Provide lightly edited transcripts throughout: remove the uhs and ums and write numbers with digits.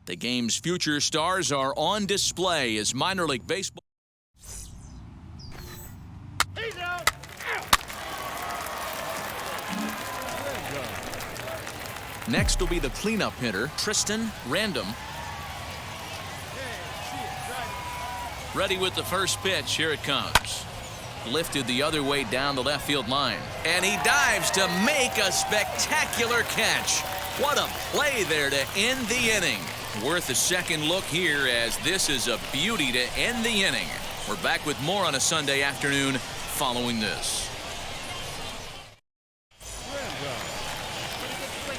The game's future stars are on display as minor league baseball. Next will be the cleanup hitter, Tristan Random. Ready with the first pitch. Here it comes. Lifted the other way down the left field line. And he dives to make a spectacular catch. What a play there to end the inning. Worth a second look here, as this is a beauty to end the inning. We're back with more on a Sunday afternoon following this.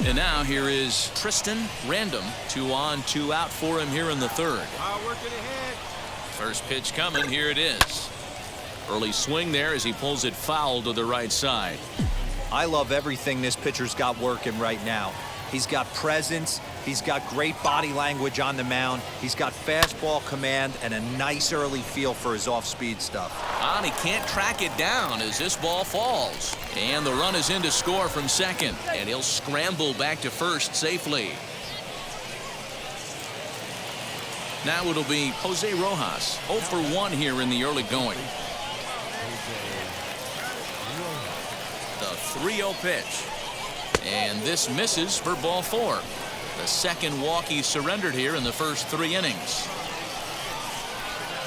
And now here is Tristan Random. 2 on, 2 out for him here in the third. First pitch coming. Here it is. Early swing there as he pulls it foul to the right side. I love everything this pitcher's got working right now. He's got presence. He's got great body language on the mound. He's got fastball command and a nice early feel for his off-speed stuff. And he can't track it down as this ball falls. And the run is in to score from second. And he'll scramble back to first safely. Now it'll be Jose Rojas. 0 for 1 here in the early going. The 3-0 pitch. And this misses for ball 4. The second walk he surrendered here in the first 3 innings.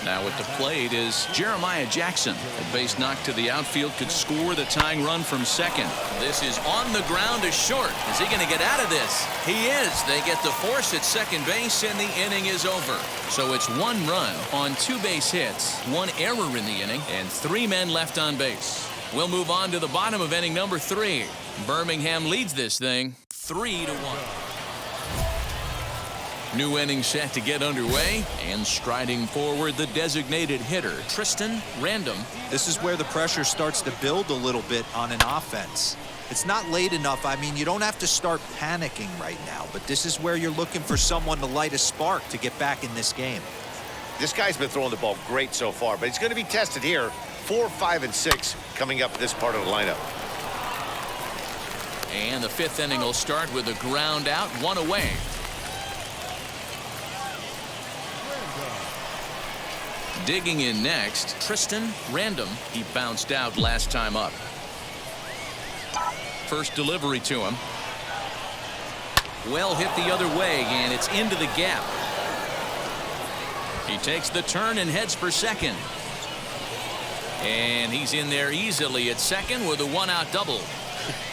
Now at the plate is Jeremiah Jackson. A base knock to the outfield could score the tying run from second. This is on the ground to short. Is he going to get out of this? He is. They get the force at second base and the inning is over. So it's 1 run on 2 base hits, 1 error in the inning, and 3 men left on base. We'll move on to the bottom of inning number 3. Birmingham leads this thing 3-1. New inning set to get underway, and striding forward the designated hitter, Tristan Random. This is where the pressure starts to build a little bit on an offense. It's not late enough. I mean, you don't have to start panicking right now, but this is where you're looking for someone to light a spark to get back in this game. This guy's been throwing the ball great so far, but he's going to be tested here. 4, 5, and 6 coming up this part of the lineup. And the 5th inning will start with a ground out, 1 away. Digging in next, Tristan Random. He bounced out last time up. First delivery to him. Well hit the other way, and it's into the gap. He takes the turn and heads for second. And he's in there easily at second with a 1-out double.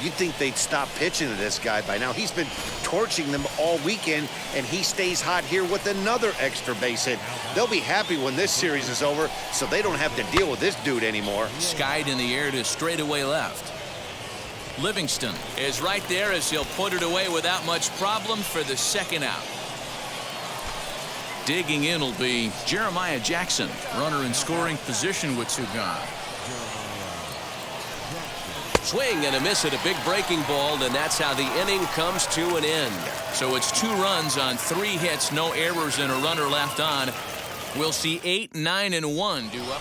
You'd think they'd stop pitching to this guy by now. He's been torching them all weekend, and he stays hot here with another extra base hit. They'll be happy when this series is over, so they don't have to deal with this dude anymore. Skied in the air to straightaway left. Livingston is right there as he'll put it away without much problem for the 2nd out. Digging in will be Jeremiah Jackson, runner in scoring position with 2 gone. Swing and a miss at a big breaking ball, and that's how the inning comes to an end. So it's 2 runs on 3 hits, no errors, and a runner left on. We'll see 8, 9, and 1 due up.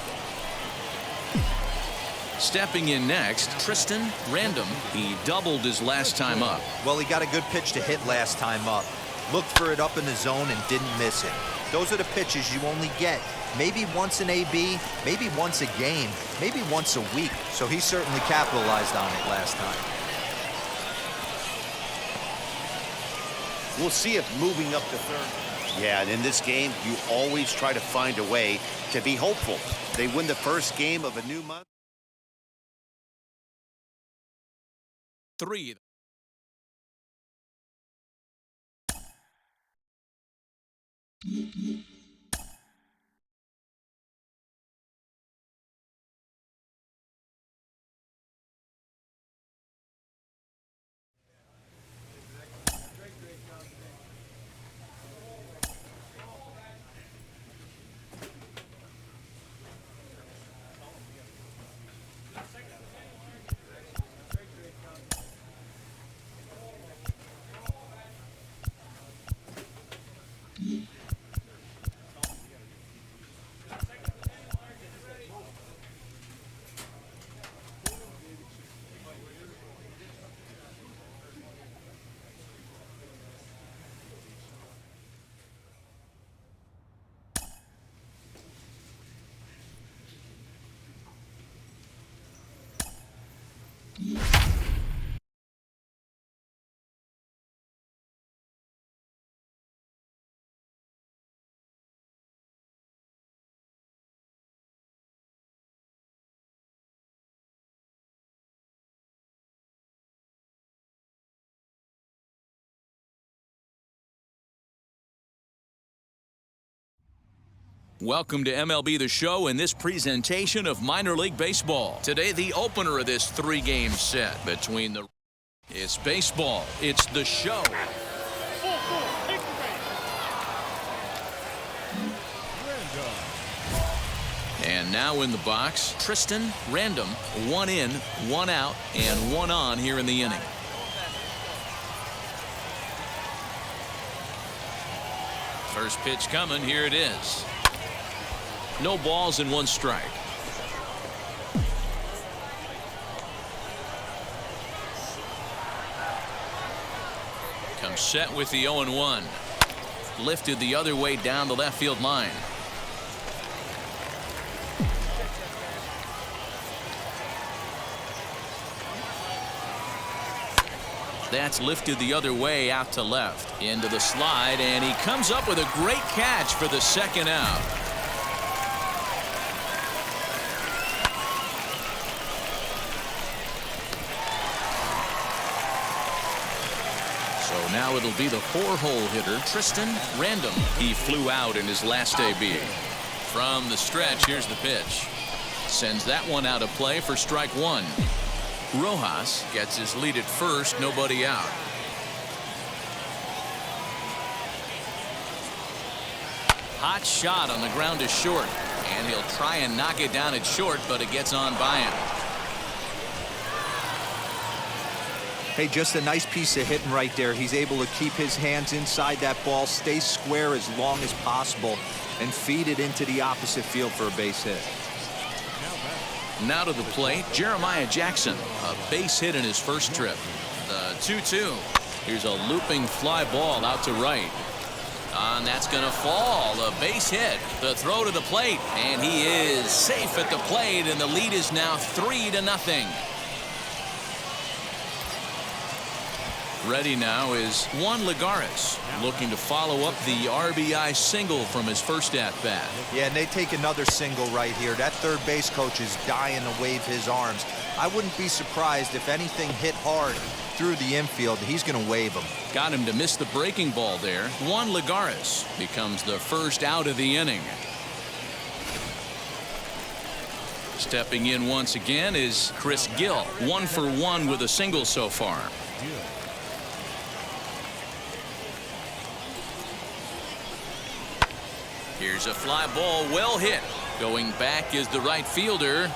Stepping in next, Tristan Random. He doubled his last time up. Well, he got a good pitch to hit last time up. Looked for it up in the zone and didn't miss it. Those are the pitches you only get maybe once in AB, maybe once a game, maybe once a week. So he certainly capitalized on it last time. We'll see if moving up to third. Yeah, and in this game, you always try to find a way to be hopeful. They win the first game of a new month. 3. Welcome to MLB The Show and this presentation of minor league baseball. Today, the opener of this three-game set between the... It's baseball. It's The Show. And now in the box, Tristan Random. 1 in, 1 out, and 1 on here in the inning. First pitch coming. Here it is. No balls and 1 strike. Comes set with the 0-1. Lifted the other way down the left field line. That's lifted the other way out to left. Into the slide, and he comes up with a great catch for the second out. So now it'll be the 4-hole hitter, Tristan Random. He flew out in his last AB. From the stretch, here's the pitch. Sends that one out of play for strike 1. Rojas gets his lead at first, nobody out. Hot shot on the ground is short, and he'll try and knock it down at short, but it gets on by him. Hey, just a nice piece of hitting right there. He's able to keep his hands inside that ball, stay square as long as possible, and feed it into the opposite field for a base hit. Now to the plate, Jeremiah Jackson, a base hit in his first trip. The 2-2. Here's a looping fly ball out to right. And that's going to fall. A base hit. The throw to the plate. And he is safe at the plate, and the lead is now 3-0. Ready now is Juan Lagares, looking to follow up the RBI single from his first at-bat. Yeah, and they take another single right here. That third base coach is dying to wave his arms. I wouldn't be surprised if anything hit hard through the infield. He's going to wave them. Got him to miss the breaking ball there. Juan Lagares becomes the first out of the inning. Stepping in once again is Chris Gill. 1 for 1 with a single so far. Here's a fly ball, well hit. Going back is the right fielder.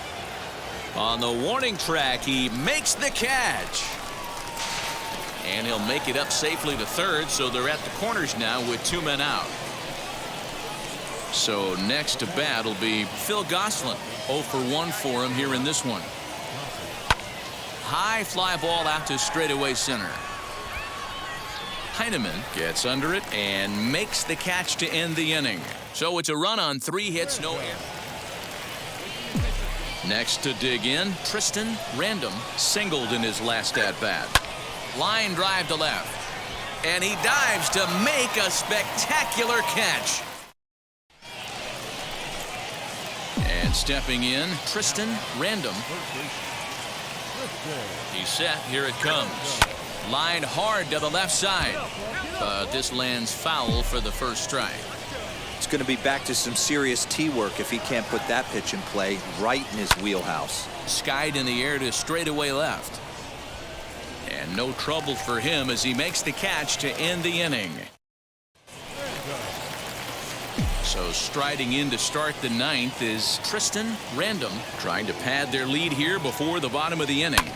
On the warning track, he makes the catch. And he'll make it up safely to third, so they're at the corners now with 2 men out. So next to bat will be Phil Gosselin. 0 for 1 for him here in this one. High fly ball out to straightaway center. Heineman gets under it and makes the catch to end the inning. So it's a run on 3 hits, no error. Next to dig in, Tristan Random singled in his last at-bat. Line drive to left. And he dives to make a spectacular catch. And stepping in, Tristan Random. He's set, here it comes. Line hard to the left side. This lands foul for the first strike. It's going to be back to some serious tee work if he can't put that pitch in play right in his wheelhouse. Skied in the air to straightaway left. And no trouble for him as he makes the catch to end the inning. So striding in to start the 9th is Tristan Random, trying to pad their lead here before the bottom of the inning.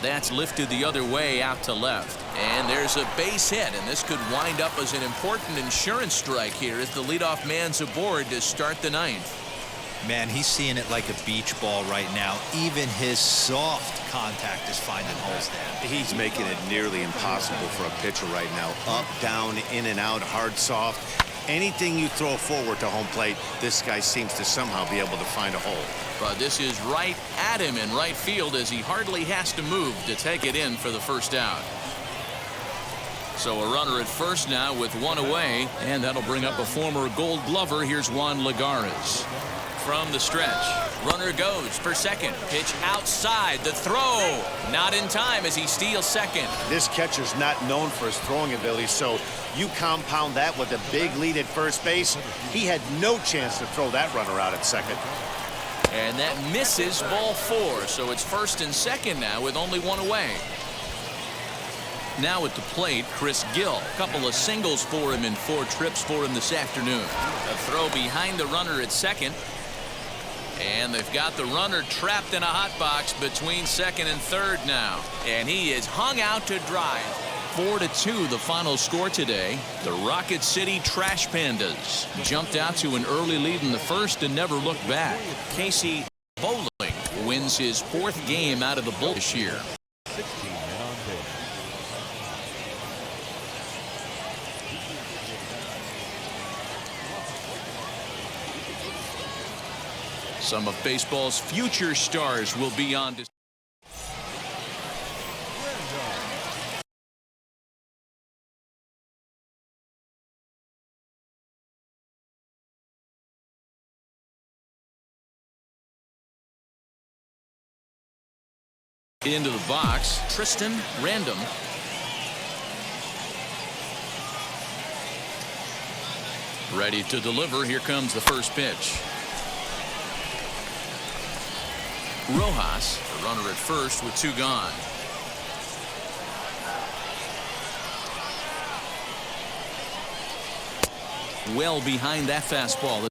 That's lifted the other way out to left. And there's a base hit, and this could wind up as an important insurance strike here as the leadoff man's aboard to start the 9th. Man, he's seeing it like a beach ball right now. Even his soft contact is finding holes there. He's making it nearly impossible for a pitcher right now. Up, down, in and out, hard, soft. Anything you throw forward to home plate, this guy seems to somehow be able to find a hole. But this is right at him in right field as he hardly has to move to take it in for the first out. So a runner at first now with 1 away, and that'll bring up a former Gold Glover. Here's Juan Lagares. from the stretch. Runner goes for second. Pitch outside. The throw. Not in time as he steals second. This catcher's not known for his throwing ability, so you compound that with a big lead at first base. He had no chance to throw that runner out at second. And that misses, ball 4. So it's first and second now with only one away. Now at the plate, Chris Gill. A couple of singles for him and 4 trips for him this afternoon. A throw behind the runner at second. And they've got the runner trapped in a hot box between second and third now. And he is hung out to dry. 4-2 the final score today. The Rocket City Trash Pandas jumped out to an early lead in the first and never looked back. Casey Bowling wins his 4th game out of the bull this year. Some of baseball's future stars will be on display. Into the box, Tristan Random. Ready to deliver. Here comes the first pitch. Rojas, the runner at first with 2 gone. Well behind that fastball.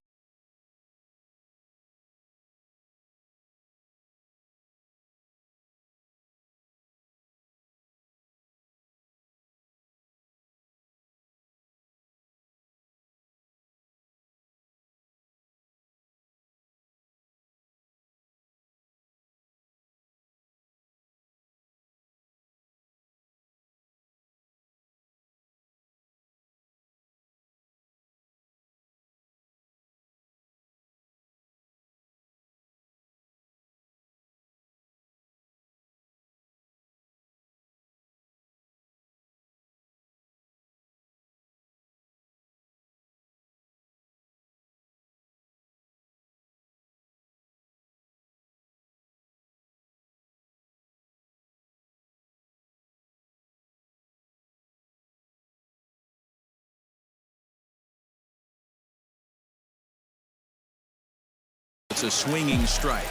It's a swinging strike.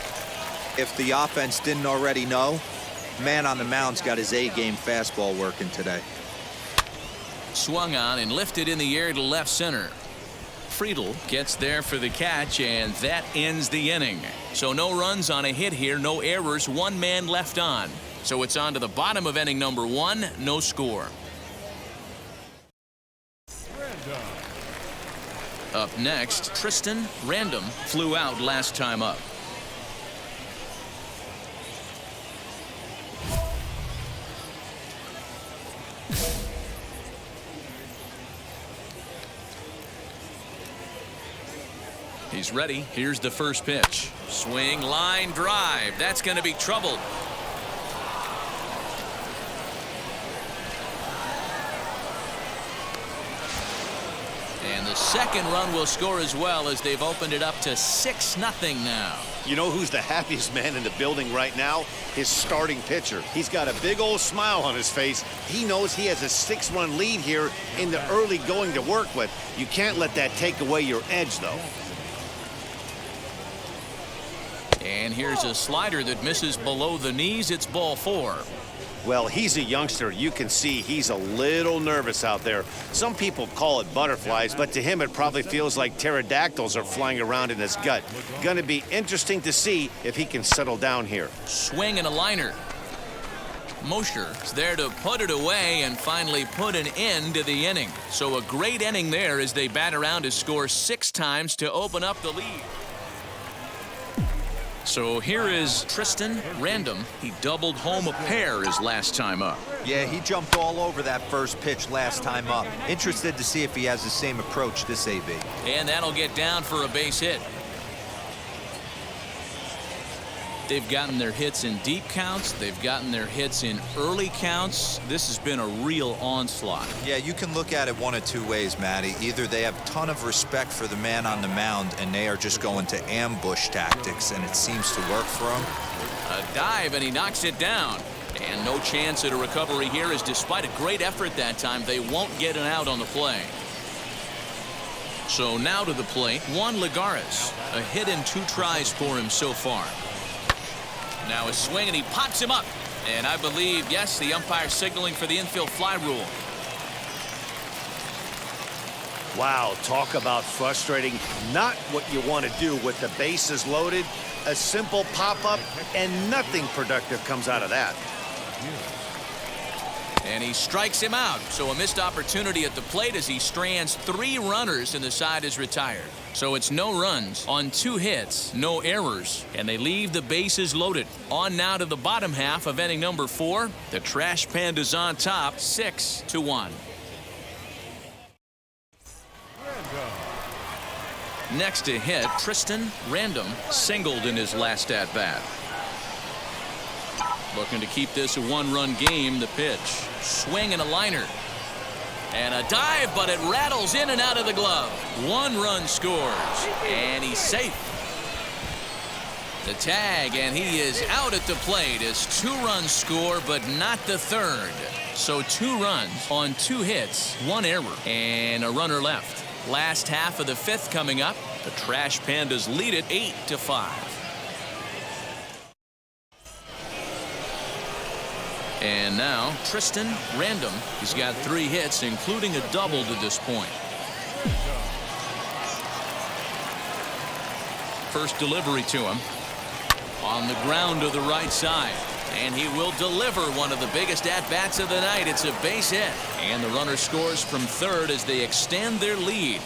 If the offense didn't already know, man on the mound's got his A-game fastball working today. Swung on and lifted in the air to left center. Friedel gets there for the catch, and that ends the inning. So no runs on a hit here, no errors, 1 man left on. So it's on to the bottom of inning number 1, no score. Up next, Tristan Random flew out last time up. He's ready. Here's the first pitch. Swing, line, drive. That's going to be trouble. And the second run will score as well as they've opened it up to 6-0 now. You know who's the happiest man in the building right now? His starting pitcher. He's got a big old smile on his face. He knows he has a 6-run lead here in the early going to work with. You can't let that take away your edge, though. And here's a slider that misses below the knees. It's ball 4. Well, he's a youngster. You can see he's a little nervous out there. Some people call it butterflies, but to him it probably feels like pterodactyls are flying around in his gut. Going to be interesting to see if he can settle down here. Swing and a liner. Mosher is there to put it away and finally put an end to the inning. So a great inning there as they bat around to score 6 times to open up the lead. So here is Tristan Random. He doubled home a pair his last time up. Yeah, he jumped all over that first pitch last time up. Interested to see if he has the same approach this AB. And that'll get down for a base hit. They've gotten their hits in deep counts. They've gotten their hits in early counts. This has been a real onslaught. Yeah, you can look at it one of two ways, Matty. Either they have a ton of respect for the man on the mound and they are just going to ambush tactics, and it seems to work for them. A dive, and he knocks it down. And no chance at a recovery here, as despite a great effort that time, they won't get an out on the play. So now to the plate, Juan Lagares. A hit in 2 tries for him so far. Now a swing, and he pops him up. And I believe, yes, the umpire signaling for the infield fly rule. Wow, talk about frustrating. Not what you want to do with the bases loaded. A simple pop-up, and nothing productive comes out of that. And he strikes him out. So a missed opportunity at the plate as he strands 3 runners and the side is retired. So it's no runs on 2 hits, no errors, and they leave the bases loaded. On now to the bottom half of inning number 4. The Trash Pandas on top, 6-1. Next to hit, Tristan Random singled in his last at-bat. Looking to keep this a 1-run game. The pitch. Swing and a liner. And a dive, but it rattles in and out of the glove. 1 run scores. And he's safe. The tag, and he is out at the plate as 2 runs score, but not the 3rd. So 2 runs on 2 hits, 1 error, and a runner left. Last half of the 5th coming up. The Trash Pandas lead it 8-5. And now Tristan Random. He's got 3 hits, including a double to this point. First delivery to him. On the ground to the right side. And he will deliver one of the biggest at-bats of the night. It's a base hit. And the runner scores from 3rd as they extend their lead.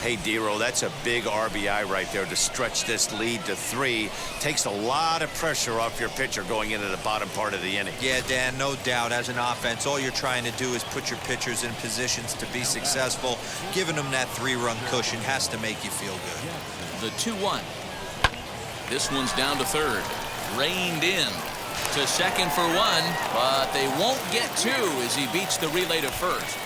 Hey, Dero, that's a big RBI right there to stretch this lead to 3. Takes a lot of pressure off your pitcher going into the bottom part of the inning. Yeah, Dan, no doubt. As an offense, all you're trying to do is put your pitchers in positions to be successful. Giving them that 3-run cushion has to make you feel good. The 2-1. This one's down to 3rd. Reined in to 2nd for 1, but they won't get 2 as he beats the relay to 1st.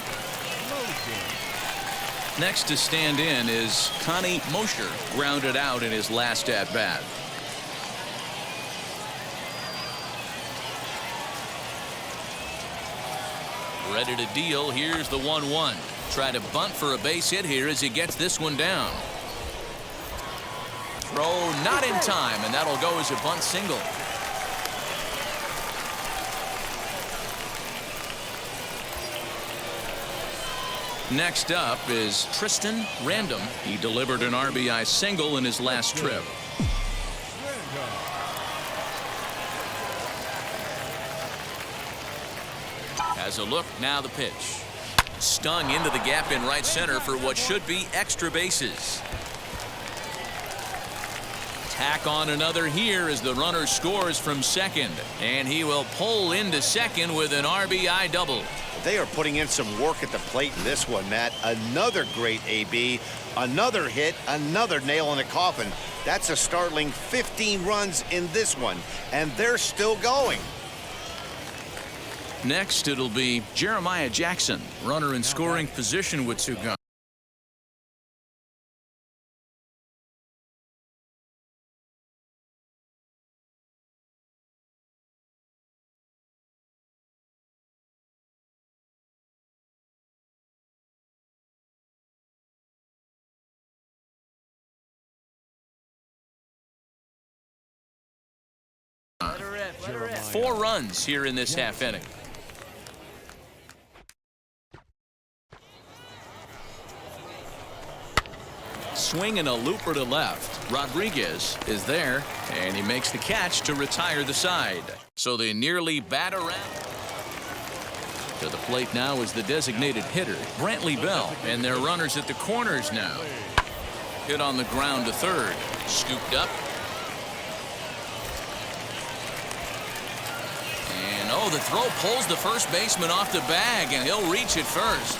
Next to stand in is Connie Mosher, grounded out in his last at-bat. Ready to deal. Here's the 1-1. Try to bunt for a base hit here as he gets this one down. Throw not in time, and that'll go as a bunt single. Next up is Tristan Random. He delivered an RBI single in his last trip. As a look, now the pitch. Stung into the gap in right center for what should be extra bases. Tack on another here as the runner scores from 2nd. And he will pull into 2nd with an RBI double. They are putting in some work at the plate in this one, Matt. Another great AB, another hit, another nail in the coffin. That's a startling 15 runs in this one, and they're still going. Next, it'll be Jeremiah Jackson, runner in scoring position with 2 guns. Let her rip. 4 runs here in this half inning. Swing and a looper to left. Rodriguez is there, and he makes the catch to retire the side. So they nearly bat around. To the plate now is the designated hitter, Brantley Bell, and their runners at the corners now. Hit on the ground to 3rd. Scooped up. And oh, the throw pulls the first baseman off the bag, and he'll reach it first.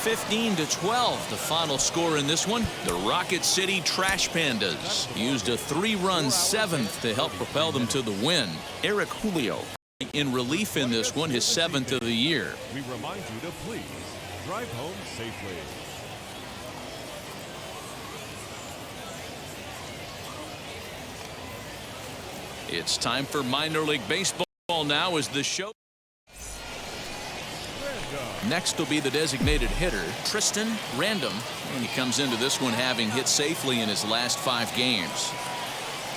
15-12, the final score in this one. The Rocket City Trash Pandas used a 3-run seventh to help propel them to the win. Eric Julio in relief in this one, his 7th of the year. We remind you to please drive home safely. It's time for minor league baseball now as the show. Next will be the designated hitter, Tristan Random. And he comes into this one having hit safely in his last 5 games.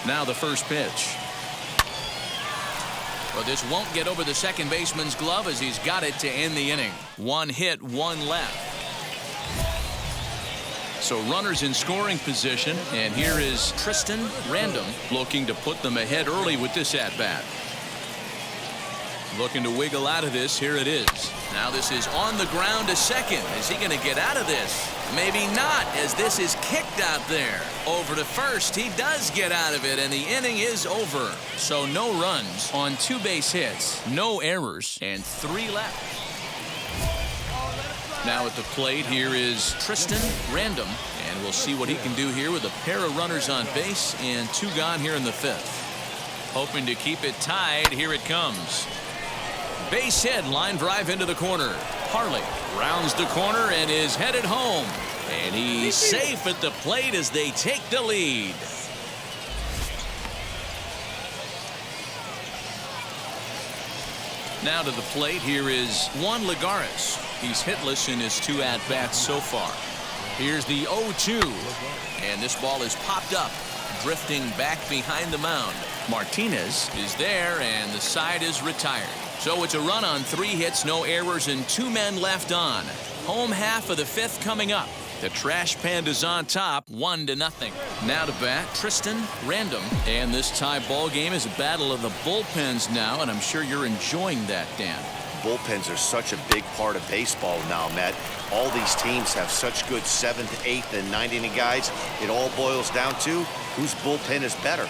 Now the first pitch. Well, this won't get over the second baseman's glove as he's got it to end the inning. 1 hit, 1 left. So runners in scoring position, and here is Tristan Random looking to put them ahead early with this at-bat. Looking to wiggle out of this. Here it is. Now this is on the ground to second. Is he going to get out of this? Maybe not, as this is kicked out there. Over to first. He does get out of it, and the inning is over. So no runs on 2 base hits, no errors, and 3 left. Now at the plate, here is Tristan Random, and we'll see what he can do here with a pair of runners on base and 2 gone here in the 5th. Hoping to keep it tied. Here it comes. Base hit, line drive into the corner. Harley rounds the corner and is headed home. And he's safe at the plate as they take the lead. Now to the plate, here is Juan Lagares. He's hitless in his 2 at-bats so far. Here's the 0-2. And this ball is popped up, drifting back behind the mound. Martinez is there, and the side is retired. So it's a run on 3 hits, no errors, and 2 men left on. Home half of the 5th coming up. The Trash Pandas on top, 1-0. Now to bat, Tristan Random. And this tie ball game is a battle of the bullpens now, and I'm sure you're enjoying that, Dan. Bullpens are such a big part of baseball now, Matt. All these teams have such good 7th, 8th, and 9th inning guys. It all boils down to whose bullpen is better.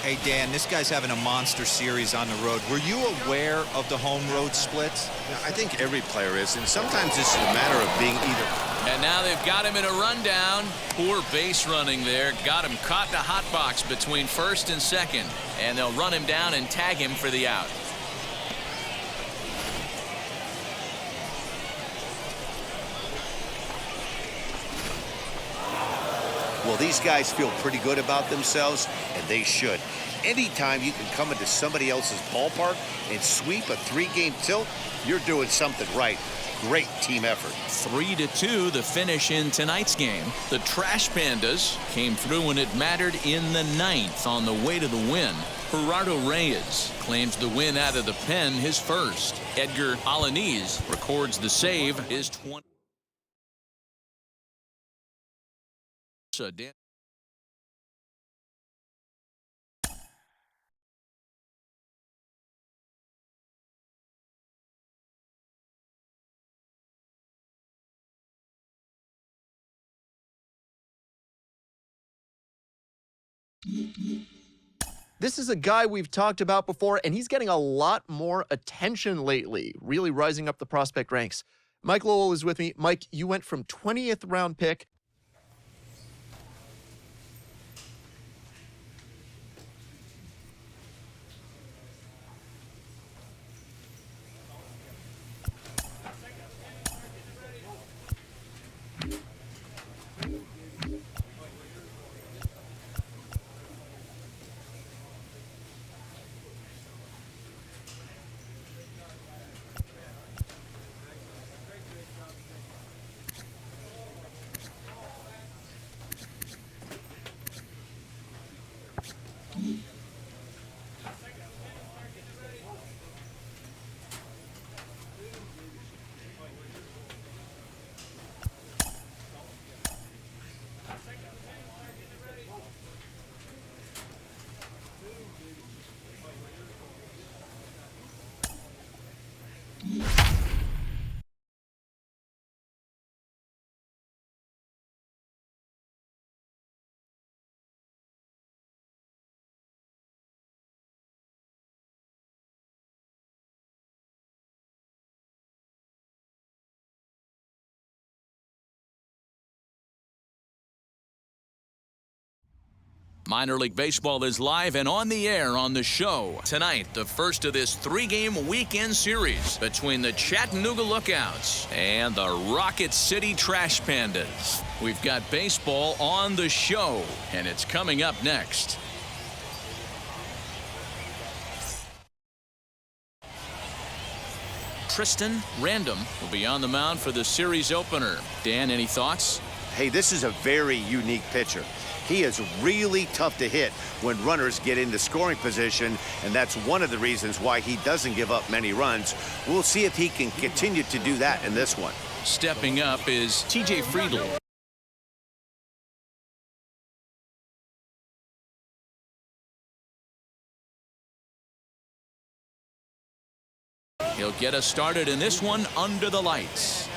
Hey, Dan, this guy's having a monster series on the road. Were you aware of the home-road splits? I think every player is, and sometimes it's a matter of being either. And now they've got him in a rundown. Poor base running there. Got him caught in a hot box between first and second. And they'll run him down and tag him for the out. Well, these guys feel pretty good about themselves, and they should. Anytime you can come into somebody else's ballpark and sweep a 3-game tilt, you're doing something right. Great team effort. 3-2, the finish in tonight's game. The Trash Pandas came through when it mattered in the 9th on the way to the win. Gerardo Reyes claims the win out of the pen, his first. Edgar Alanis records the save, his 20. This is a guy we've talked about before, and he's getting a lot more attention lately, really rising up the prospect ranks. Mike Lowell is with me. Mike, you went from 20th round pick. Minor League Baseball is live and on the air on the show. Tonight, the first of this 3-game weekend series between the Chattanooga Lookouts and the Rocket City Trash Pandas. We've got baseball on the show, and it's coming up next. Tristan Random will be on the mound for the series opener. Dan, any thoughts? Hey, this is a very unique pitcher. He is really tough to hit when runners get into scoring position, and that's one of the reasons why he doesn't give up many runs. We'll see if he can continue to do that in this one. Stepping up is T.J. Friedl. He'll get us started in this one under the lights.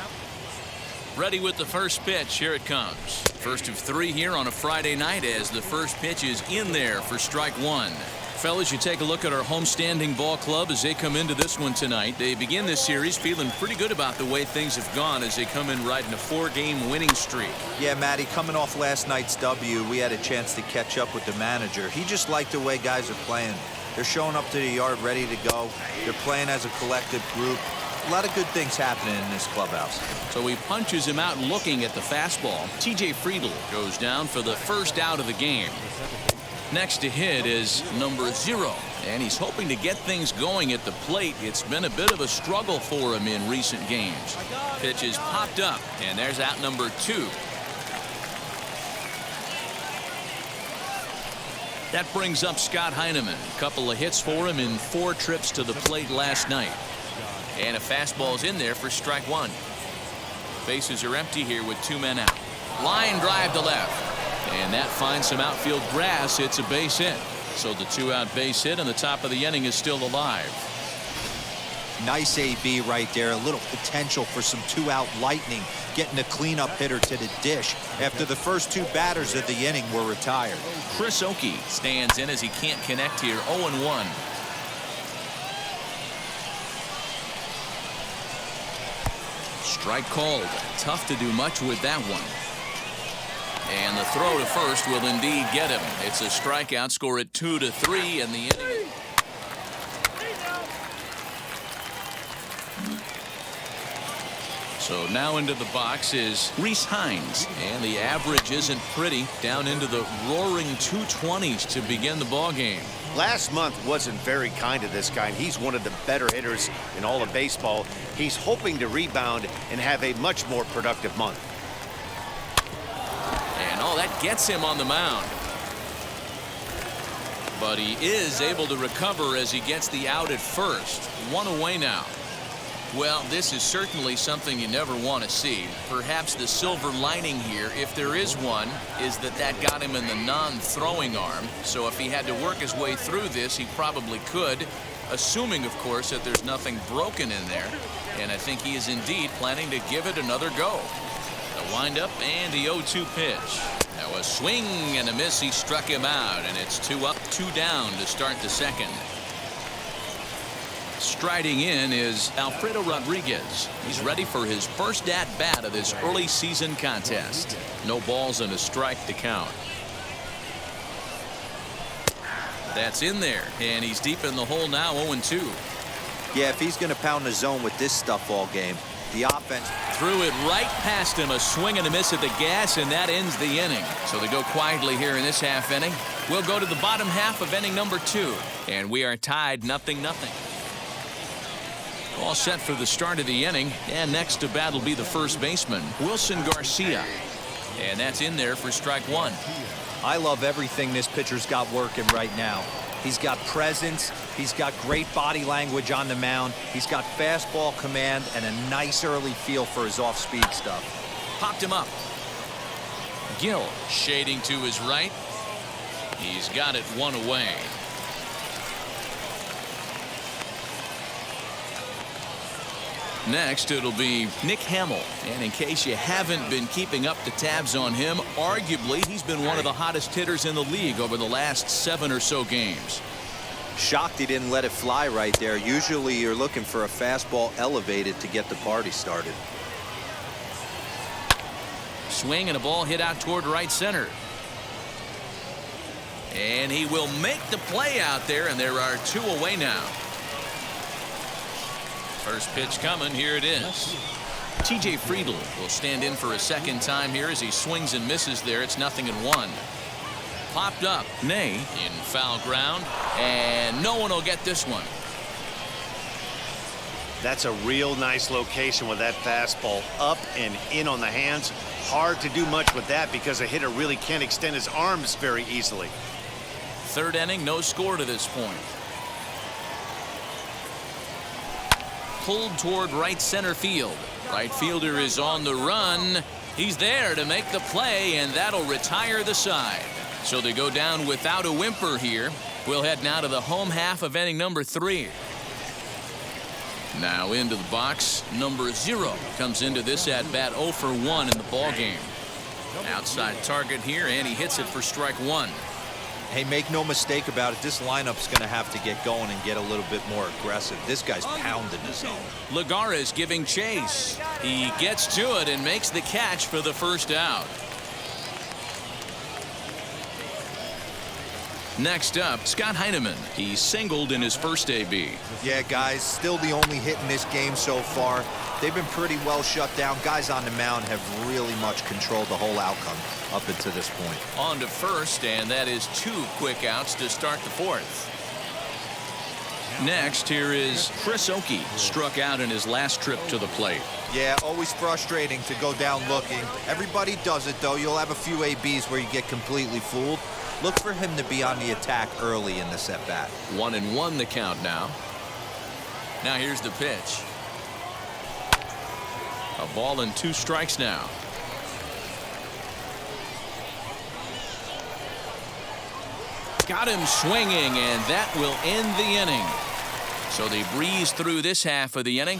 Ready with the first pitch. Here it comes. First of 3 here on a Friday night as the first pitch is in there for strike 1. Fellas, you take a look at our homestanding ball club as they come into this one tonight. They begin this series feeling pretty good about the way things have gone as they come in riding a 4-game winning streak. Yeah, Matty, coming off last night's W, we had a chance to catch up with the manager. He just liked the way guys are playing. They're showing up to the yard ready to go. They're playing as a collective group. A lot of good things happening in this clubhouse. So he punches him out looking at the fastball. T.J. Friedl goes down for the first out of the game. Next to hit is number 0, and he's hoping to get things going at the plate. It's been a bit of a struggle for him in recent games. Pitch is popped up, and there's out number 2. That brings up Scott Heineman. A couple of hits for him in 4 trips to the plate last night. And a fastball's in there for strike 1. Bases are empty here with 2 men out. Line drive to left. And that finds some outfield grass. It's a base hit. So the 2-out base hit and the top of the inning is still alive. Nice AB right there. A little potential for some 2-out lightning. Getting a cleanup hitter to the dish after the first 2 batters of the inning were retired. Chris Oakey stands in as he can't connect here. 0-1. Strike called. Tough to do much with that one. And the throw to first will indeed get him. It's a strikeout. Score at 2-3 in the inning. So now into the box is Reese Hines, and the average isn't pretty, down into the roaring 220s to begin the ball game. Last month wasn't very kind to this guy, and he's one of the better hitters in all of baseball. He's hoping to rebound and have a much more productive month. And all that gets him on the mound. But he is able to recover as he gets the out at first. 1 away now. Well, this is certainly something you never want to see. Perhaps the silver lining here, if there is one, is that got him in the non-throwing arm. So if he had to work his way through this, he probably could, assuming, of course, that there's nothing broken in there. And I think he is indeed planning to give it another go. The windup and the 0-2 pitch. Now a swing and a miss. He struck him out, and it's 2 up, 2 down to start the second. Striding in is Alfredo Rodriguez. He's ready for his first at-bat of this early season contest. No balls and a strike to count. That's in there, and he's deep in the hole now, 0-2. Yeah, if he's going to pound the zone with this stuff all game, the offense threw it right past him. A swing and a miss at the gas, and that ends the inning. So they go quietly here in this half inning. We'll go to the bottom half of inning number 2, and we are tied 0-0. All set for the start of the inning, and next to bat will be the first baseman, Wilson Garcia. And that's in there for strike 1. I love everything this pitcher's got working right now. He's got presence, he's got great body language on the mound, he's got fastball command and a nice early feel for his off-speed stuff. Popped him up. Gill shading to his right. He's got it 1 away. Next, it'll be Nick Hamill. And in case you haven't been keeping up the tabs on him, arguably he's been one of the hottest hitters in the league over the last 7 or so games. Shocked he didn't let it fly right there. Usually you're looking for a fastball elevated to get the party started. Swing and a ball hit out toward right center. And he will make the play out there, and there are 2 away now. First pitch coming. Here it is. TJ Friedl will stand in for a second time here as he swings and misses there. It's 0-1. Popped up. Nay in foul ground, and no one will get this one. That's a real nice location with that fastball up and in on the hands. Hard to do much with that because a hitter really can't extend his arms very easily. Third inning, no score to this point. Pulled toward right center field. Right fielder is on the run. He's there to make the play, and that'll retire the side. So they go down without a whimper here. We'll head now to the home half of inning number 3. Now into the box, number 0 comes into this at bat 0 for 1 in the ball game. Outside target here, and he hits it for strike 1. Hey, make no mistake about it. This lineup's going to have to get going and get a little bit more aggressive. This guy's pounding the zone. Lagares giving chase. He gets to it and makes the catch for the first out. Next up, Scott Heineman. He singled in his first AB. Yeah, guys, still the only hit in this game so far. They've been pretty well shut down. Guys on the mound have really much controlled the whole outcome up until this point. On to first, and that is 2 quick outs to start the 4th. Next, here is Chris Oakey, struck out in his last trip to the plate. Yeah, always frustrating to go down looking. Everybody does it, though. You'll have a few ABs where you get completely fooled. Look for him to be on the attack early in this at-bat. 1-1 the count now. Now here's the pitch. A ball and 2 strikes now. Got him swinging, and that will end the inning. So they breeze through this half of the inning.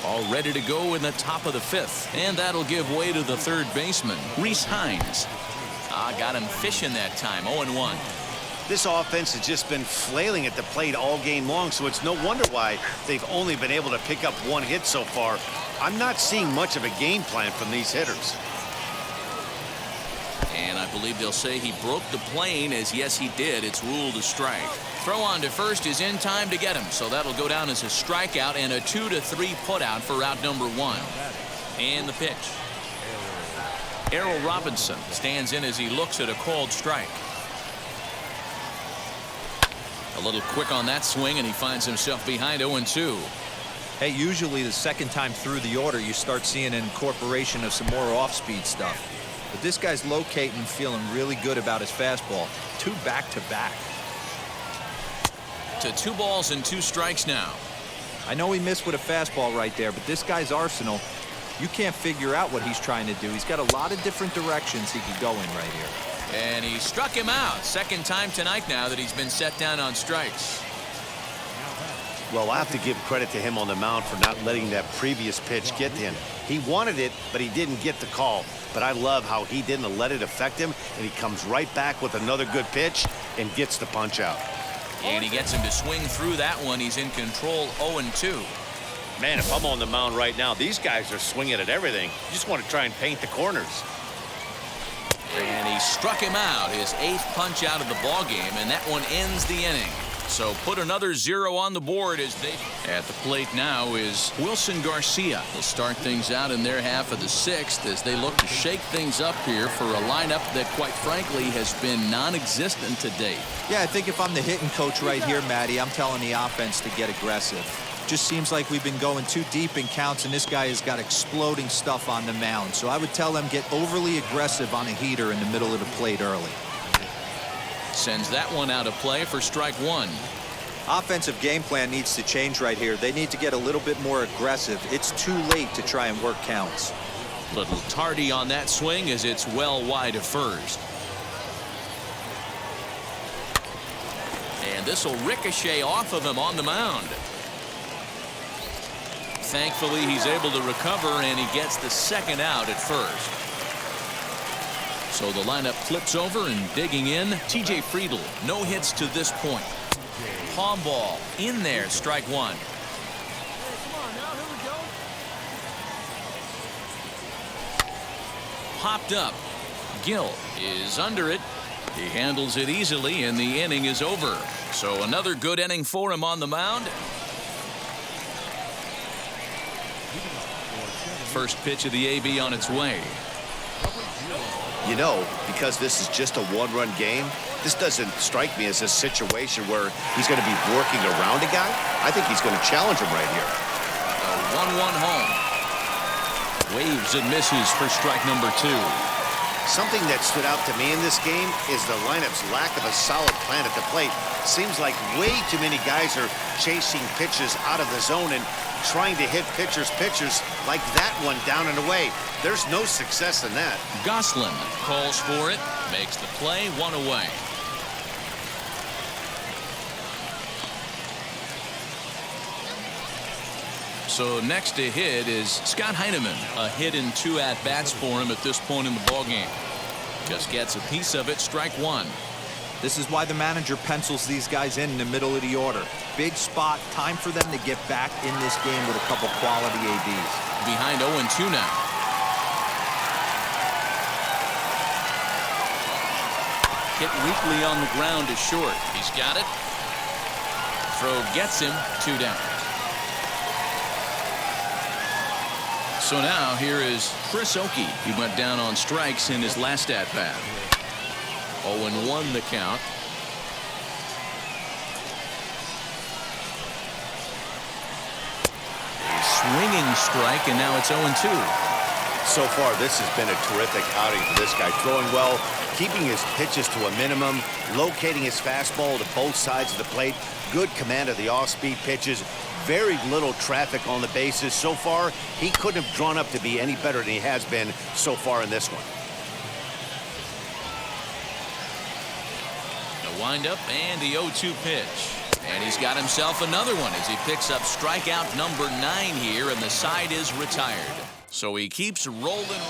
All ready to go in the top of the 5th. And that'll give way to the third baseman, Reese Hines. Got him fishing that time. 0-1. This offense has just been flailing at the plate all game long, so it's no wonder why they've only been able to pick up 1 hit so far. I'm not seeing much of a game plan from these hitters. And I believe they'll say he broke the plane, as yes he did. It's ruled a strike. Throw on to first is in time to get him, so that'll go down as a strikeout and a 2-3 putout for out number 1. And the pitch. Errol Robinson stands in as he looks at a called strike. A little quick on that swing, and he finds himself behind 0-2. Hey, usually the second time through the order, you start seeing an incorporation of some more off-speed stuff. But this guy's locating, feeling really good about his fastball. 2 back-to-back. To 2 balls and 2 strikes now. I know he missed with a fastball right there, but this guy's arsenal, you can't figure out what he's trying to do. He's got a lot of different directions he could go in right here. And he struck him out. Second time tonight now that he's been set down on strikes. Well, I have to give credit to him on the mound for not letting that previous pitch get to him. He wanted it, but he didn't get the call. But I love how he didn't let it affect him, and he comes right back with another good pitch and gets the punch out. And he gets him to swing through that one. He's in control. 0-2. Man, if I'm on the mound right now, these guys are swinging at everything. You just want to try and paint the corners. And he struck him out, his 8th punch out of the ball game, and that one ends the inning. So put another 0 on the board as they at the plate now is Wilson Garcia. Will start things out in their half of the 6th as they look to shake things up here for a lineup that quite frankly has been non-existent to date. Yeah, I think if I'm the hitting coach right here, Matty, I'm telling the offense to get aggressive. Just seems like we've been going too deep in counts, and this guy has got exploding stuff on the mound. So I would tell them get overly aggressive on a heater in the middle of the plate early. Sends that one out of play for strike 1. Offensive game plan needs to change right here. They need to get a little bit more aggressive. It's too late to try and work counts. Little tardy on that swing as it's well wide of first. And this will ricochet off of him on the mound. Thankfully, he's able to recover, and he gets the 2nd out at first. So the lineup flips over, and digging in, TJ Friedl. No hits to this point. Palm ball in there, strike 1. Popped up. Gill is under it. He handles it easily, and the inning is over. So another good inning for him on the mound. First pitch of the AB on its way. You know, because this is just a one-run game, this doesn't strike me as a situation where he's going to be working around a guy. I think he's going to challenge him right here. A 1-1 home. Waves and misses for strike number 2. Something that stood out to me in this game is the lineup's lack of a solid plan at the plate. Seems like way too many guys are chasing pitches out of the zone and trying to hit pitchers like that one down and away. There's no success in that. Goslin calls for it, makes the play, 1 away. So next to hit is Scott Heineman. A hit in 2 at-bats for him at this point in the ballgame. Just gets a piece of it, strike 1. This is why the manager pencils these guys in the middle of the order. Big spot, time for them to get back in this game with a couple quality ABs. Behind 0-2 now. Hit weakly on the ground to short. He's got it. Throw gets him, 2 down. So now here is Chris Oakey. He went down on strikes in his last at-bat. 0-1 the count. A swinging strike, and now it's 0-2. So far, this has been a terrific outing for this guy. Throwing well, keeping his pitches to a minimum, locating his fastball to both sides of the plate. Good command of the off-speed pitches. Very little traffic on the bases. So far, he couldn't have drawn up to be any better than he has been so far in this one. The windup and the 0-2 pitch. And he's got himself another one as he picks up strikeout number 9 here, and the side is retired. So he keeps rolling.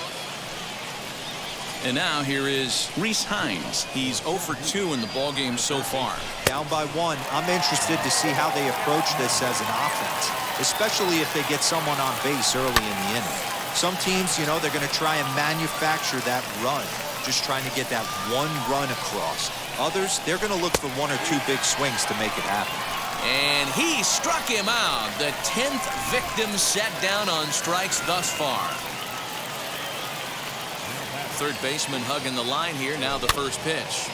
And now here is Rhys Hines. He's 0 for 2 in the ballgame so far. Down by 1. I'm interested to see how they approach this as an offense, especially if they get someone on base early in the inning. Some teams, you know, they're going to try and manufacture that run, just trying to get that one run across. Others, they're going to look for 1 or 2 big swings to make it happen. And he struck him out. The 10th victim set down on strikes thus far. Third baseman hugging the line here. Now the first pitch.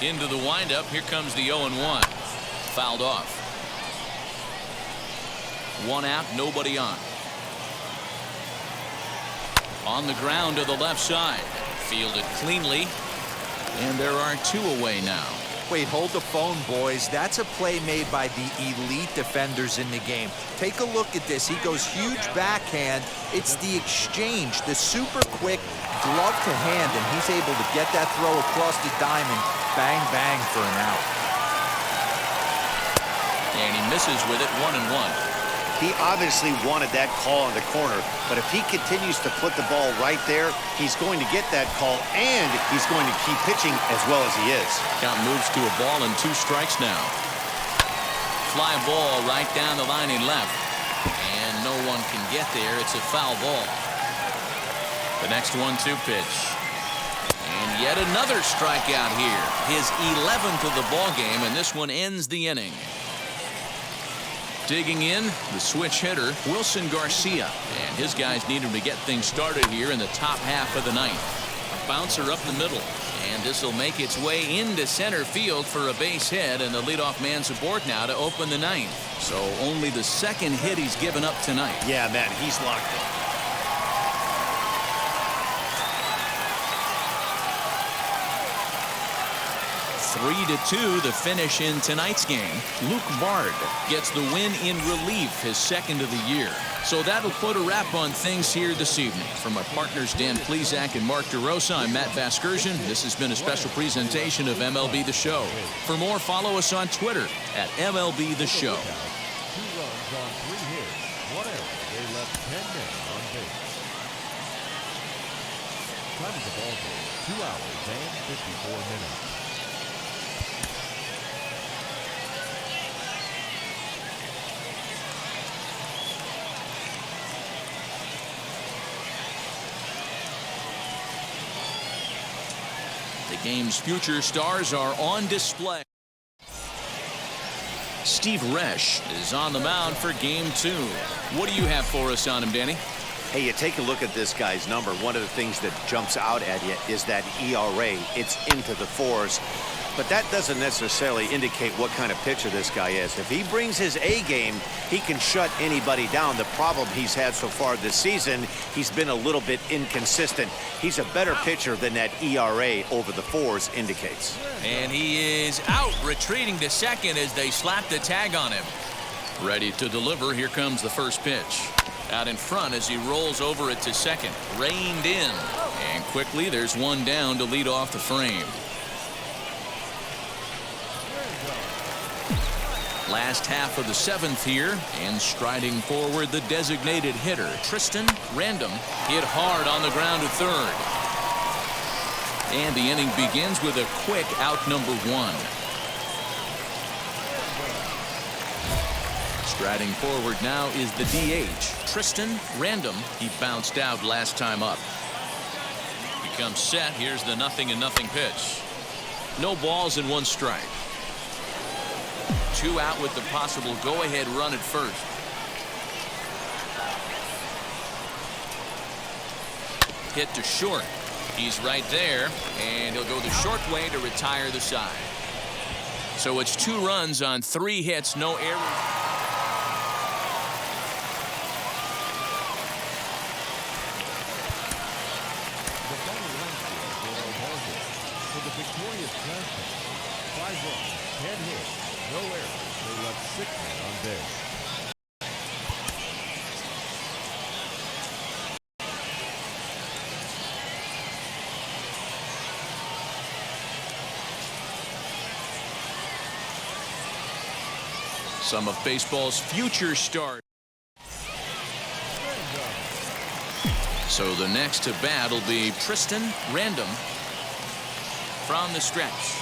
Into the windup. Here comes the 0-1. Fouled off. 1 out, nobody on. On the ground to the left side. Fielded cleanly. And there are 2 away now. Wait, hold the phone, boys. That's a play made by the elite defenders in the game. Take a look at this. He goes huge backhand. It's the exchange, the super quick glove to hand, and he's able to get that throw across the diamond. Bang, bang for an out. And he misses with it, 1-1. He obviously wanted that call in the corner, but if he continues to put the ball right there, he's going to get that call, and he's going to keep pitching as well as he is. Count moves to a ball and 2 strikes now. Fly ball right down the line and left. And no one can get there. It's a foul ball. The next 1-2 pitch. And yet another strikeout here. His 11th of the ball game, and this one ends the inning. Digging in, the switch hitter, Wilson Garcia. And his guys need him to get things started here in the top half of the ninth. A bouncer up the middle. And this will make its way into center field for a base hit, and the leadoff man's aboard now to open the ninth. So only the 2nd hit he's given up tonight. Yeah, man, he's locked in. 3-2 the finish in tonight's game. Luke Bard gets the win in relief, his 2nd of the year. So that'll put a wrap on things here this evening. From my partners Dan Plesac and Mark DeRosa, I'm Matt Vasgersian. This has been a special presentation of MLB The Show. For more, follow us on Twitter at MLB The Show. 2 runs on 3 hits, 1 error. They left 10 men on base. Time of the ball game, 2 hours and 54 minutes. The game's future stars are on display. Steve Resch is on the mound for game 2. What do you have for us on him, Danny? Hey, you take a look at this guy's number. One of the things that jumps out at you is that ERA. It's into the 4s. But that doesn't necessarily indicate what kind of pitcher this guy is. If he brings his A game, he can shut anybody down. The problem he's had so far this season, he's been a little bit inconsistent. He's a better pitcher than that ERA over the 4s indicates. And he is out, retreating to second as they slap the tag on him. Ready to deliver. Here comes the first pitch. Out in front as he rolls over it to second. Reined in. And quickly there's one down to lead off the frame. Last half of the 7th here, and striding forward the designated hitter Tristan Random hit hard on the ground to third. And the inning begins with a quick out number 1. Striding forward now is the DH Tristan Random. He bounced out last time up. Becomes set. Here's the 0-0 pitch. No balls and 1 strike. 2 out with the possible go-ahead run at first. Hit to short. He's right there, and he'll go the short way to retire the side. So it's 2 runs on 3 hits, no errors. For the victorious Tstashe, 5 runs, 10 hits, no errors. They left 6 men on base. Some of baseball's future stars. So the next to bat will be Tristan Random from the stretch.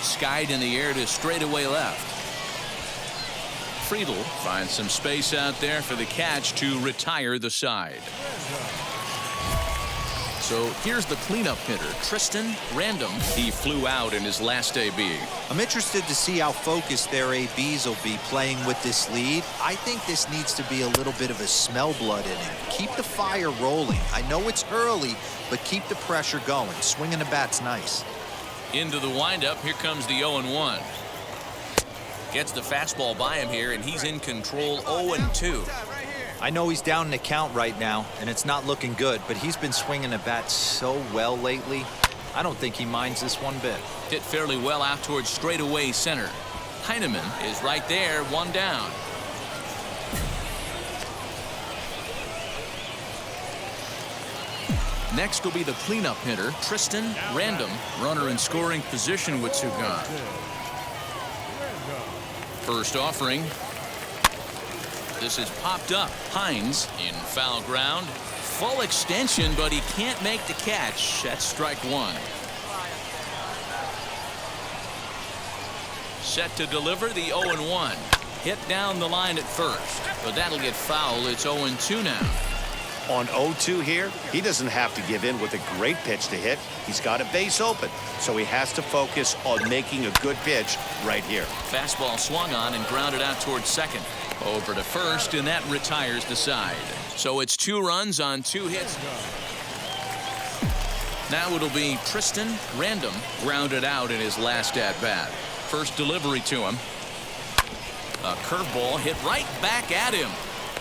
Skied in the air to straightaway left. Friedel finds some space out there for the catch to retire the side. So here's the cleanup hitter, Tristan Random. He flew out in his last AB. I'm interested to see how focused their ABs will be playing with this lead. I think this needs to be a little bit of a smell blood inning. Keep the fire rolling. I know it's early, but keep the pressure going. Swinging the bat's nice. Into the windup. Here comes the 0-1. Gets the fastball by him here, and he's in control. 0-2. I know he's down in the count right now, and it's not looking good, but he's been swinging the bat so well lately. I don't think he minds this one bit. Hit fairly well out towards straightaway center. Heineman is right there, 1 down. Next will be the cleanup hitter, Tristan Random. Runner in scoring position with 2 gone. First offering. This is popped up. Hines in foul ground. Full extension, but he can't make the catch. That's strike 1. Set to deliver the 0-1. Hit down the line at first, but that'll get foul. It's 0-2 now. On 0-2 here, he doesn't have to give in with a great pitch to hit. He's got a base open, so he has to focus on making a good pitch right here. Fastball swung on and grounded out towards second. Over to first, and that retires the side. So it's 2 runs on 2 hits. Now it'll be Tristan Random, grounded out in his last at-bat. First delivery to him. A curveball hit right back at him.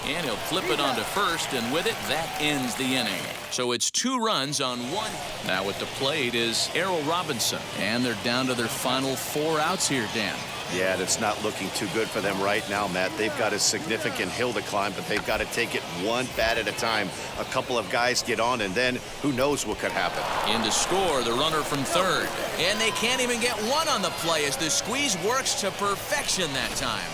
And he'll flip it onto first, and with it, that ends the inning. So it's 2 runs on 1. Now at the plate is Errol Robinson, and they're down to their final 4 outs here, Dan. Yeah, that's not looking too good for them right now, Matt. They've got a significant hill to climb, but they've got to take it 1 bat at a time. A couple of guys get on, and then who knows what could happen. In to score, the runner from third. And they can't even get 1 on the play as the squeeze works to perfection that time.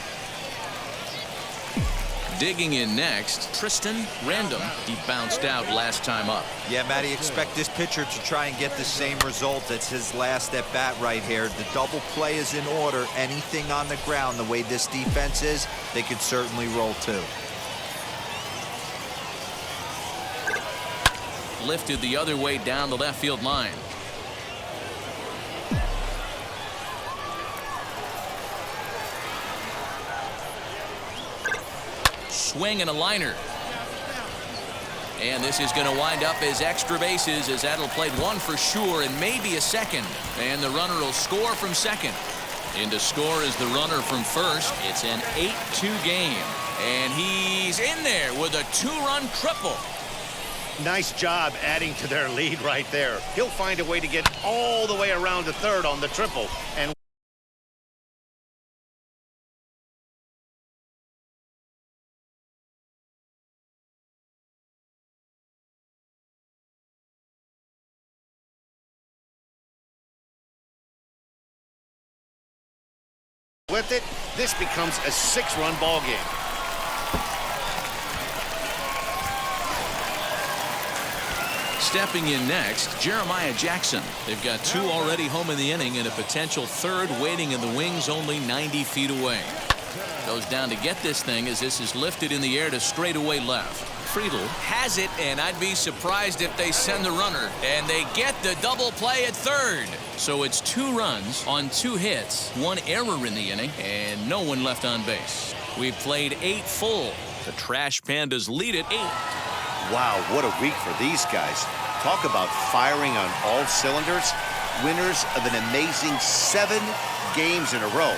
Digging in next, Tristan Random. He bounced out last time up. Yeah, Matty, expect this pitcher to try and get the same result. It's his last at bat right here. The double play is in order. Anything on the ground, the way this defense is, they could certainly roll 2. Lifted the other way down the left field line. swing and a liner. And this is going to wind up as extra bases, as that'll play one for sure and maybe a second. And the runner will score from second. In to score is the runner from first. It's an 8-2 game. And he's in there with a 2-run triple. Nice job adding to their lead right there. He'll find a way to get all the way around to third on the triple. And with it, this becomes a 6-run ball game. Stepping in next, Jeremiah Jackson. They've got 2 already home in the inning and a potential third waiting in the wings only 90 feet away. Goes down to get this thing as this is lifted in the air to straightaway left. Friedel has it, and I'd be surprised if they send the runner. And they get the double play at third. So it's 2 runs on 2 hits, 1 error in the inning, and no one left on base. We've played 8 full. The Trash Pandas lead at 8. Wow, what a week for these guys. Talk about firing on all cylinders. Winners of an amazing 7 games in a row.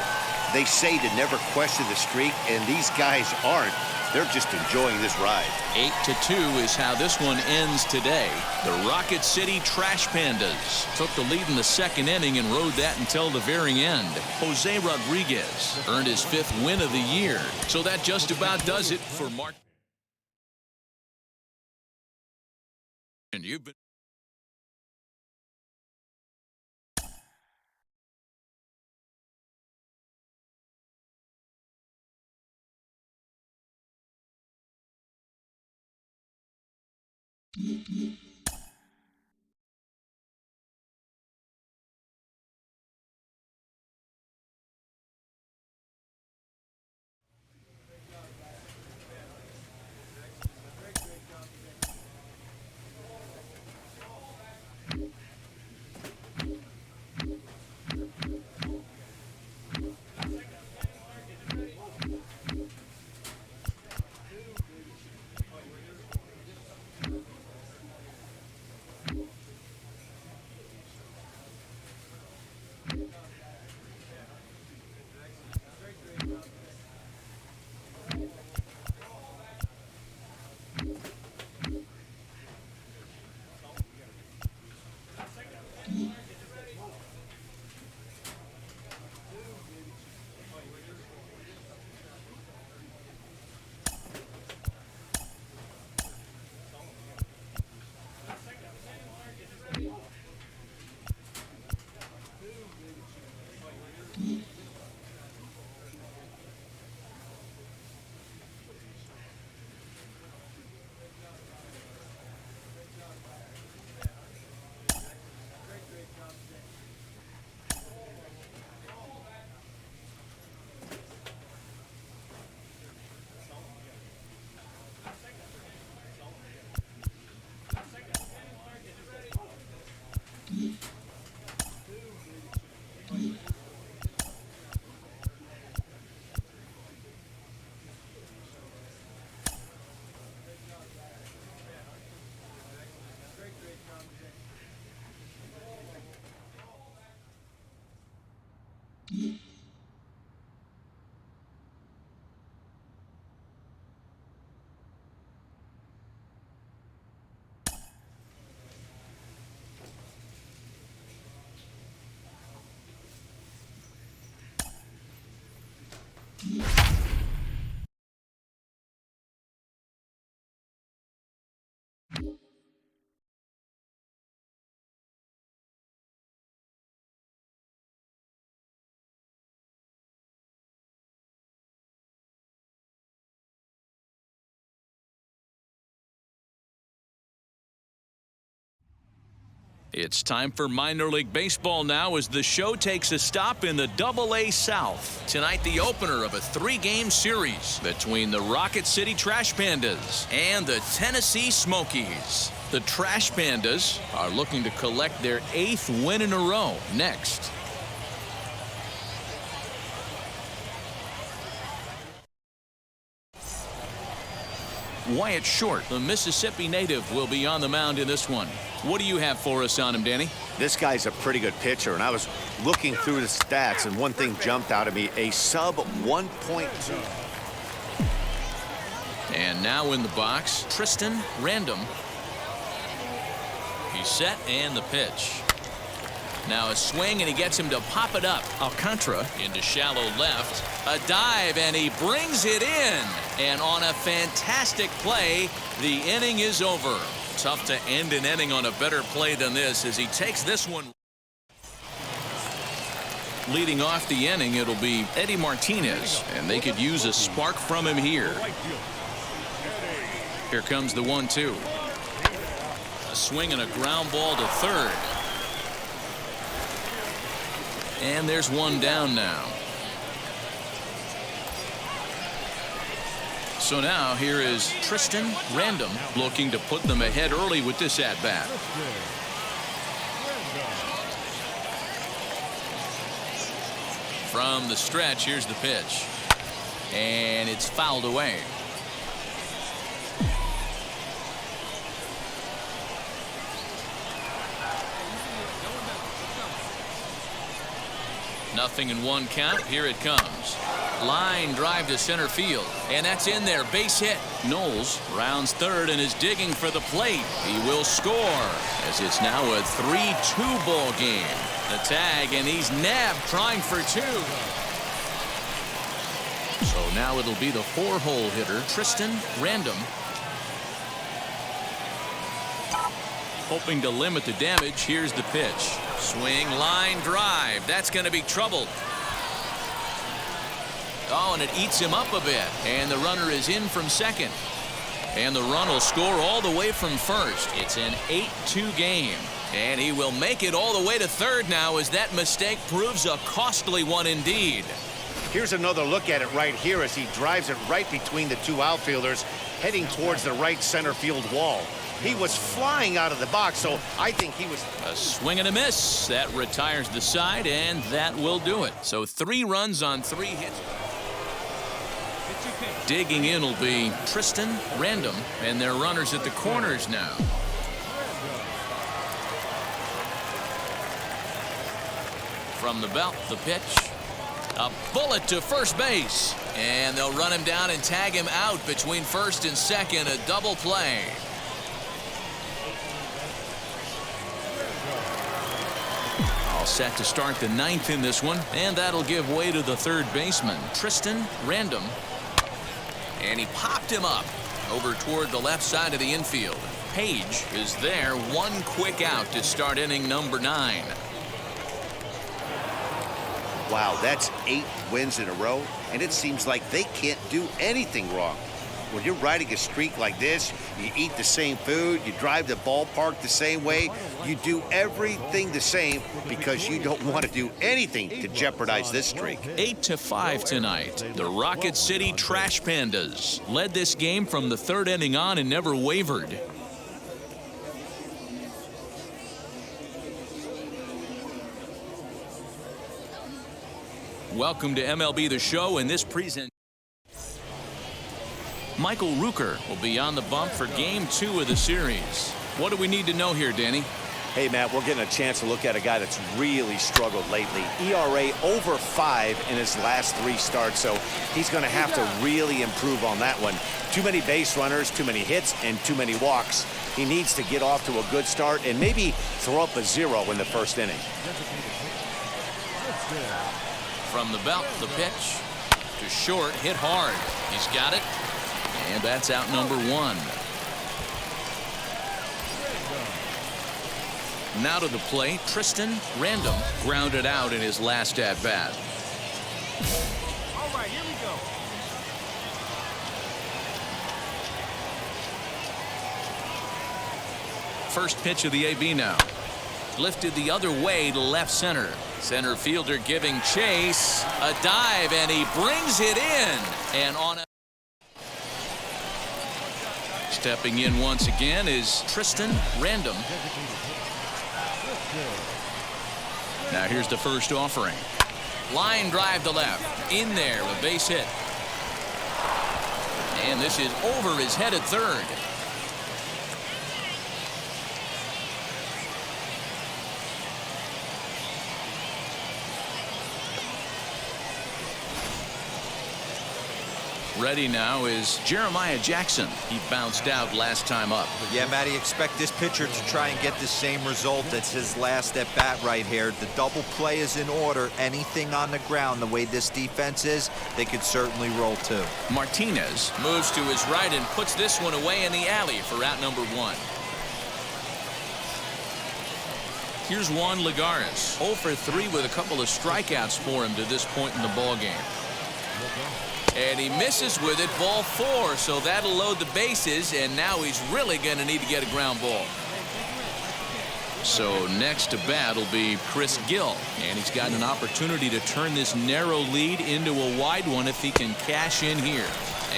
They say to never question the streak, and these guys aren't. They're just enjoying this ride. 8-2 is how this one ends today. The Rocket City Trash Pandas took the lead in the second inning and rode that until the very end. Jose Rodriguez earned his 5th win of the year. So that just about does it for Mark. And you've been It's time for minor league baseball now as the show takes a stop in the Double-A South. Tonight, the opener of a 3-game series between the Rocket City Trash Pandas and the Tennessee Smokies. The Trash Pandas are looking to collect their 8th win in a row next. Wyatt Short, the Mississippi native, will be on the mound in this one. What do you have for us on him, Danny? This guy's a pretty good pitcher, and I was looking through the stats, and one thing jumped out at me, a sub 1.2. And now in the box, Tristan Random. He's set, and the pitch. Now a swing, and he gets him to pop it up. Alcantara into shallow left. A dive, and he brings it in. And on a fantastic play, the inning is over. Tough to end an inning on a better play than this as he takes this one. Leading off the inning, it'll be Eddie Martinez, and they could use a spark from him here. Here comes the 1-2. A swing and a ground ball to third. And there's one down now. So now here is Tristan Random looking to put them ahead early with this at-bat. From the stretch, here's the pitch. And it's fouled away. Nothing in one count. Here it comes. Line drive to center field. And that's in there. Base hit. Knowles rounds third and is digging for the plate. He will score as it's now a 3-2 ball game. The tag, and he's nabbed trying for two. So now it'll be the 4-hole hitter, Tristan Random. Hoping to limit the damage. Here's the pitch. Swing, line drive. That's going to be trouble. Oh, and it eats him up a bit. And the runner is in from second. And the run will score all the way from first. It's an 8-2 game. And he will make it all the way to third now as that mistake proves a costly one indeed. Here's another look at it right here as he drives it right between the two outfielders, heading towards the right center field wall. He was flying out of the box, so I think he was... A swing and a miss. That retires the side, and that will do it. So 3 runs on 3 hits. Digging in will be Tristan Random, and they're runners at the corners now. From the belt, the pitch. A bullet to first base. And they'll run him down and tag him out between first and second. A double play. All set to start the 9th in this one. And that'll give way to the third baseman, Tristan Random. And he popped him up over toward the left side of the infield. Page is there. One quick out to start inning number 9. Wow, that's 8 wins in a row, and it seems like they can't do anything wrong. When you're riding a streak like this, you eat the same food, you drive the ballpark the same way, you do everything the same because you don't want to do anything to jeopardize this streak. 8-5 tonight. The Rocket City Trash Pandas led this game from the 3rd inning on and never wavered. Welcome to MLB The Show. In this present, Michael Rooker will be on the bump for Game 2 of the series. What do we need to know here, Danny? Hey, Matt, we're getting a chance to look at a guy that's really struggled lately. ERA over 5 in his last 3 starts, so he's going to have to really improve on that one. Too many base runners, too many hits, and too many walks. He needs to get off to a good start and maybe throw up a 0 in the 1st inning. From the belt, the pitch to short, hit hard. He's got it, and that's out number 1. Now to the plate, Tristan Random grounded out in his last at-bat. All right, here we go. First pitch of the AB now. Lifted the other way to left center. Center fielder giving chase. A dive, and he brings it in. And on a... Stepping in once again is Tristan Random. Now here's the first offering. Line drive to left. In there, a base hit. And this is over his head at third. Ready now is Jeremiah Jackson. He bounced out last time up. Yeah, Matty, expect this pitcher to try and get the same result. That's his last at bat right here. The double play is in order. Anything on the ground, the way this defense is, they could certainly roll too. Martinez moves to his right and puts this one away in the alley for out number 1. Here's Juan Lagares, 0 for 3 with a couple of strikeouts for him to this point in the ball game. And he misses with it, ball 4, so that'll load the bases, and now he's really going to need to get a ground ball. So next to bat will be Chris Gill, and he's got an opportunity to turn this narrow lead into a wide one if he can cash in here.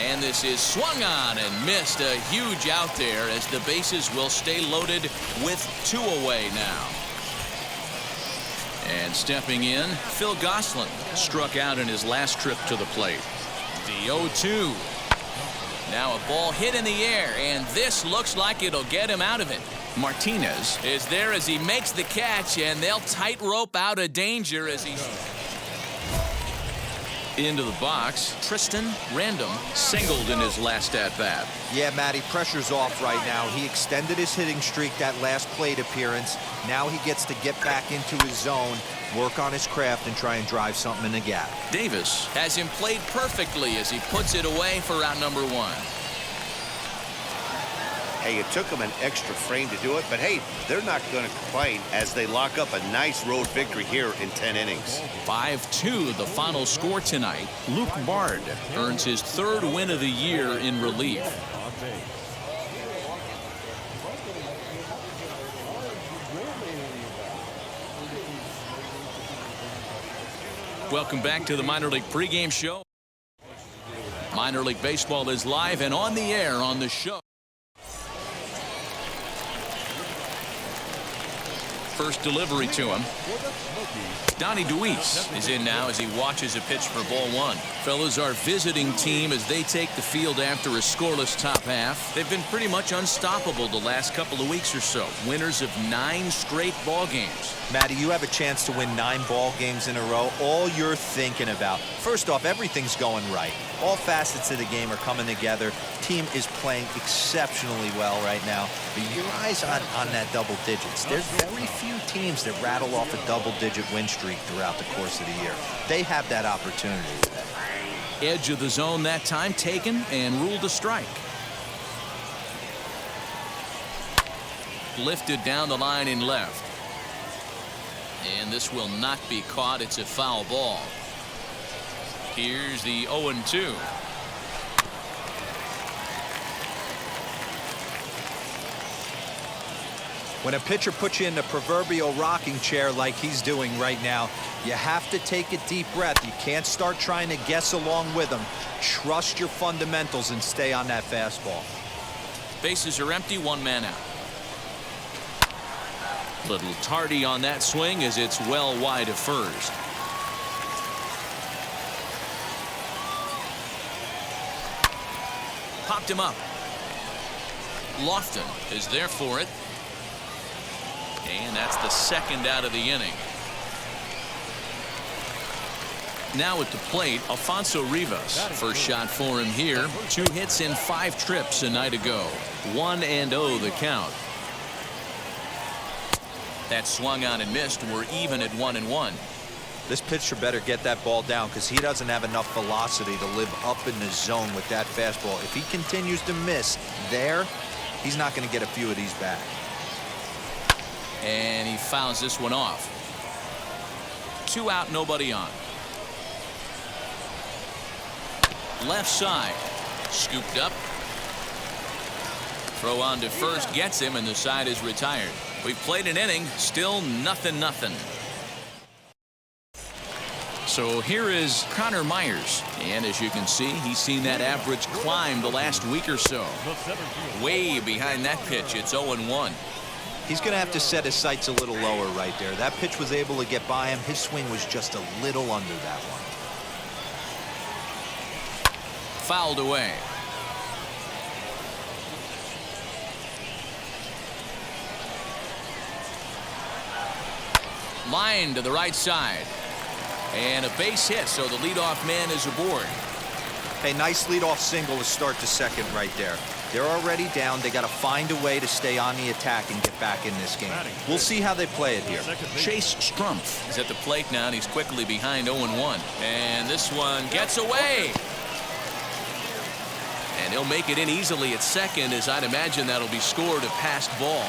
And this is swung on and missed. A huge out there as the bases will stay loaded with 2 away now. And stepping in, Phil Gosselin struck out in his last trip to the plate. The 0-2. Now a ball hit in the air, and this looks like it'll get him out of it. Martinez is there as he makes the catch, and they'll tightrope out of danger as he into the box. Tristan Random singled in his last at-bat. Yeah, Matty, pressure's off right now. He extended his hitting streak that last plate appearance. Now he gets to get back into his zone, work on his craft, and try and drive something in the gap. Davis has him played perfectly as he puts it away for out number 1. Hey, it took them an extra frame to do it, but hey, they're not going to complain as they lock up a nice road victory here in 10 innings. 5-2 the final score tonight. Luke Bard earns his 3rd win of the year in relief. Welcome back to the minor league pregame show. Minor League Baseball is live and on the air on the show. First delivery to him. Donnie DeWeese is in now as he watches a pitch for ball 1. Fellas, our visiting team as they take the field after a scoreless top half. They've been pretty much unstoppable the last couple of weeks or so. Winners of 9 straight ball games. Matty, you have a chance to win 9 ball games in a row. All you're thinking about, first off, everything's going right. All facets of the game are coming together. Team is playing exceptionally well right now. But your eyes on that double digits. There's very few teams that rattle off a double-digit win streak throughout the course of the year. They have that opportunity today. Edge of the zone that time taken and ruled a strike. Lifted down the line in left. And this will not be caught. It's a foul ball. Here's the 0-2. When a pitcher puts you in the proverbial rocking chair like he's doing right now, you have to take a deep breath. You can't start trying to guess along with him. Trust your fundamentals and stay on that fastball. Bases are empty, 1 man out. Little tardy on that swing as it's well wide of first. Popped him up. Lofton is there for it. And that's the 2nd out of the inning. Now at the plate, Alfonso Rivas. First shot for him here. 2 hits in 5 trips a night ago. 1-0 the count. That swung on and missed. We're even at 1-1. This pitcher better get that ball down because he doesn't have enough velocity to live up in the zone with that fastball. If he continues to miss there, he's not going to get a few of these back. And he fouls this one off. 2 out, nobody on. Left side. Scooped up. Throw on to first gets him, and the side is retired. We've played an inning, still 0-0. So here is Connor Myers. And as you can see, he's seen that average climb the last week or so. Way behind that pitch, it's 0-1. He's going to have to set his sights a little lower right there. That pitch was able to get by him. His swing was just a little under that one. Fouled away. Line to the right side. And a base hit, so the leadoff man is aboard. Hey, nice leadoff single to start the second right there. They're already down. They got to find a way to stay on the attack and get back in this game. We'll see how they play it here. Chase Strumpf is at the plate now, and he's quickly behind 0-1. And this one gets away. And he'll make it in easily at second, as I'd imagine that'll be scored a passed ball.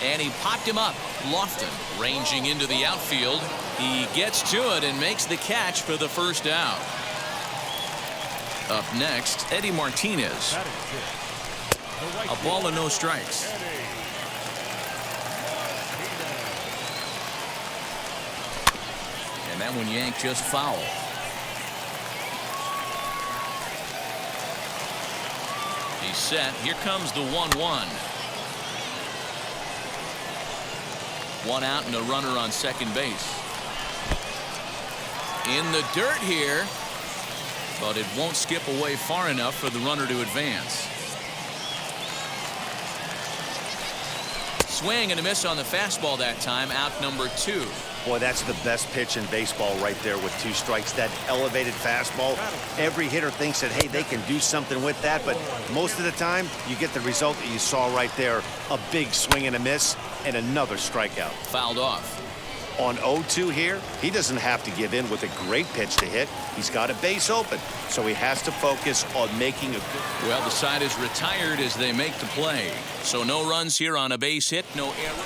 And he popped him up. Lofton ranging into the outfield. He gets to it and makes the catch for the first out. Up next, Eddie Martinez. A ball and no strikes. And that one yanked just foul. He's set. Here comes the 1-1. One out and a runner on second base. In the dirt here, but it won't skip away far enough for the runner to advance. Swing and a miss on the fastball that time. Out number 2. Boy, that's the best pitch in baseball right there with 2 strikes. That elevated fastball. Every hitter thinks that, hey, they can do something with that, but most of the time you get the result that you saw right there. A big swing and a miss and another strikeout. Fouled off. On 0-2 here, he doesn't have to give in with a great pitch to hit. He's got a base open, so he has to focus on making a good. Well, the side is retired as they make the play. So no runs here on a base hit, no error.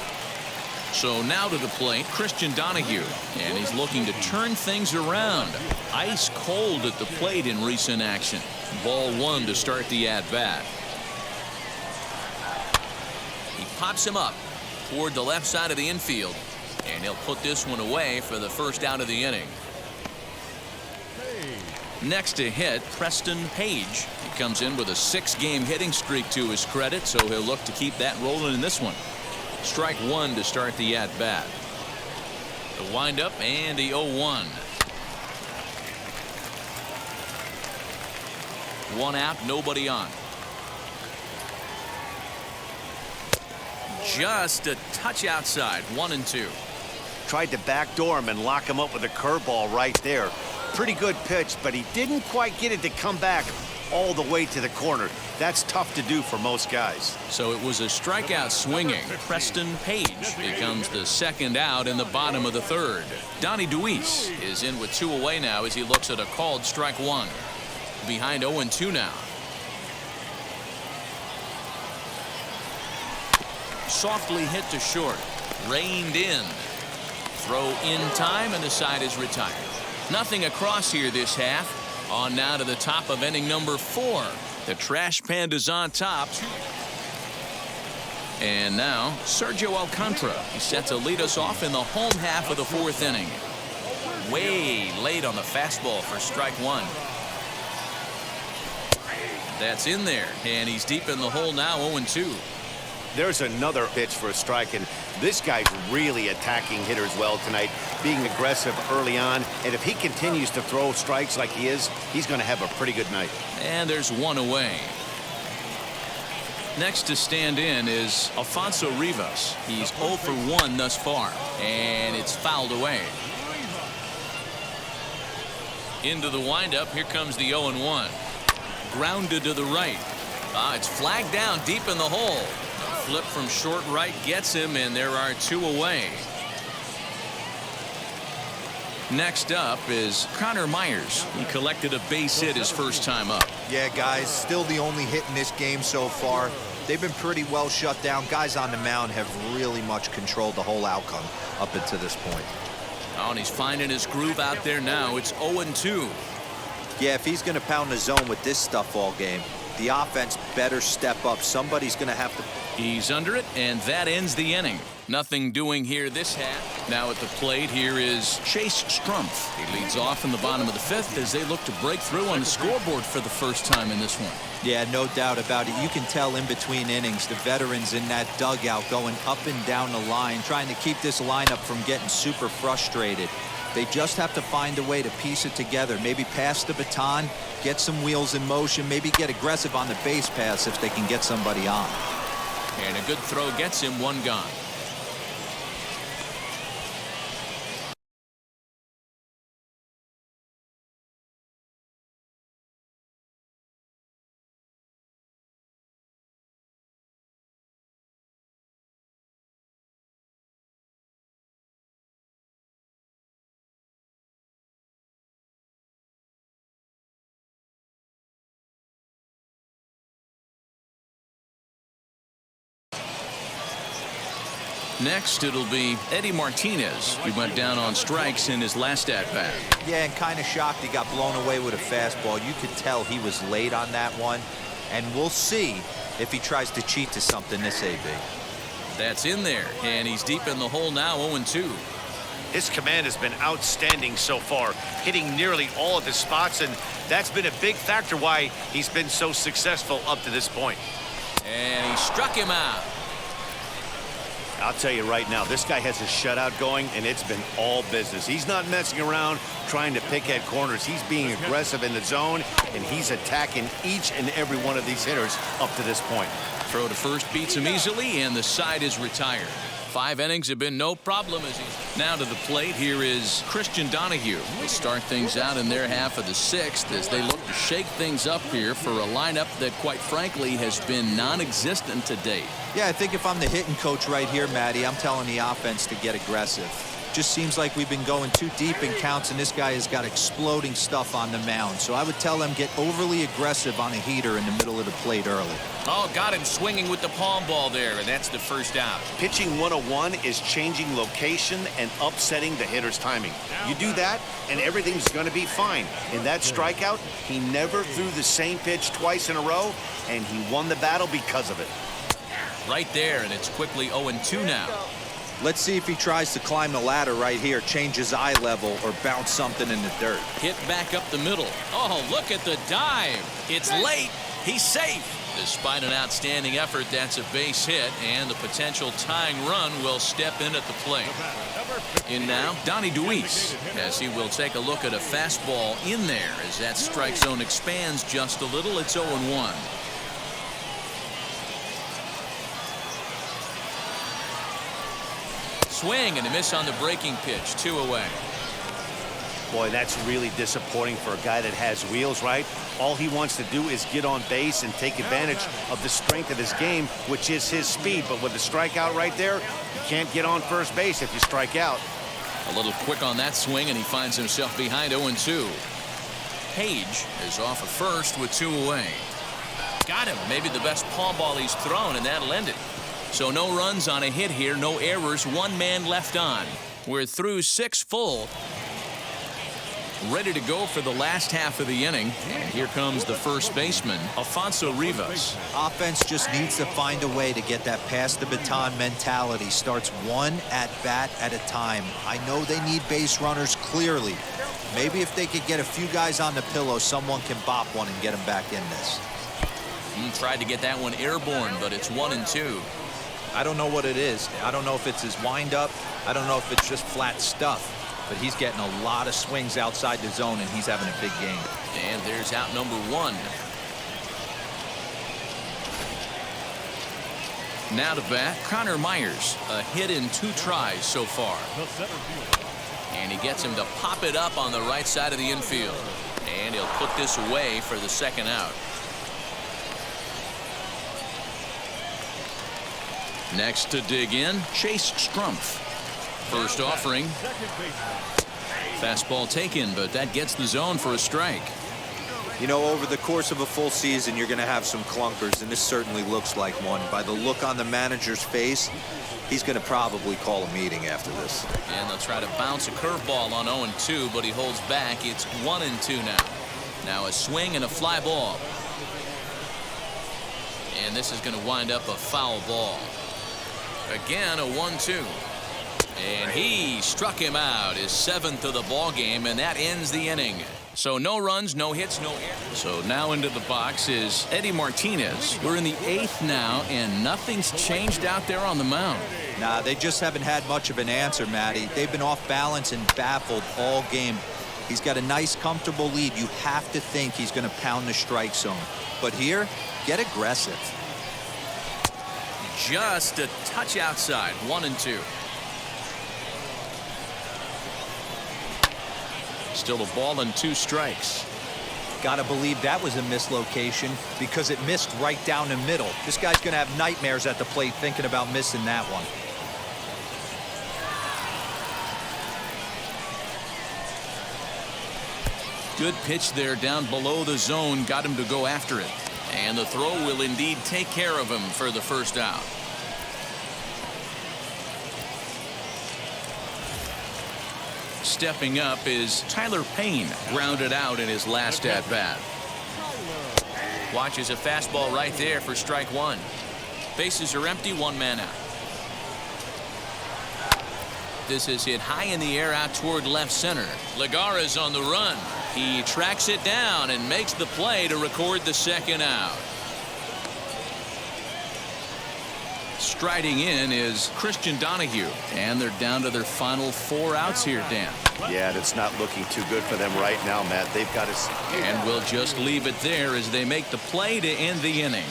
So now to the plate, Christian Donahue, and he's looking to turn things around. Ice cold at the plate in recent action. Ball 1 to start the at-bat. He pops him up toward the left side of the infield, and he'll put this one away for the first out of the inning. Next to hit, Preston Page. He comes in with a 6-game hitting streak to his credit, so he'll look to keep that rolling in this one. Strike 1 to start the at-bat. The windup and the 0-1. 1 out, nobody on. Just a touch outside. 1-2. Tried to backdoor him and lock him up with a curveball right there. Pretty good pitch, but he didn't quite get it to come back all the way to the corner. That's tough to do for most guys. So it was a strikeout swinging. Preston Page becomes the second out in the bottom of the third. Donnie Deweese is in with 2 away now as he looks at a called strike 1. Behind 0-2 now. Softly hit to short. Reined in. Throw in time, and the side is retired. Nothing across here this half. On now to the top of inning number 4. The trash panda's on top. And now Sergio Alcantara. He's set to lead us off in the home half of the 4th inning. Way late on the fastball for strike 1. That's in there, and he's deep in the hole now. 0-2. There's another pitch for a strike, and this guy's really attacking hitters well tonight, being aggressive early on, and if he continues to throw strikes like he is, he's going to have a pretty good night. And there's 1 away. Next to stand in is Alfonso Rivas. He's 0 for 1 thus far, and it's fouled away. Into the windup. Here comes the 0-1. Grounded to the right. It's flagged down deep in the hole. Flip from short right gets him, and there are 2 away. Next up is Connor Myers. He collected a base hit his first time up. Yeah, guys, still the only hit in this game so far. They've been pretty well shut down. Guys on the mound have really much controlled the whole outcome up until this point. Oh, and he's finding his groove out there now. It's 0-2. Yeah, if he's going to pound the zone with this stuff all game, the offense better step up. Somebody's going to have to. He's under it, and that ends the inning. Nothing doing here this half. Now at the plate, here is Chase Strumpf. He leads off in the bottom of the 5th as they look to break through on the scoreboard for the first time in this one. Yeah, no doubt about it. You can tell in between innings, the veterans in that dugout going up and down the line, trying to keep this lineup from getting super frustrated. They just have to find a way to piece it together. Maybe pass the baton, get some wheels in motion, maybe get aggressive on the base pass if they can get somebody on. And a good throw gets him 1 gone. Next, it'll be Eddie Martinez. He went down on strikes in his last at-bat. Yeah, and kind of shocked he got blown away with a fastball. You could tell he was late on that one. And we'll see if he tries to cheat to something this AB. That's in there, and he's deep in the hole now, 0-2. His command has been outstanding so far, hitting nearly all of his spots, and that's been a big factor why he's been so successful up to this point. And he struck him out. I'll tell you right now, this guy has a shutout going, and it's been all business. He's not messing around trying to pick at corners. He's being aggressive in the zone, and he's attacking each and every one of these hitters up to this point. Throw to first beats him easily, and the side is retired. 5 innings have been no problem. Now to the plate, here is Christian Donahue. They start things out in their half of the 6th as they look to shake things up here for a lineup that, quite frankly, has been non-existent to date. Yeah, I think if I'm the hitting coach right here, Matty, I'm telling the offense to get aggressive. Just seems like we've been going too deep in counts, and this guy has got exploding stuff on the mound. So I would tell them get overly aggressive on a heater in the middle of the plate early. Oh, got him swinging with the palm ball there, and that's the first out. Pitching 101 is changing location and upsetting the hitter's timing. You do that, and everything's going to be fine. In that strikeout, he never threw the same pitch twice in a row, and he won the battle because of it. Right there, and it's quickly 0-2 now. Let's see if he tries to climb the ladder right here, change his eye level, or bounce something in the dirt. Hit back up the middle. Oh, look at the dive. It's late. He's safe. Despite an outstanding effort, that's a base hit, and the potential tying run will step in at the plate. In now, Donnie Deweese, as he will take a look at a fastball in there as that strike zone expands just a little. It's 0-1. Swing and a miss on the breaking pitch. 2 away. Boy, that's really disappointing for a guy that has wheels, right? All he wants to do is get on base and take advantage of the strength of his game, which is his speed. But with the strikeout right there, you can't get on first base if you strike out. A little quick on that swing, and he finds himself behind 0-2. Page is off at first with 2 away. Got him. Maybe the best palm ball he's thrown, and that'll end it. So no runs on a hit here, no errors, 1 man left on. We're through 6 full. Ready to go for the last half of the inning. And here comes the first baseman, Alfonso Rivas. Offense just needs to find a way to get that pass the baton mentality. Starts 1 at bat at a time. I know they need base runners clearly. Maybe if they could get a few guys on the pillow, someone can bop one and get them back in this. He tried to get that one airborne, but it's 1-2. I don't know what it is. I don't know if it's his windup. I don't know if it's just flat stuff. But he's getting a lot of swings outside the zone, and he's having a big game. And there's out number 1. Now to bat, Connor Myers. A hit in 2 tries so far. And he gets him to pop it up on the right side of the infield. And he'll put this away for the second out. Next to dig in, Chase Strumpf. First offering. Fastball taken, but that gets the zone for a strike. You know, over the course of a full season, you're going to have some clunkers, and this certainly looks like one. By the look on the manager's face, he's going to probably call a meeting after this. And they'll try to bounce a curveball on 0-2, but he holds back. It's 1-2 now. Now a swing and a fly ball. And this is going to wind up a foul ball. Again, a 1-2. And he struck him out, his 7th of the ball game, and that ends the inning. So no runs, no hits, no errors. So now into the box is Eddie Martinez. We're in the 8th now, and nothing's changed out there on the mound. Nah, they just haven't had much of an answer, Matty. They've been off balance and baffled all game. He's got a nice, comfortable lead. You have to think he's going to pound the strike zone. But here, get aggressive. Just a touch outside, 1-2. Still a ball and 2 strikes. Gotta believe that was a mislocation because it missed right down the middle. This guy's gonna have nightmares at the plate thinking about missing that one. Good pitch there down below the zone, got him to go after it. And the throw will indeed take care of him for the first out. Stepping up is Tyler Payne, grounded out in his last at bat. Watches a fastball right there for strike one. Bases are empty, one man out. This is hit high in the air out toward left center. Legara's on the run. He tracks it down and makes the play to record the second out. Striding in is Christian Donahue, and they're down to their final 4 outs here, Dan. Yeah, that's not looking too good for them right now, Matt. They've got to. And we'll just leave it there as they make the play to end the inning.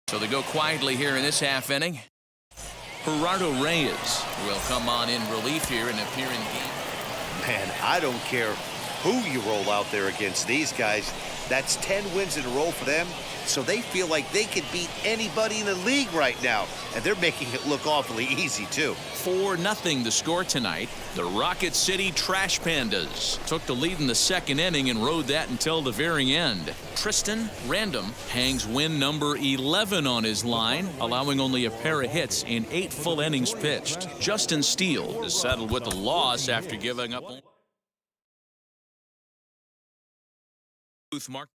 So they go quietly here in this half inning. Gerardo Reyes will come on in relief here and appear in game. Man, I don't care who you roll out there against these guys. That's 10 wins in a row for them, so they feel like they could beat anybody in the league right now, and they're making it look awfully easy, too. 4-0 the score tonight. The Rocket City Trash Pandas took the lead in the second inning and rode that until the very end. Tristan Random hangs win number 11 on his line, allowing only a pair of hits in 8 full innings pitched. Justin Steele is settled with the loss after giving up. Mark.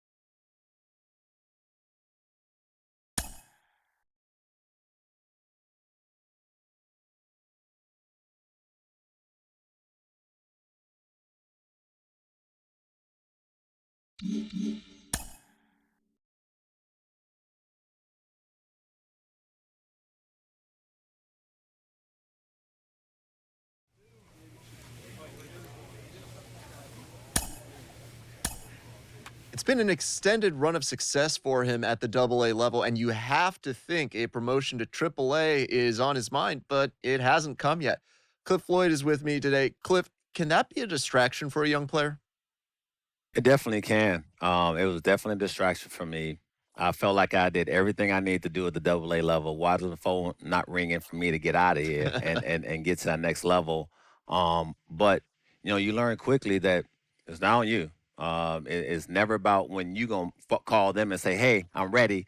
It's been an extended run of success for him at the AA level, and you have to think a promotion to AAA is on his mind, but it hasn't come yet. Cliff Floyd is with me today. Cliff, can that be a distraction for a young player? It definitely can. It was definitely a distraction for me. I felt like I did everything I needed to do at the AA level. Why was the phone not ringing for me to get out of here and get to that next level? But, you learn quickly that it's not on you. It's never about when you're going to call them and say, hey, I'm ready.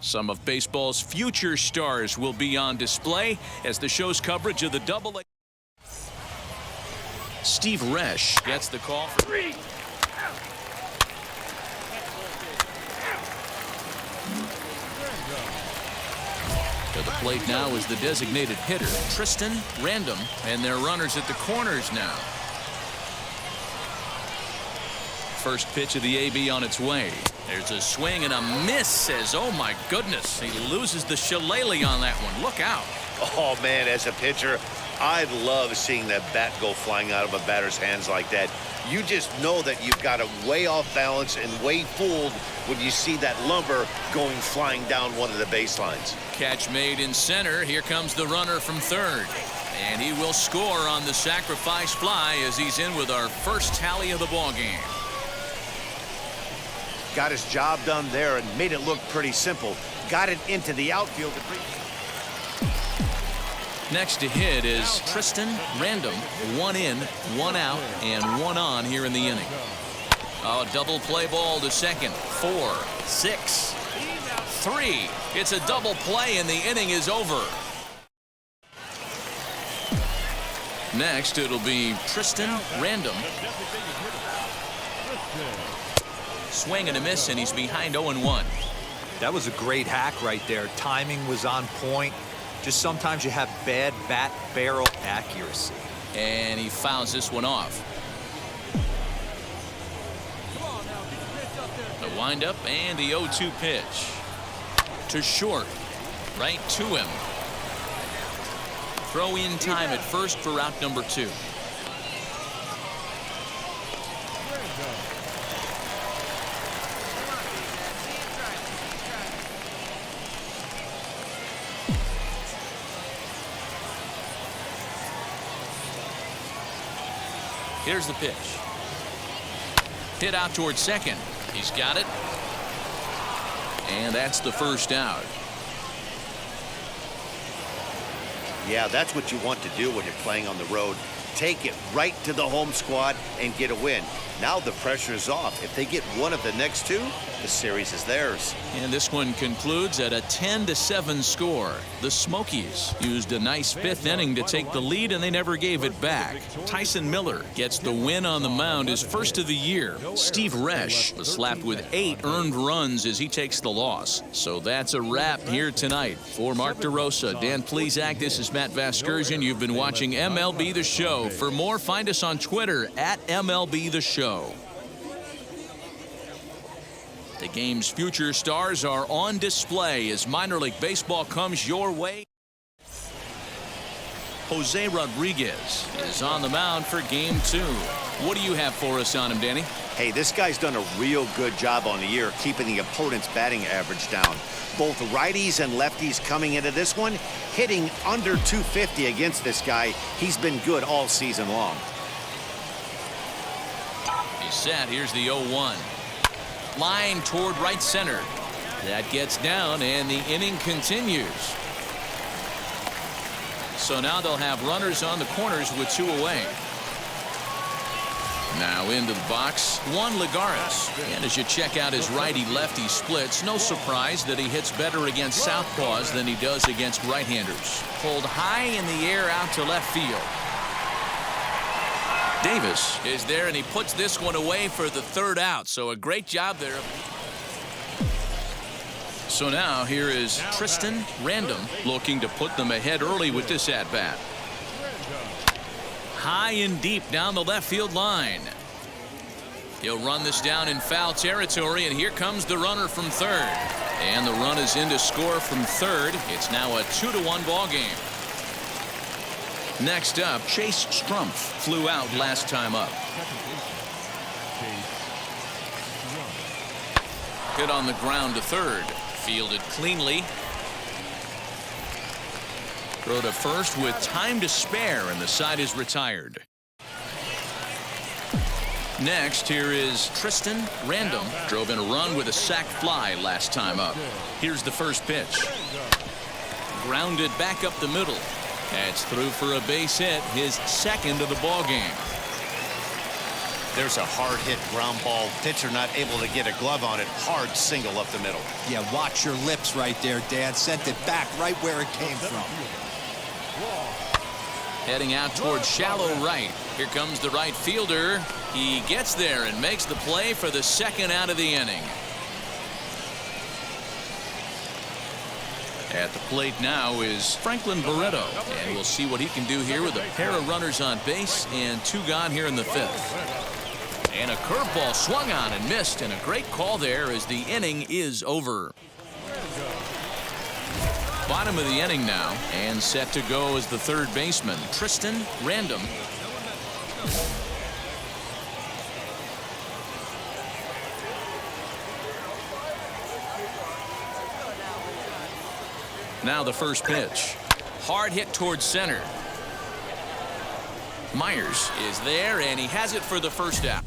Some of baseball's future stars will be on display as the show's coverage of the AA. Steve Resch gets the call for 3. To the plate now is the designated hitter, Tristan Random, and their runners at the corners now. First pitch of the AB on its way. There's a swing and a miss as, oh my goodness, he loses the shillelagh on that one. Look out. Oh, man, as a pitcher, I love seeing that bat go flying out of a batter's hands like that. You just know that you've got it way off balance and way fooled when you see that lumber going flying down one of the baselines. Catch made in center. Here comes the runner from third. And he will score on the sacrifice fly as he's in with our first tally of the ballgame. Got his job done there and made it look pretty simple. Got it into the outfield. Next to hit is Tristan Random. 1 in, 1 out, and 1 on here in the inning. Oh, double play ball to second. 4, 6, 3. It's a double play and the inning is over. Next, it'll be Tristan Random. Swing and a miss, and he's behind 0-1. That was a great hack right there. Timing was on point. Just sometimes you have bad bat barrel accuracy. And he fouls this one off. The windup and the 0-2 pitch. To short. Right to him. Throw in time at first for out number 2. Here's the pitch. Hit out towards second. He's got it. And that's the first out. Yeah, that's what you want to do when you're playing on the road. Take it right to the home squad and get a win. Now the pressure is off. If they get one of the next 2, the series is theirs. And this one concludes at a 10-7 score. The Smokies used a nice fifth inning to take the lead, and they never gave it back. Tyson Miller gets the win on the mound, his first of the year. Steve Resch was slapped with 8 earned runs as he takes the loss. So that's a wrap here tonight. For Mark DeRosa, Dan Plesac, this is Matt Vasgersian. You've been watching MLB The Show. For more, find us on Twitter at MLB The Show. The game's future stars are on display as minor league baseball comes your way. Jose Rodriguez is on the mound for game 2. What do you have for us on him, Danny? Hey, this guy's done a real good job on the year keeping the opponent's batting average down. Both righties and lefties coming into this one, hitting under 250 against this guy. He's been good all season long. He's set. Here's the 0-1. Line toward right center. That gets down, and the inning continues. So now they'll have runners on the corners with 2 away. Now into the box, Juan Lagares. And as you check out his righty-lefty splits, no surprise that he hits better against southpaws than he does against right-handers. Pulled high in the air out to left field. Davis is there, and he puts this one away for the 3rd out. So a great job there. So now here is Tristan Random looking to put them ahead early with this at-bat. High and deep down the left field line. He'll run this down in foul territory, and here comes the runner from 3rd. And the run is in to score from 3rd. It's now a 2-1 ball game. Next up, Chase Strumpf flew out last time up. Hit on the ground to 3rd. Fielded cleanly. Throw to first with time to spare, and the side is retired. Next, here is Tristan Random. Drove in a run with a sac fly last time up. Here's the first pitch. Grounded back up the middle. That's through for a base hit, his 2nd of the ball game. There's a hard hit ground ball. Pitcher not able to get a glove on it. Hard single up the middle. Yeah, watch your lips right there, Dan. Sent it back right where it came from. Heading out towards shallow right. Here comes the right fielder. He gets there and makes the play for the 2nd out of the inning. At the plate now is Franklin Barreto, and we'll see what he can do here with a pair of runners on base and 2 gone here in the 5th. And a curveball swung on and missed, and a great call there as the inning is over. Bottom of the inning now, and set to go as the 3rd baseman, Tristan Random. Now the first pitch. Hard hit towards center. Myers is there, and he has it for the 1st out.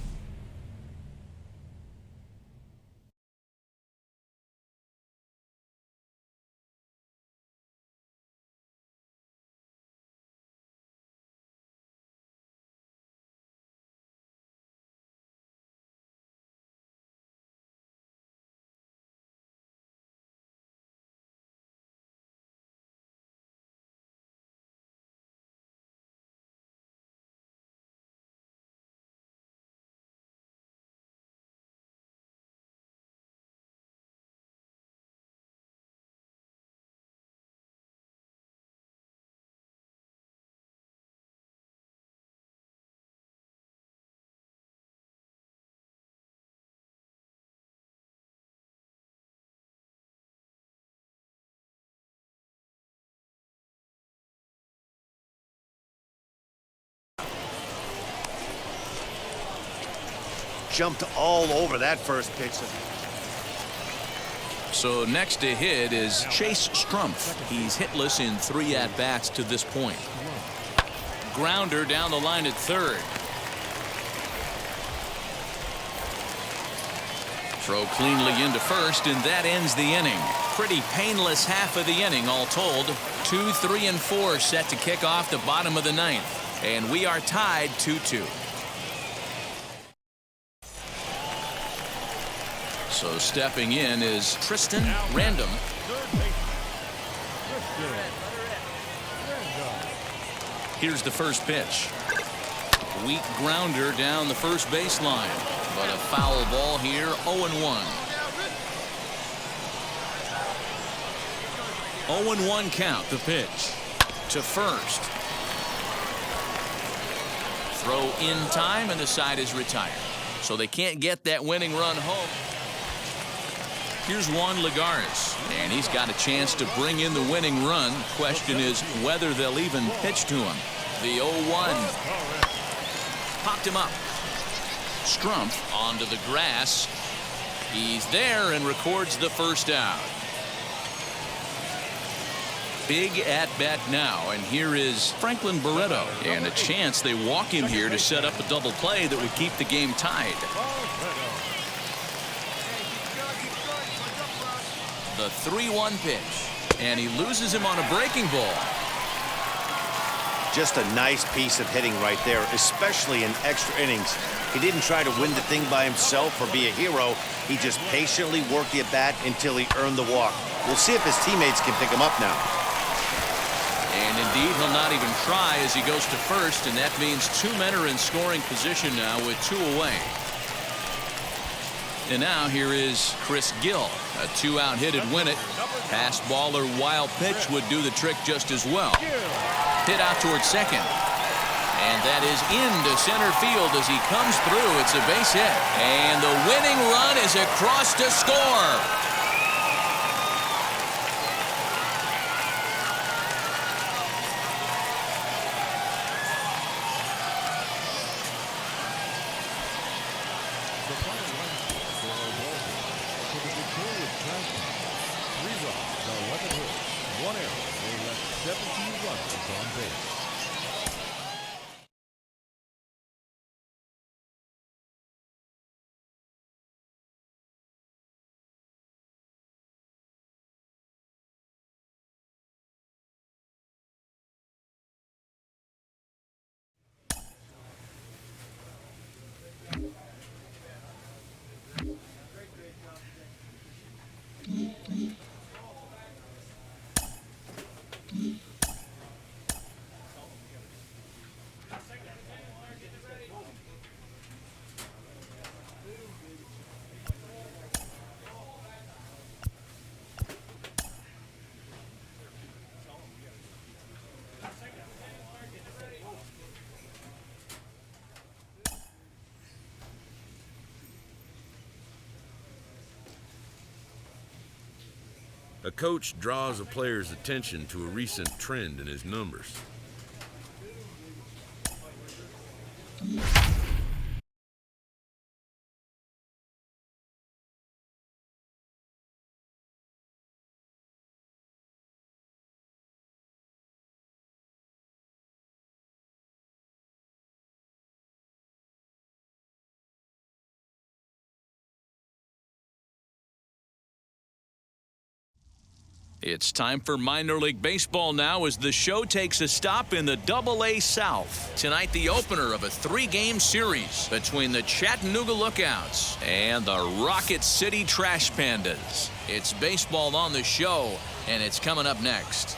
Jumped all over that first pitch. So next to hit is Chase Strumpf. He's hitless in 3 at-bats to this point. Grounder down the line at 3rd. Throw cleanly into 1st, and that ends the inning. Pretty painless half of the inning all told. 2, 3, and 4 set to kick off the bottom of the 9th. And we are tied 2-2. So stepping in is Tristan Random. Here's the first pitch. Weak grounder down the first baseline, but a foul ball here. 0-1. 0-1 count. The pitch to first. Throw in time, and the side is retired. So they can't get that winning run home. Here's Juan Lagares, and he's got a chance to bring in the winning run. Question is whether they'll even pitch to him. The 0-1. Popped him up. Strumpf onto the grass. He's there and records the first out. Big at bat now, and here is Franklin Barreto, and a chance they walk him here to set up a double play that would keep the game tied. The 3-1 pitch, and he loses him on a breaking ball. Just a nice piece of hitting right there, especially in extra innings. He didn't try to win the thing by himself or be a hero. He just patiently worked the at-bat until he earned the walk. We'll see if his teammates can pick him up now. And indeed, he'll not even try as he goes to first, and that means 2 men are in scoring position now with 2 away. And now here is Chris Gill. A 2-out hit'd win it. Pass ball or wild pitch would do the trick just as well. Hit out towards second. And that is into center field as he comes through. It's a base hit. And the winning run is across to score. A coach draws a player's attention to a recent trend in his numbers. It's time for minor league baseball now as the show takes a stop in the Double-A South. Tonight, the opener of a 3-game series between the Chattanooga Lookouts and the Rocket City Trash Pandas. It's baseball on the show, and it's coming up next.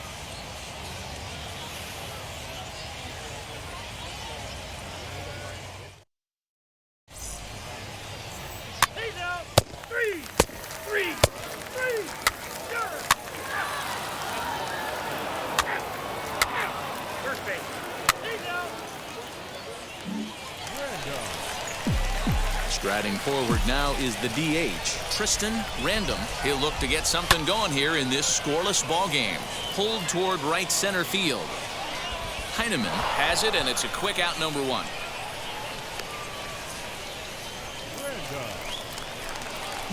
Striding forward now is the DH, Tristan Random. He'll look to get something going here in this scoreless ball game. Pulled toward right center field. Heineman has it, and it's a quick out, number 1.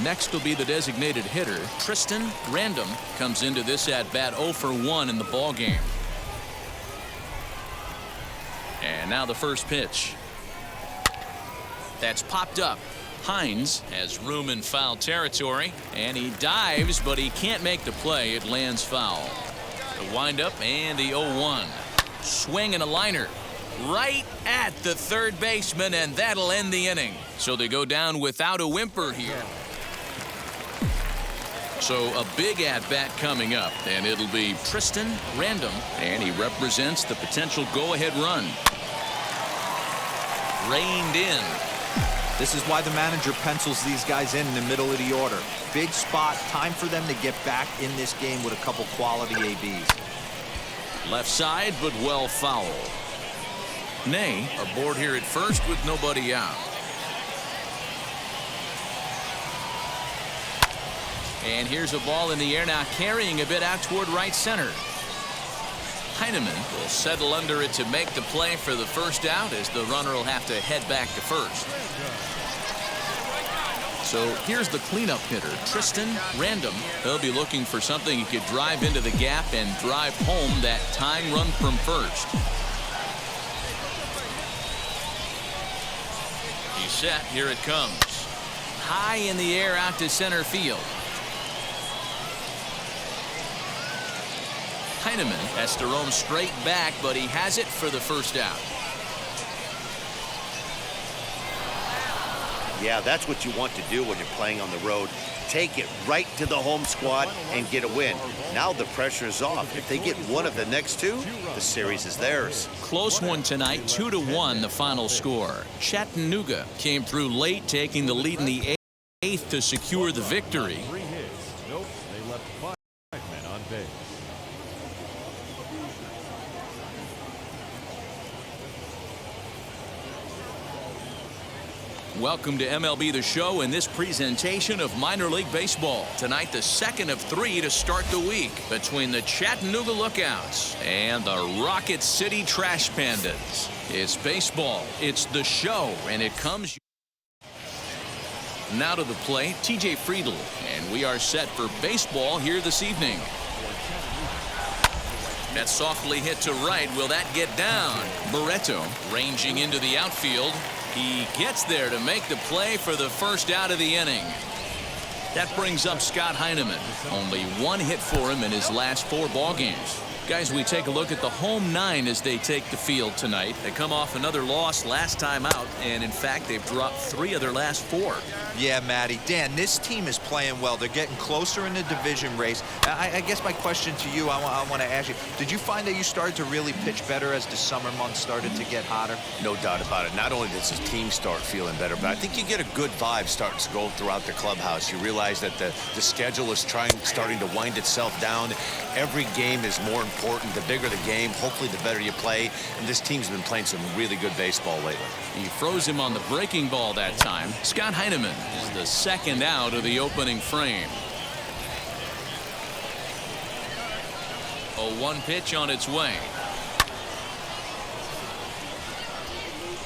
Next will be the designated hitter, Tristan Random. Comes into this at-bat 0 for 1 in the ball game. And now the first pitch. That's popped up. Hines has room in foul territory, and he dives, but he can't make the play. It lands foul. The windup and the 0-1. Swing and a liner right at the third baseman, and that'll end the inning. So they go down without a whimper here. So a big at-bat coming up, and it'll be Tristan Random, and he represents the potential go-ahead run. Reined in. This is why the manager pencils these guys in the middle of the order. Big spot, time for them to get back in this game with a couple quality ABs. Left side, but well foul. Nay aboard here at first with nobody out. And here's a ball in the air now, carrying a bit out toward right center. Heineman will settle under it to make the play for the first out, as the runner will have to head back to first. So here's the cleanup hitter, Tristan Random. He'll be looking for something he could drive into the gap and drive home that tying run from first. He's set. Here it comes. High in the air out to center field. Heineman has to roam straight back, but he has it for the first out. Yeah, that's what you want to do when you're playing on the road. Take it right to the home squad and get a win. Now the pressure is off. If they get one of the next two, the series is theirs. Close one tonight, 2-1 the final score. Chattanooga came through late, taking the lead in the eighth to secure the victory. 3 hits. Nope, they left 5 men on base. Welcome to MLB The Show in this presentation of minor league baseball. Tonight, the second of 3 to start the week between the Chattanooga Lookouts and the Rocket City Trash Pandas. It's baseball, it's the show, and it comes now to the plate, TJ Friedl, and we are set for baseball here this evening. That softly hit to right. Will that get down? Barreto ranging into the outfield. He gets there to make the play for the first out of the inning. That brings up Scott Heineman. Only 1 hit for him in his last 4 ball games. Guys, we take a look at the home 9 as they take the field tonight. They come off another loss last time out, and in fact, they've dropped 3 of their last 4. Yeah, Matty. Dan, this team is playing well. They're getting closer in the division race. I guess my question to you, I want to ask you, did you find that you started to really pitch better as the summer months started to get hotter? No doubt about it. Not only does his team start feeling better, but I think you get a good vibe starting to go throughout the clubhouse. You realize that the schedule is starting to wind itself down. Every game is more important. The bigger the game, hopefully the better you play. And this team's been playing some really good baseball lately. He froze him on the breaking ball that time. Scott Heineman is the second out of the opening frame. A 1 pitch on its way.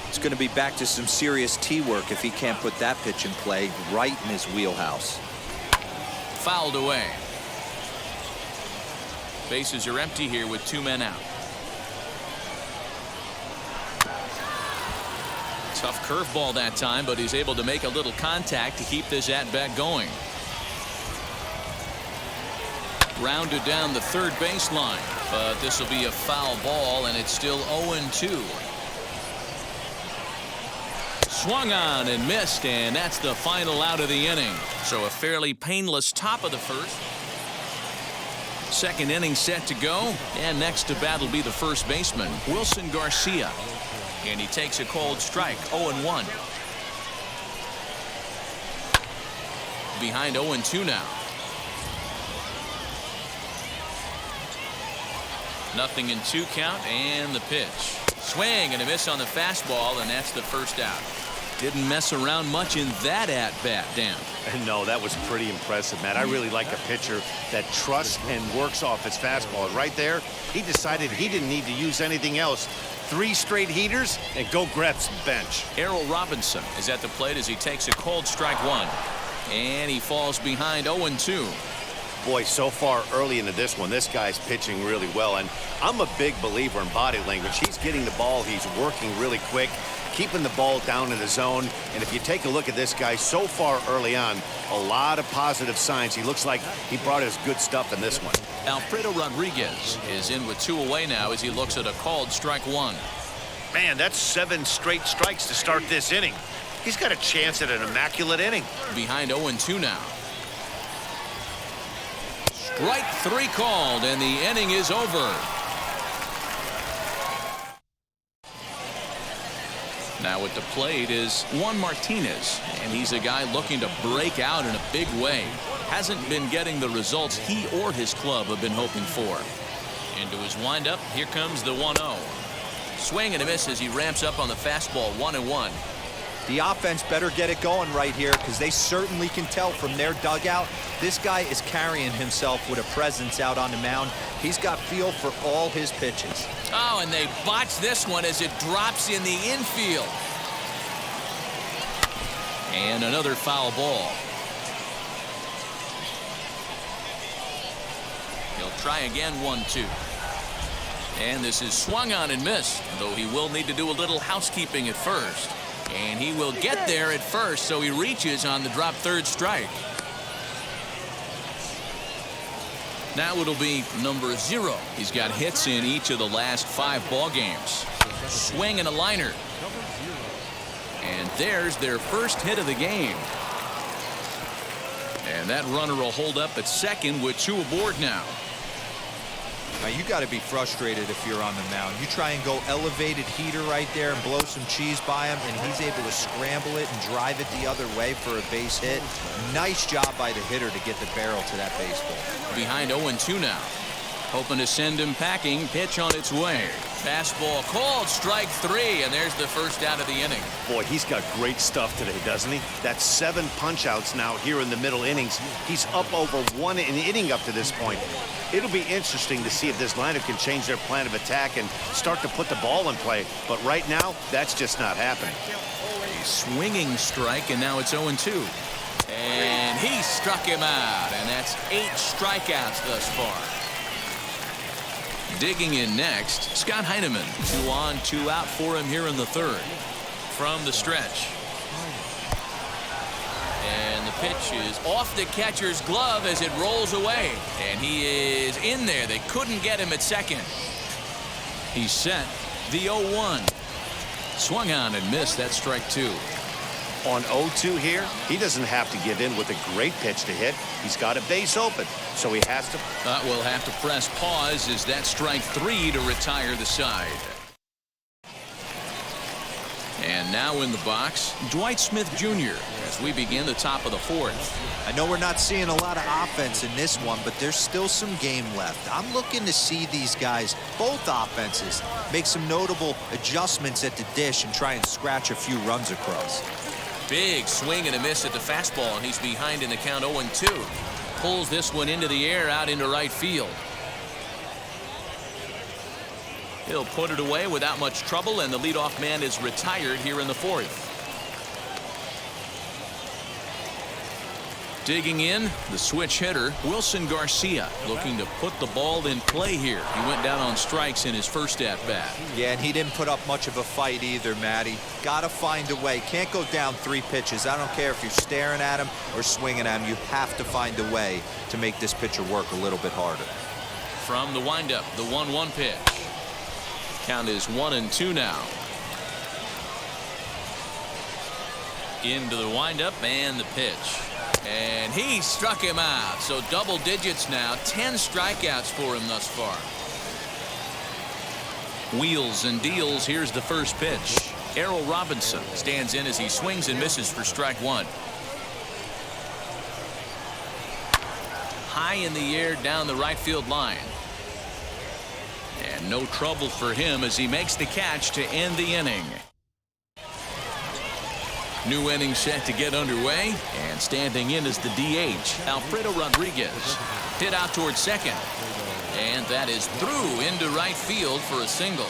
It's going to be back to some serious tee work if he can't put that pitch in play right in his wheelhouse. Fouled away. Bases are empty here with 2 men out. Tough curveball that time, but he's able to make a little contact to keep this at-bat going. Grounded down the third baseline, but this will be a foul ball, and it's still 0-2. Swung on and missed, and that's the final out of the inning. So a fairly painless top of the first. Second inning set to go, and next to bat will be the first baseman, Wilson Garcia. And he takes a cold strike, 0-1. Behind 0-2 now. Nothing in 2 count, and the pitch. Swing and a miss on the fastball, and that's the first out. Didn't mess around much in that at-bat, Dan. No, that was pretty impressive, Matt. I really like a pitcher that trusts and works off his fastball. Right there, he decided he didn't need to use anything else. 3 straight heaters and go grab some bench. Errol Robinson is at the plate as he takes a cold strike 1. And he falls behind 0-2. Boy, so far early into this one, this guy's pitching really well. And I'm a big believer in body language. He's getting the ball. He's working really quick, keeping the ball down in the zone. And if you take a look at this guy so far early on, a lot of positive signs. He looks like he brought his good stuff in this one. Alfredo Rodriguez is in with 2 away now as he looks at a called strike 1. Man, that's 7 straight strikes to start this inning. He's got a chance at an immaculate inning. Behind 0-2 now. Strike 3 called, and the inning is over. Now at the plate is Juan Martinez, and he's a guy looking to break out in a big way. Hasn't been getting the results he or his club have been hoping for. Into his windup, here comes the 1-0. Swing and a miss as he ramps up on the fastball. 1-1. The offense better get it going right here, because they certainly can tell from their dugout this guy is carrying himself with a presence out on the mound. He's got feel for all his pitches. Oh, and they botch this one as it drops in the infield. And another foul ball. He'll try again. 1-2. And this is swung on and missed, though he will need to do a little housekeeping at first. And he will get there at first, so he reaches on the drop third strike. Now it'll be number 0. He's got hits in each of the last 5 ball games. Swing and a liner. And there's their first hit of the game. And that runner will hold up at second with 2 aboard now. Now, you got to be frustrated if you're on the mound. You try and go elevated heater right there and blow some cheese by him, and he's able to scramble it and drive it the other way for a base hit. Nice job by the hitter to get the barrel to that baseball. Behind 0-2 now. Hoping to send him packing. Pitch on its way. Fastball called. Strike 3, and there's the first out of the inning. Boy, he's got great stuff today, doesn't he? That's 7 punch-outs now here in the middle innings. He's up over 1 an inning up to this point. It'll be interesting to see if this lineup can change their plan of attack and start to put the ball in play. But right now, that's just not happening. A swinging strike, and now it's 0-2. And he struck him out, and that's 8 strikeouts thus far. Digging in next, Scott Heineman. 2 on, 2 out for him here in the 3rd. From the stretch. And the pitch is off the catcher's glove as it rolls away. And he is in there. They couldn't get him at second. He's set. The 0-1. Swung on and missed. That strike 2. On 0-2 here, he doesn't have to give in with a great pitch to hit. He's got a base open, so he has to. We'll have to press pause as that strike 3 to retire the side. And now in the box, Dwight Smith Jr. as we begin the top of the 4th. I know we're not seeing a lot of offense in this one, but there's still some game left. I'm looking to see these guys, both offenses, make some notable adjustments at the dish and try and scratch a few runs across. Big swing and a miss at the fastball, and he's behind in the count. 0-2. Pulls this one into the air out into right field. He'll put it away without much trouble, and the leadoff man is retired here in the 4th. Digging in, the switch hitter, Wilson Garcia, looking to put the ball in play here. He went down on strikes in his first at-bat. Yeah, and he didn't put up much of a fight either, Matty. Got to find a way. Can't go down 3 pitches. I don't care if you're staring at him or swinging at him. You have to find a way to make this pitcher work a little bit harder. From the windup, the 1-1 pitch. Count is 1-2 now. Into the windup and the pitch. And he struck him out. So double digits now. 10 strikeouts for him thus far. Wheels and deals. Here's the first pitch. Errol Robinson stands in as he swings and misses for strike 1. High in the air down the right field line. And no trouble for him as he makes the catch to end the inning. New inning set to get underway, and standing in is the DH, Alfredo Rodriguez. Hit out towards second, and that is through into right field for a single.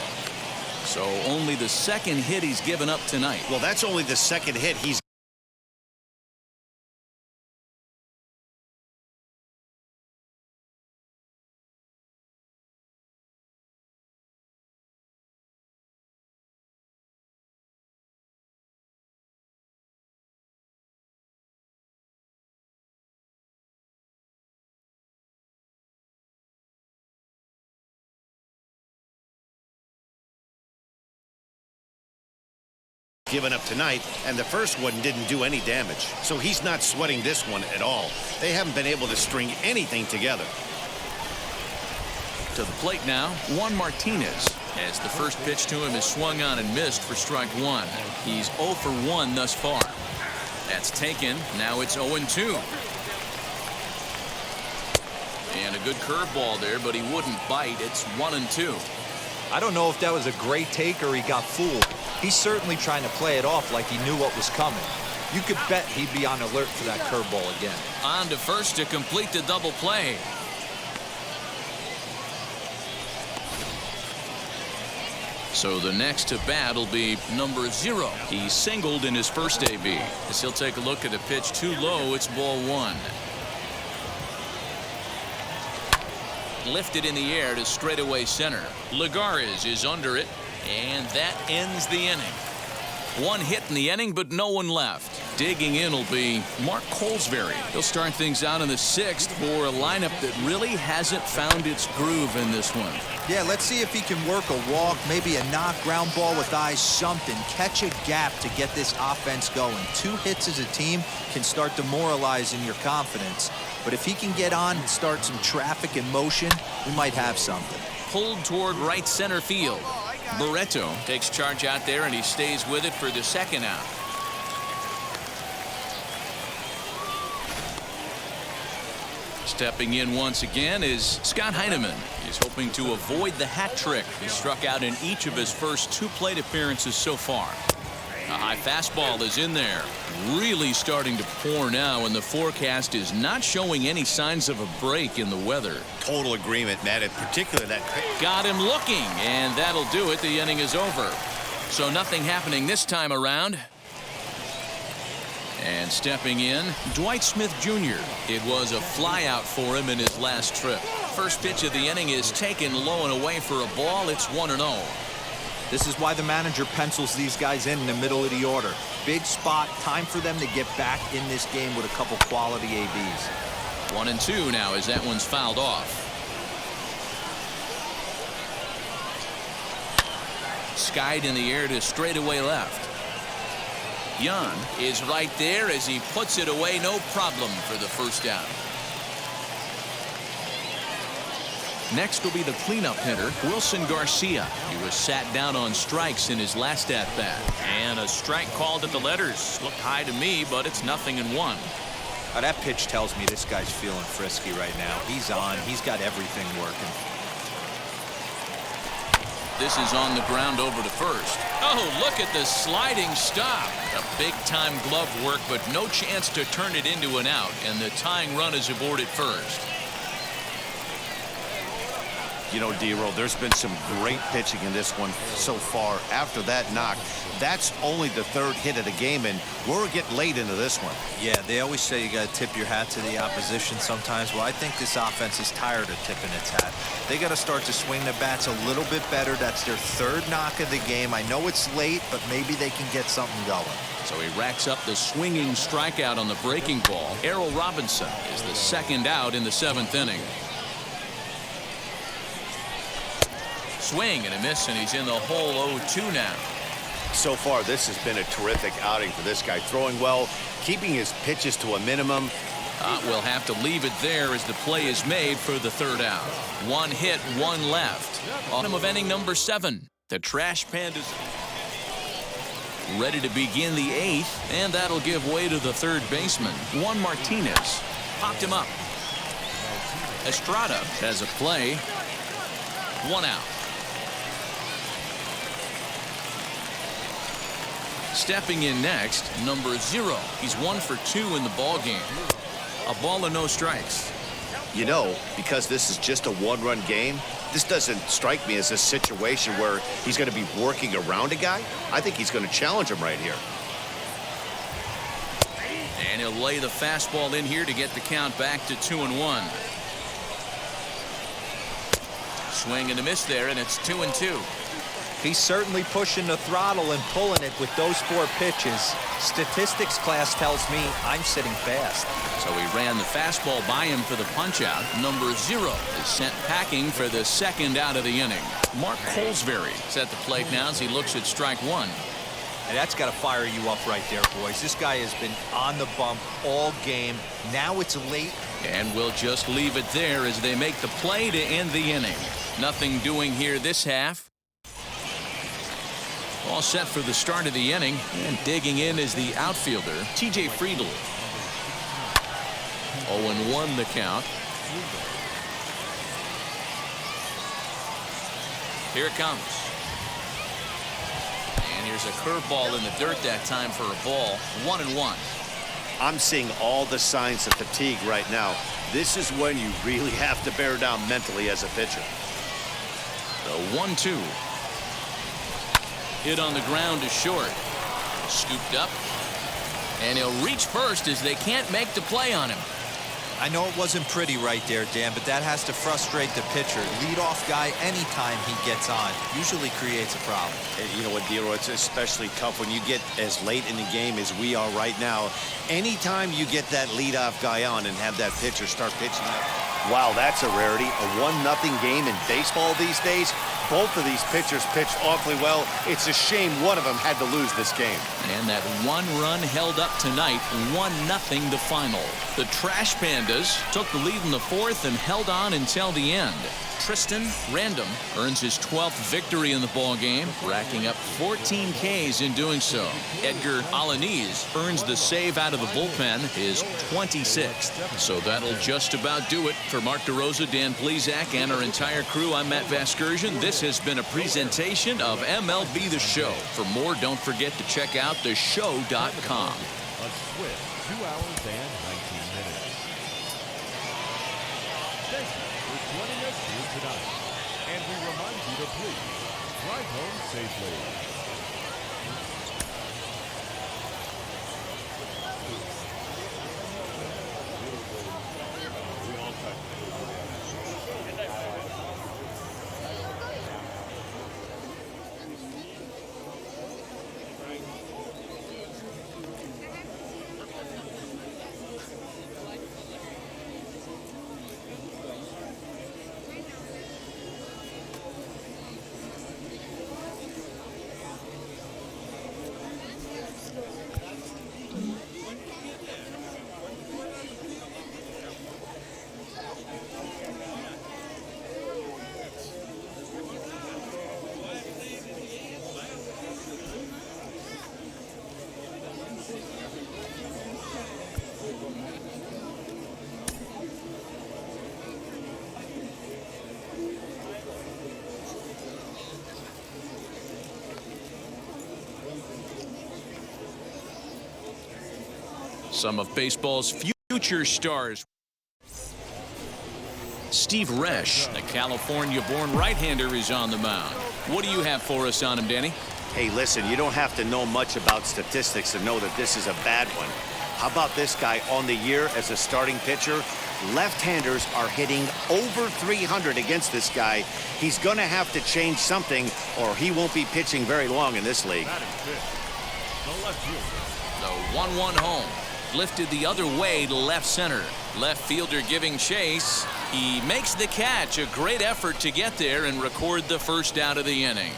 So only the second hit he's given up tonight. Well, that's only the second hit he's given up tonight, and the first one didn't do any damage. So he's not sweating this one at all. They haven't been able to string anything together. To the plate now, Juan Martinez. As the first pitch to him is swung on and missed for strike one. He's 0 for 1 thus far. That's taken. Now it's 0-2. And a good curveball there, but he wouldn't bite. It's 1-2. I don't know if that was a great take or he got fooled. He's certainly trying to play it off like he knew what was coming. You could bet he'd be on alert for that curveball again. On to first to complete the double play. So the next to bat will be number 0. He singled in his first AB. As he'll take a look at a pitch too low, it's ball 1. Lifted in the air to straightaway center. Lagares is under it, and that ends the inning. 1 hit in the inning, but no one left. Digging in will be Mark Colesbury. He'll start things out in the 6th for a lineup that really hasn't found its groove in this one. Yeah, let's see if he can work a walk, maybe a knock, ground ball with eyes, something. Catch a gap to get this offense going. 2 hits as a team can start demoralizing your confidence. But if he can get on and start some traffic in motion, we might have something. Pulled toward right center field. Barreto takes charge out there, and he stays with it for the second out. Stepping in once again is Scott Heineman. He's hoping to avoid the hat trick. He struck out in each of his first 2 plate appearances so far. A high fastball is in there. Really starting to pour now, and the forecast is not showing any signs of a break in the weather. Total agreement, Matt. In particular, that got him looking, and that'll do it. The inning is over. So nothing happening this time around. And stepping in, Dwight Smith Jr. It was a flyout for him in his last trip. First pitch of the inning is taken low and away for a ball. It's 1-0. This is why the manager pencils these guys in the middle of the order. Big spot, time for them to get back in this game with a couple quality ABs. 1-2 now as that one's fouled off. Skied in the air to straightaway left. Yan is right there as he puts it away, no problem for the first down. Next will be the cleanup hitter, Wilson Garcia. He was sat down on strikes in his last at-bat. And a strike called at the letters. Looked high to me, but it's 0-1. Now that pitch tells me this guy's feeling frisky right now. He's on. He's got everything working. This is on the ground over to first. Oh, look at the sliding stop. A big-time glove work, but no chance to turn it into an out. And the tying run is aboard at first. You know, D-Roll, there's been some great pitching in this one so far. After that knock, that's only the 3rd hit of the game, and we're getting late into this one. Yeah, they always say you got to tip your hat to the opposition sometimes. Well, I think this offense is tired of tipping its hat. They got to start to swing the bats a little bit better. That's their 3rd knock of the game. I know it's late, but maybe they can get something going. So he racks up the swinging strikeout on the breaking ball. Errol Robinson is the 2nd out in the 7th inning. Swing and a miss, and he's in the hole 0-2 now. So far, this has been a terrific outing for this guy. Throwing well, keeping his pitches to a minimum. We'll have to leave it there as the play is made for the 3rd out. 1 hit, 1 left. Bottom of inning number 7. The Trash Pandas ready to begin the 8th, and that'll give way to the 3rd baseman, Juan Martinez. Popped him up. Estrada has a play. 1 out. Stepping in next, number 0. He's 1 for 2 in the ball game. A ball and no strikes. You know, because this is just a 1-run game, this doesn't strike me as a situation where he's going to be working around a guy. I think he's going to challenge him right here. And he'll lay the fastball in here to get the count back to 2-1. Swing and a miss there, and it's 2-2. He's certainly pushing the throttle and pulling it with those 4 pitches. Statistics class tells me I'm sitting fast. So he ran the fastball by him for the punch-out. Number 0 is sent packing for the 2nd out of the inning. Mark Colesbury is at the plate now as he looks at strike 1. And that's got to fire you up right there, boys. This guy has been on the bump all game. Now it's late. And we'll just leave it there as they make the play to end the inning. Nothing doing here this half. All set for the start of the inning, and digging in is the outfielder, TJ Friedl. 0-1 the count. Here it comes. And here's a curveball in the dirt that time for a ball. 1-1. I'm seeing all the signs of fatigue right now. This is when you really have to bear down mentally as a pitcher. The 1-2. Hit on the ground to short. Scooped up. And he'll reach first as they can't make the play on him. I know it wasn't pretty right there, Dan, but that has to frustrate the pitcher. Leadoff guy, anytime he gets on, usually creates a problem. You know what, Dero, it's especially tough when you get as late in the game as we are right now. Anytime you get that leadoff guy on and have that pitcher start pitching up. Wow, that's a rarity. A 1-0 game in baseball these days. Both of these pitchers pitched awfully well. It's a shame one of them had to lose this game. And that one run held up tonight. 1-0 the final. The Trash Pandas took the lead in the fourth and held on until the end. Tristan Random earns his 12th victory in the ball game, racking up 14 Ks in doing so. Edgar Alanis earns the save out of the bullpen, his 26th. So that'll just about do it. For Mark DeRosa, Dan Plesac, and our entire crew, I'm Matt Vasgersian. This has been a presentation of MLB The Show. For more, don't forget to check out theshow.com. A swift 2 hours and 19 minutes. Thank you for joining us here tonight. And we remind you to please drive home safely. Some of baseball's future stars. Steve Resch, a California-born right-hander, is on the mound. What do you have for us on him, Danny? Hey, listen, you don't have to know much about statistics to know that this is a bad one. How about this guy on the year as a starting pitcher? Left-handers are hitting over 300 against this guy. He's going to have to change something or he won't be pitching very long in this league. The 1-1 home. Lifted the other way to left center. Left fielder giving chase. He makes the catch. A great effort to get there and record the first out of the inning.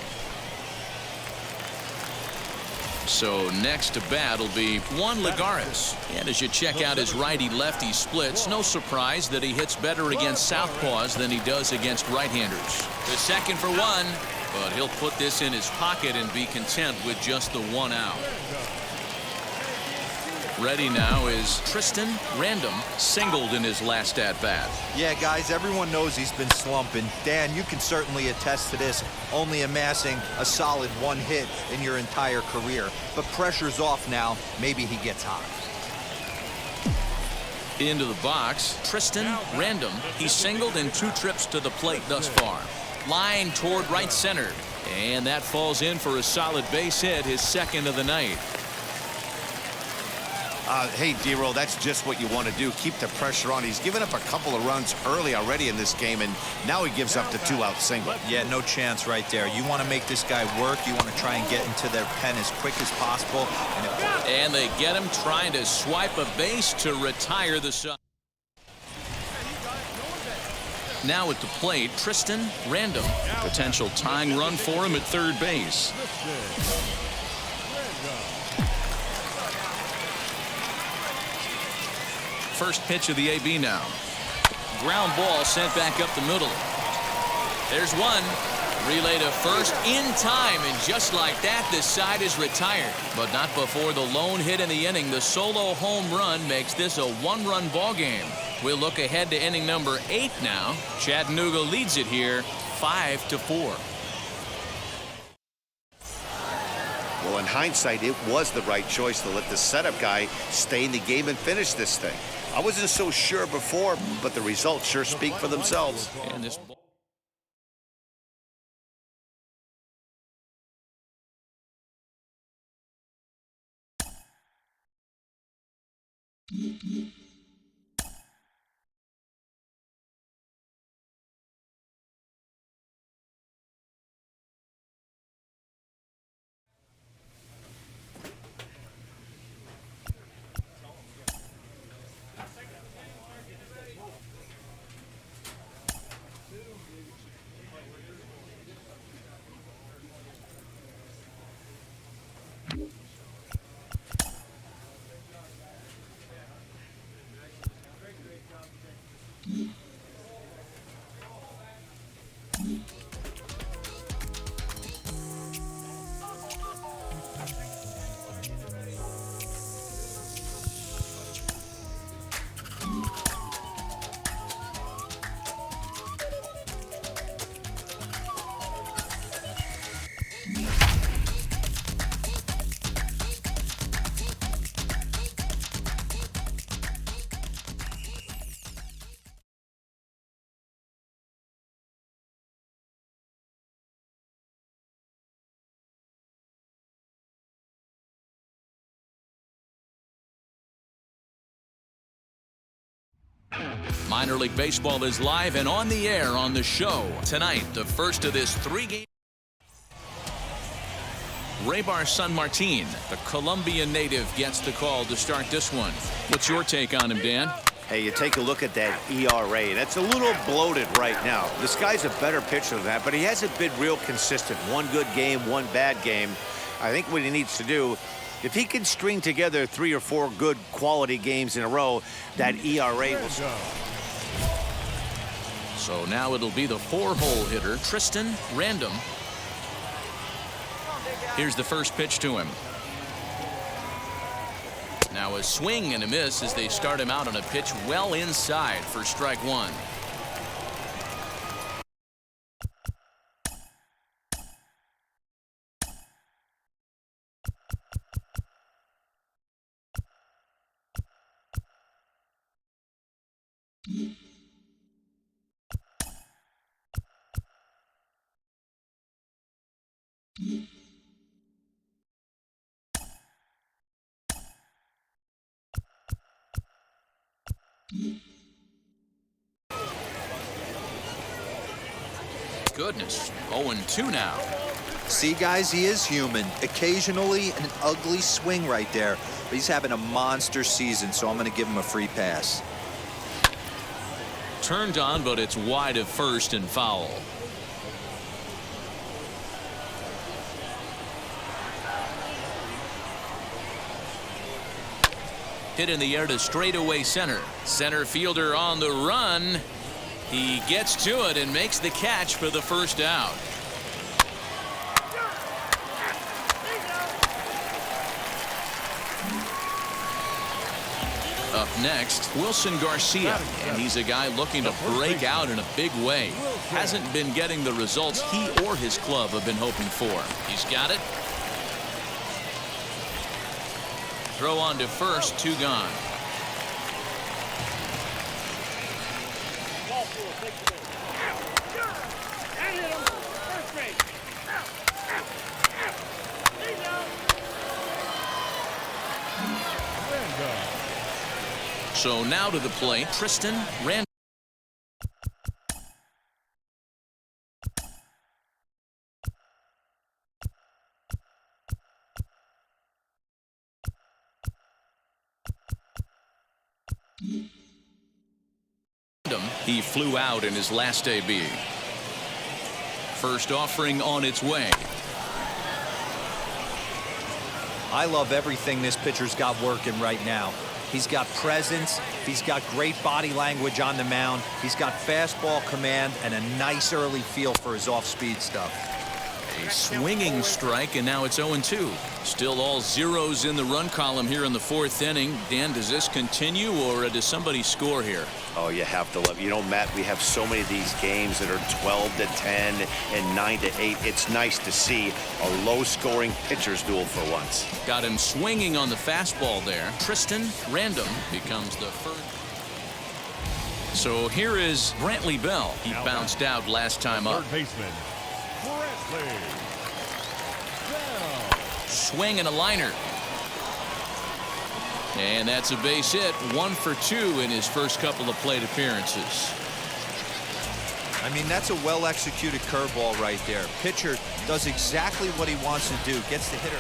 So next to bat will be Juan Lagares. And as you check out his righty-lefty splits, no surprise that he hits better against southpaws than he does against right-handers. The second for one, but he'll put this in his pocket and be content with just the 1 out. Ready now is Tristan Random, singled in his last at-bat. Yeah, guys, everyone knows he's been slumping. Dan, you can certainly attest to this, only amassing a solid 1 hit in your entire career. But pressure's off now. Maybe he gets hot. Into the box, Tristan Random. He's singled in 2 trips to the plate thus far. Line toward right center. And that falls in for a solid base hit, his second of the night. Hey, Dero, that's just what you want to do. Keep the pressure on. He's given up a couple of runs early already in this game, and now he gives up the 2-out single. Yeah, no chance right there. You want to make this guy work. You want to try and get into their pen as quick as possible. And they get him trying to swipe a base to retire the side. Now at the plate, Tristan Random. Potential tying run for him at third base. First pitch of the AB now. Ground ball sent back up the middle. There's one. Relay to first in time, and just like that, this side is retired. But not before the lone hit in the inning. The solo home run makes this a one-run ball game. We'll look ahead to inning number 8 now. Chattanooga leads it here 5-4. Well, in hindsight, it was the right choice to let the setup guy stay in the game and finish this thing. I wasn't so sure before, but the results sure speak for themselves. And this Minor League Baseball is live and on the air on the show. Tonight, the first of this 3-game. Raybar San Martin, the Colombian native, gets the call to start this one. What's your take on him, Dan? Hey, you take a look at that ERA. That's a little bloated right now. This guy's a better pitcher than that, but he hasn't been real consistent. One good game, one bad game. I think what he needs to do, if he can string together 3 or 4 good quality games in a row, that ERA will... So now it'll be the 4-hole hitter, Tristan Random. Here's the first pitch to him. Now a swing and a miss as they start him out on a pitch well inside for strike 1. Goodness, 0-2 now. See, guys, he is human. Occasionally an ugly swing right there, but he's having a monster season, so I'm going to give him a free pass. Turned on, but it's wide of first and foul. Hit in the air to straightaway center. Center fielder on the run. He gets to it and makes the catch for the first out. Up next, Wilson Garcia, and he's a guy looking to break out in a big way. Hasn't been getting the results he or his club have been hoping for. He's got it. Throw on to first, 2 gone. So now to the plate, Tristan Random. He flew out in his last AB. First offering on its way. I love everything this pitcher's got working right now. He's got presence. He's got great body language on the mound. He's got fastball command and a nice early feel for his off-speed stuff. A swinging strike, and now it's 0-2. Still all zeros in the run column here in the fourth inning. Dan, does this continue, or does somebody score here? Oh, you have to love. You know, Matt, we have so many of these games that are 12-10 and 9-8. It's nice to see a low-scoring pitcher's duel for once. Got him swinging on the fastball there. Tristan Random becomes the first. So here is Brantley Bell. He bounced out last time up. Third baseman, Brantley Bell. Swing and a liner. And that's a base hit. 1 for 2 in his first couple of plate appearances. I mean, that's a well-executed curveball right there. Pitcher does exactly what he wants to do. Gets the hitter.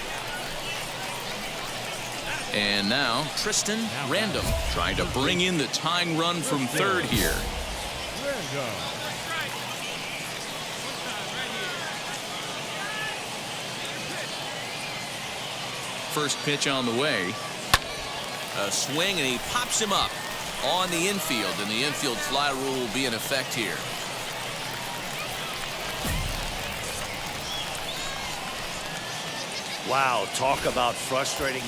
And now Tristan Random trying to bring in the tying run from third here. Random. First pitch on the way. A swing, and he pops him up on the infield, and the infield fly rule will be in effect here. Wow, talk about frustrating.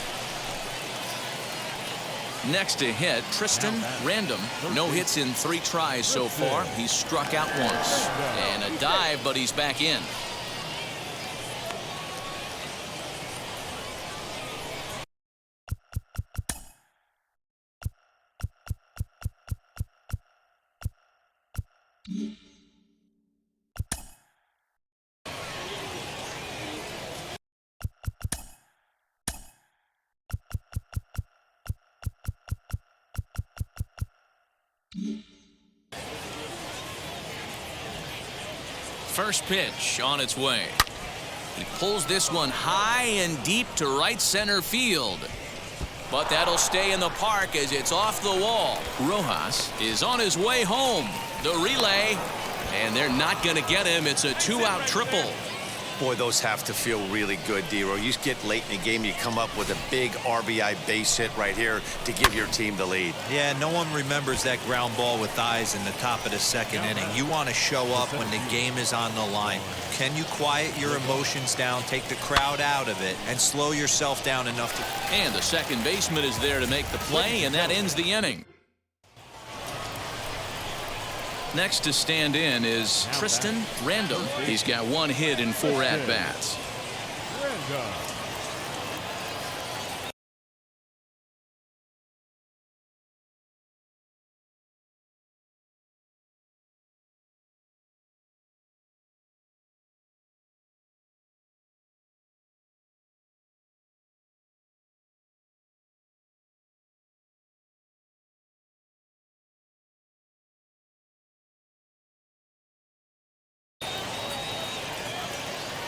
Next to hit, Tristan Random. No hits in 3 tries so far. He's struck out once. And a dive, but he's back in. First pitch on its way. He pulls this one high and deep to right center field. But that'll stay in the park as it's off the wall. Rojas is on his way home. The relay, and they're not going to get him. It's a 2-out triple. Boy, those have to feel really good, D-Row. You get late in the game, you come up with a big RBI base hit right here to give your team the lead. Yeah, no one remembers that ground ball with eyes in the top of the second inning. You want to show up when the game is on the line. Can you quiet your emotions down, take the crowd out of it, and slow yourself down enough to... And the second baseman is there to make the play, and that ends the inning. Next to stand in is Tristan Random. He's got 1 hit in 4 at-bats. Random.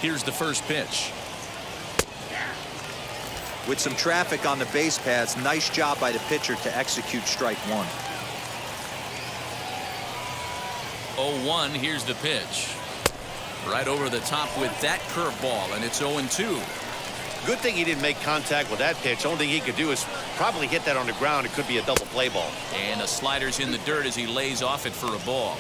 Here's the first pitch. With some traffic on the base paths, nice job by the pitcher to execute strike 1. 0-1, here's the pitch. Right over the top with that curveball, and it's 0-2. Good thing he didn't make contact with that pitch. Only thing he could do is probably hit that on the ground. It could be a double play ball. And a slider's in the dirt as he lays off it for a ball.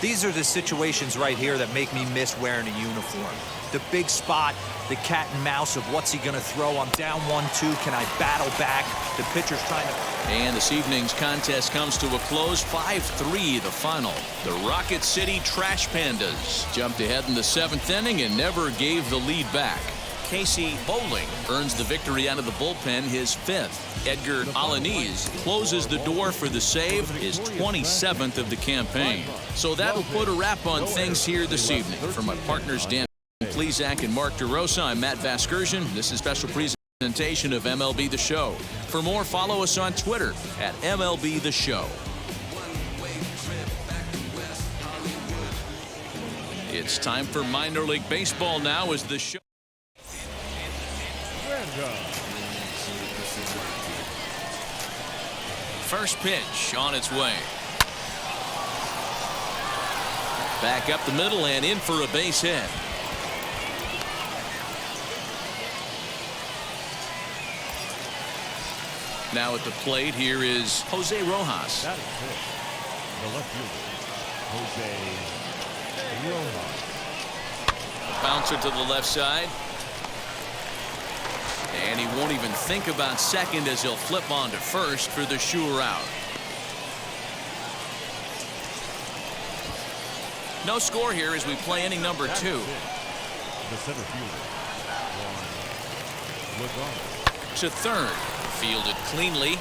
These are the situations right here that make me miss wearing a uniform. The big spot, the cat and mouse of what's he going to throw. I'm down 1-2. Can I battle back? The pitcher's trying to... And this evening's contest comes to a close. 5-3 the final. The Rocket City Trash Pandas jumped ahead in the 7th inning and never gave the lead back. Casey Bowling earns the victory out of the bullpen, his 5th. Edgar Alaniz closes the door for the save, his 27th of the campaign. So that'll put a wrap on things here this evening. For my partners Dan Plesac and Mark DeRosa, I'm Matt Vasgersian. This is a special presentation of MLB The Show. For more, follow us on Twitter at MLB The Show. It's time for minor league baseball now as the show. First pitch on its way. Back up the middle and in for a base hit. Now at the plate, here is Jose Rojas. That is it. The left fielder, Jose Rojas. Bouncer to the left side. And he won't even think about second as he'll flip on to first for the sure out. No score here as we play inning number 2. The center fielder, Logano. To third. Fielded cleanly.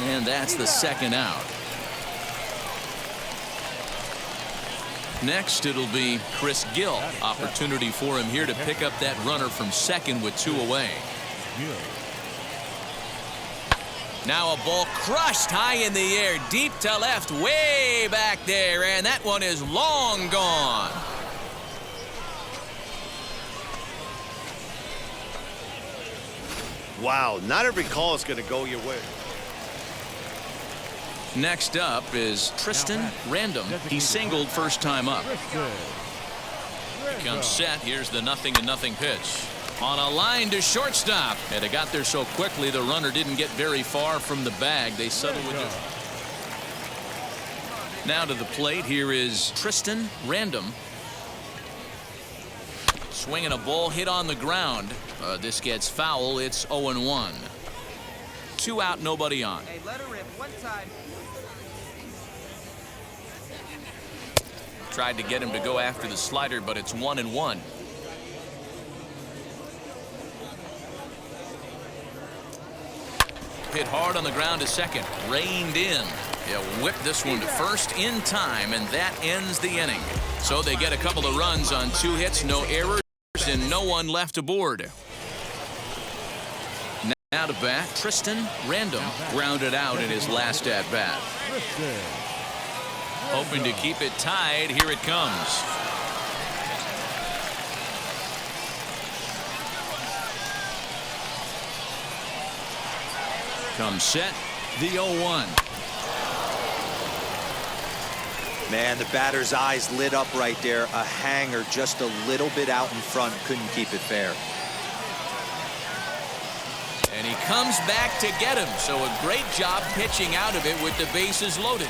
And that's the second out. Next, it'll be Chris Gill. Opportunity for him here to pick up that runner from second with 2 away. Now a ball crushed high in the air, deep to left, way back there, and that one is long gone. Wow, not every call is going to go your way. Next up is Tristan Random. He singled first time up. He comes set. Here's the 0-0 pitch. On a line to shortstop. And it got there so quickly the runner didn't get very far from the bag. They settled with it. Now to the plate. Here is Tristan Random. Swinging a ball hit on the ground. This gets foul. It's 0-1. 2 out, nobody on. Hey, let her rip. One time. Tried to get him to go after the slider, but it's 1-1. Hit hard on the ground to second. Reined in. He'll whip this one to first in time, and that ends the inning. So they get a couple of runs on 2 hits, no errors, and no one left aboard. Now to bat, Tristan Random grounded out in his last at bat. Hoping to keep it tied. Here it comes. Comes set. The 0-1. Man, the batter's eyes lit up right there. A hanger just a little bit out in front. Couldn't keep it fair. And he comes back to get him. So a great job pitching out of it with the bases loaded.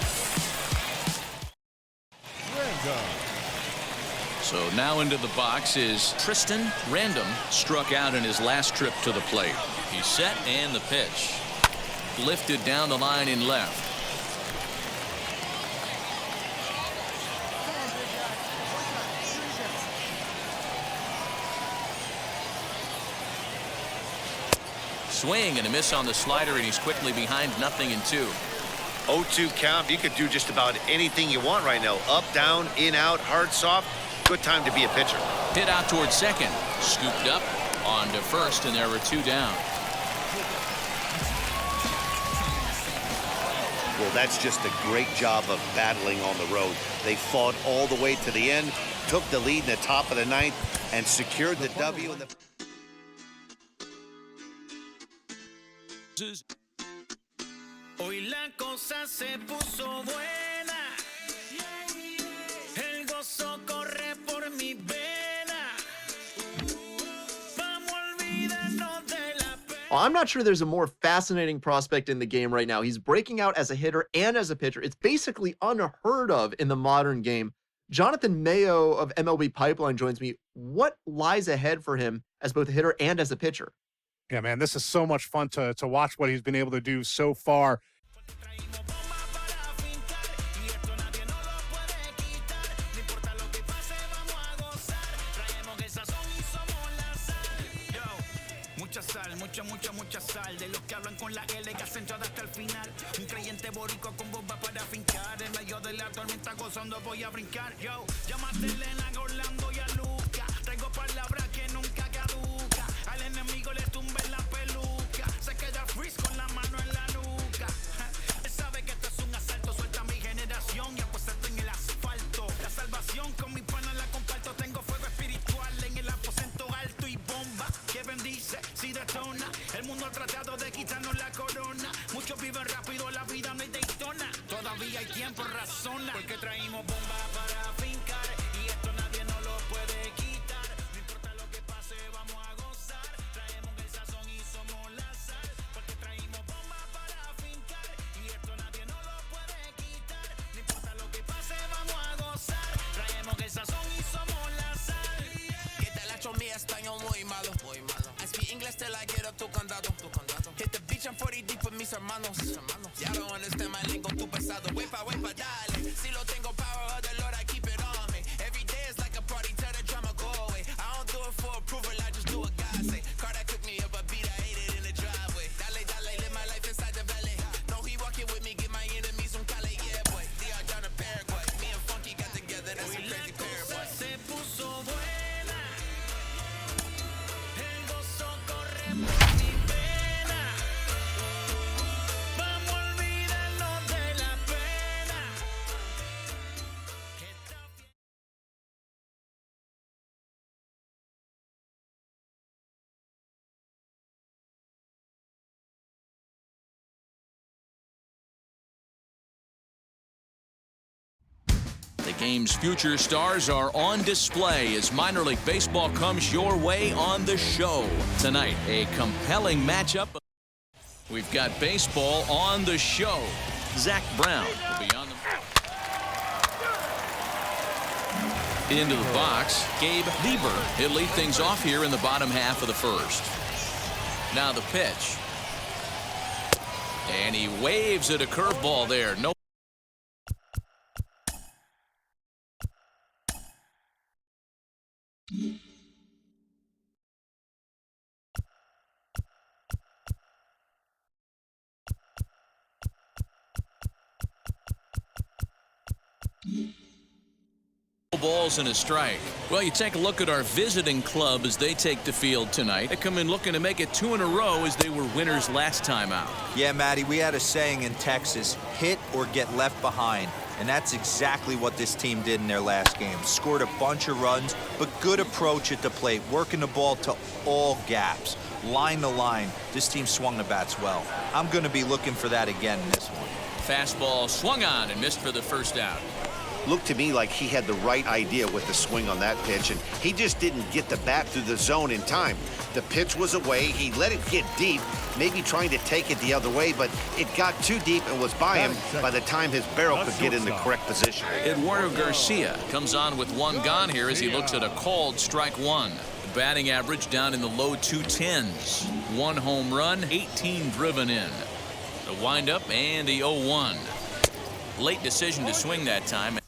So now into the box is Tristan Random. Struck out in his last trip to the plate. He's set and the pitch. Lifted down the line in left. Swing and a miss on the slider, and he's quickly behind 0-2. 0-2 count. You could do just about anything you want right now. Up, down, in, out, hard, soft. Good time to be a pitcher. Hit out towards second. Scooped up on to first, and there were 2 down. Well, that's just a great job of battling on the road. They fought all the way to the end, took the lead in the top of the 9th, and secured the W in the... Hoy la cosa se puso buena. El gozo corre por mi vena. Vamos a olvidarnos de la pena. Well, I'm not sure there's a more fascinating prospect in the game right now. He's breaking out as a hitter and as a pitcher. It's basically unheard of in the modern game. Jonathan Mayo of MLB Pipeline joins me. What lies ahead for him as both a hitter and as a pitcher? Yeah, man, this is so much fun to watch what he's been able to do so far. Mucha sal de los que hablan con la L que centrada hasta el final. Un creyente boricua con bomba para fincar. En medio de la tormenta gozando voy a brincar. Yo, llámate Elena, a Orlando y a Luca. Traigo palabras que nunca caduca. Al enemigo le tumbe la peluca. Se queda freeze con la mano en la nuca. Él sabe que esto es un asalto. Suelta mi generación y apuesto en el asfalto. La salvación con mi pana la comparto. Tengo fuego espiritual en el aposento alto y bomba que bendice si detona. El mundo ha tratado de quitarnos la corona. Muchos viven rápido, la vida no hay Daytona. Todavía hay tiempo, razona. Porque traímos bomba para fincar. Y esto nadie nos lo puede quitar. No importa lo que pase, vamos a gozar. Traemos el sazón y somos la sal. Porque traímos bomba. español muy malo. I speak English till I get up to condado. Hit the beach, I'm 40 deep with mis hermanos. Ya don't understand my lingo, tu pesado. Wepa, dale. Si lo tengo power of the Lord, I keep it on me. Every day is like a party, tell the drama go away. I don't do it for approval, I just do what God say. Car that cooked me up a beat, I ate it in the driveway. Dale, live my life inside the valley. No, he walking with me, get my enemies un cale, yeah, boy. They are down to Paraguay. Me and Funky got together, that's a crazy pair, boy. Se puso buena. El gozo corre por mi pena. Vamos a olvidarnos de la pena. The game's future stars are on display as minor league baseball comes your way on the show. Tonight, a compelling matchup. We've got baseball on the show. Zach Brown will be on the into the box. Gabe Lieber. He'll lead things off here in the bottom half of the first. Now the pitch. And he waves at a curveball there. No. Balls and a strike. Well, you take a look at our visiting club as they take the field tonight. They come in looking to make it 2 in a row as they were winners last time out. Yeah, Matty, we had a saying in Texas, hit or get left behind. And that's exactly what this team did in their last game. Scored a bunch of runs, but good approach at the plate, working the ball to all gaps. Line to line, this team swung the bats well. I'm going to be looking for that again in this one. Fastball swung on and missed for the first out. Looked to me like he had the right idea with the swing on that pitch, and he just didn't get the bat through the zone in time. The pitch was away. He let it get deep, maybe trying to take it the other way, but it got too deep and was by him by the time his barrel could get in the correct position. Eduardo Garcia comes on with 1 gone here as he looks at a called strike 1. The batting average down in the low 210s. 1 home run, 18 driven in. The windup and the 0-1. Late decision to swing that time.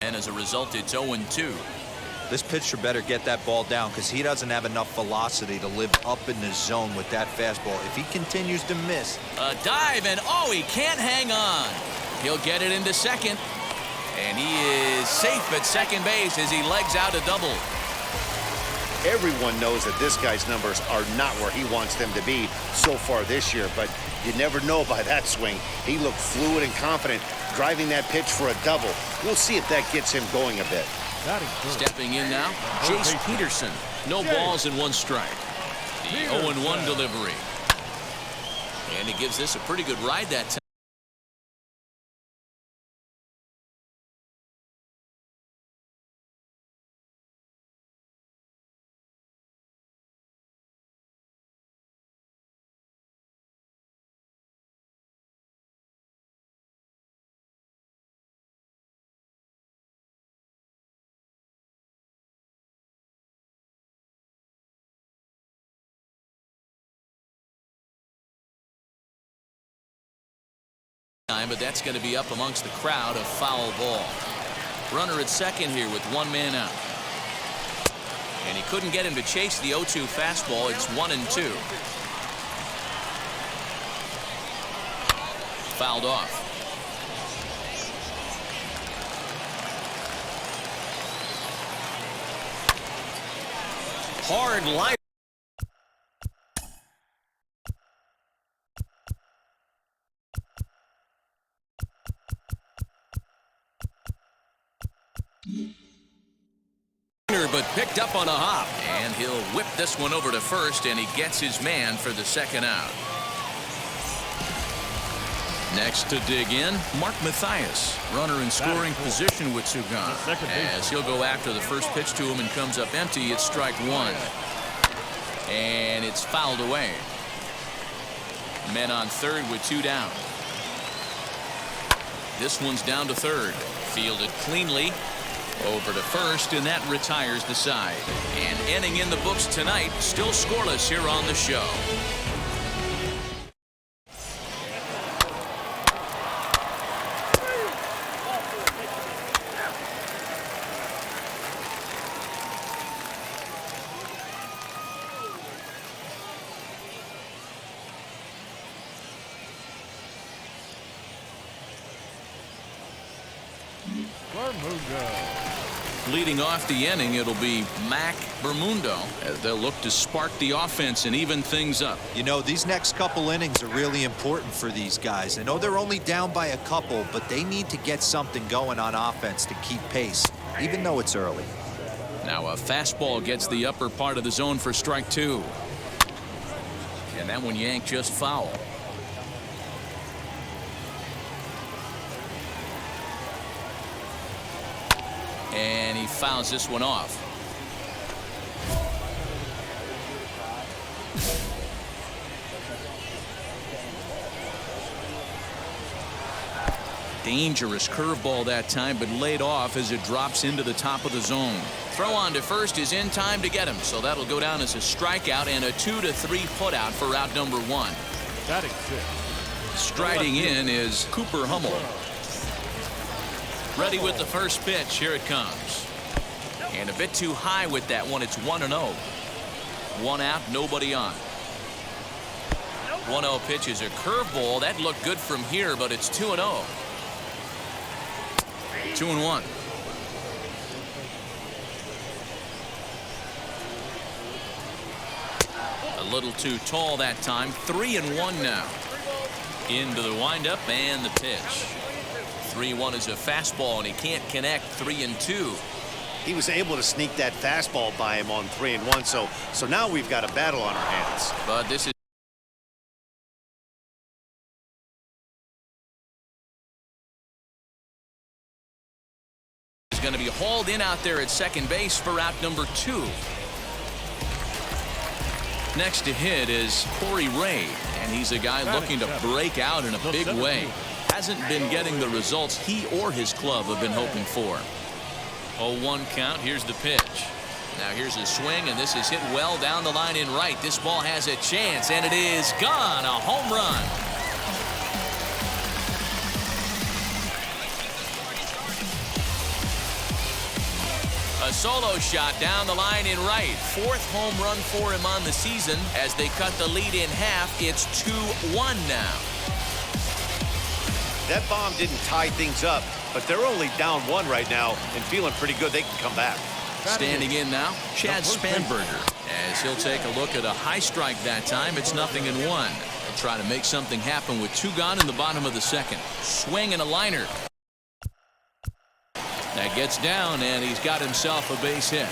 And as a result, it's 0-2. This pitcher better get that ball down because he doesn't have enough velocity to live up in the zone with that fastball. If he continues to miss. A dive, and oh, he can't hang on. He'll get it into second. And he is safe at second base as he legs out a double. Everyone knows that this guy's numbers are not where he wants them to be so far this year, but you never know by that swing. He looked fluid and confident, driving that pitch for a double. We'll see if that gets him going a bit. Stepping in now, Jace Peterson. No balls and 1 strike. The 0-1 delivery. And he gives this a pretty good ride that time. But that's going to be up amongst the crowd. A foul ball. Runner at second here with 1 man out. And he couldn't get him to chase the 0-2 fastball. It's 1-2. Fouled off. Hard line. But picked up on a hop, and he'll whip this one over to first, and he gets his man for the second out. Next to dig in, Mark Mathias, runner in scoring position with Sugan, as he'll go after the first pitch to him and comes up empty. It's strike 1. And it's fouled away. Men on third with 2 down. This one's down to third. Fielded cleanly. Over to first, and that retires the side. And inning in the books tonight, still scoreless here on the show. Leading off the inning, it'll be Mac Bermundo as they'll look to spark the offense and even things up. You know, these next couple innings are really important for these guys. I know they're only down by a couple, but they need to get something going on offense to keep pace, even though it's early. Now a fastball gets the upper part of the zone for strike 2. And that one yanked just foul. And he fouls this one off. Dangerous curveball that time, but laid off as it drops into the top of the zone. Throw on to first is in time to get him, so that'll go down as a strikeout and a 2-3 putout for out number 1. Batting 6. Striding in is Cooper Hummel. Ready with the first pitch. Here it comes. And a bit too high with that one. It's 1-0. 1 out, nobody on. 1-0 pitch is a curveball. That looked good from here, but it's 2-0. 2-1. A little too tall that time. 3-1 now. Into the windup and the pitch. 3-1 is a fastball, and he can't connect. 3-2. He was able to sneak that fastball by him on 3-1. So now we've got a battle on our hands. But this is going to be hauled in out there at second base for out number 2. Next to hit is Corey Ray, and he's a guy looking to break out in a big way. Hasn't been getting the results he or his club have been hoping for. 0-1 count. Here's the pitch. Now here's a swing, and this is hit well down the line in right. This ball has a chance, and it is gone. A home run. A solo shot down the line in right. 4th home run for him on the season. As they cut the lead in half, it's 2-1 now. That bomb didn't tie things up, but they're only down 1 right now and feeling pretty good they can come back. Standing in now, Chad Spanberger, as he'll take a look at a high strike that time. It's 0-1. They'll try to make something happen with 2 gone in the bottom of the 2nd. Swing and a liner. That gets down, and he's got himself a base hit.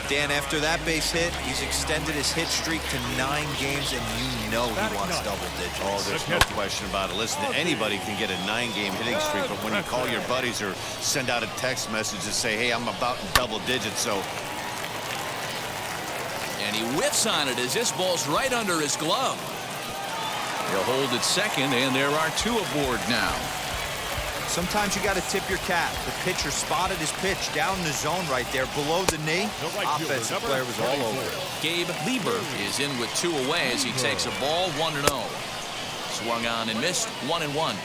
Dan, after that base hit, he's extended his hit streak to 9 games, and you know he wants double digits. Oh, there's no question about it. Listen, anybody can get a 9-game hitting streak, but when you call your buddies or send out a text message and say, hey, I'm about in double digits, so. And he whiffs on it as this ball's right under his glove. He'll hold at second, and there are 2 aboard now. Sometimes you got to tip your cap. The pitcher spotted his pitch down the zone right there below the knee. Offensive player was all over it. Gabe Lieber is in with 2 away as he takes a ball. 1-0. Swung on and missed. 1-1.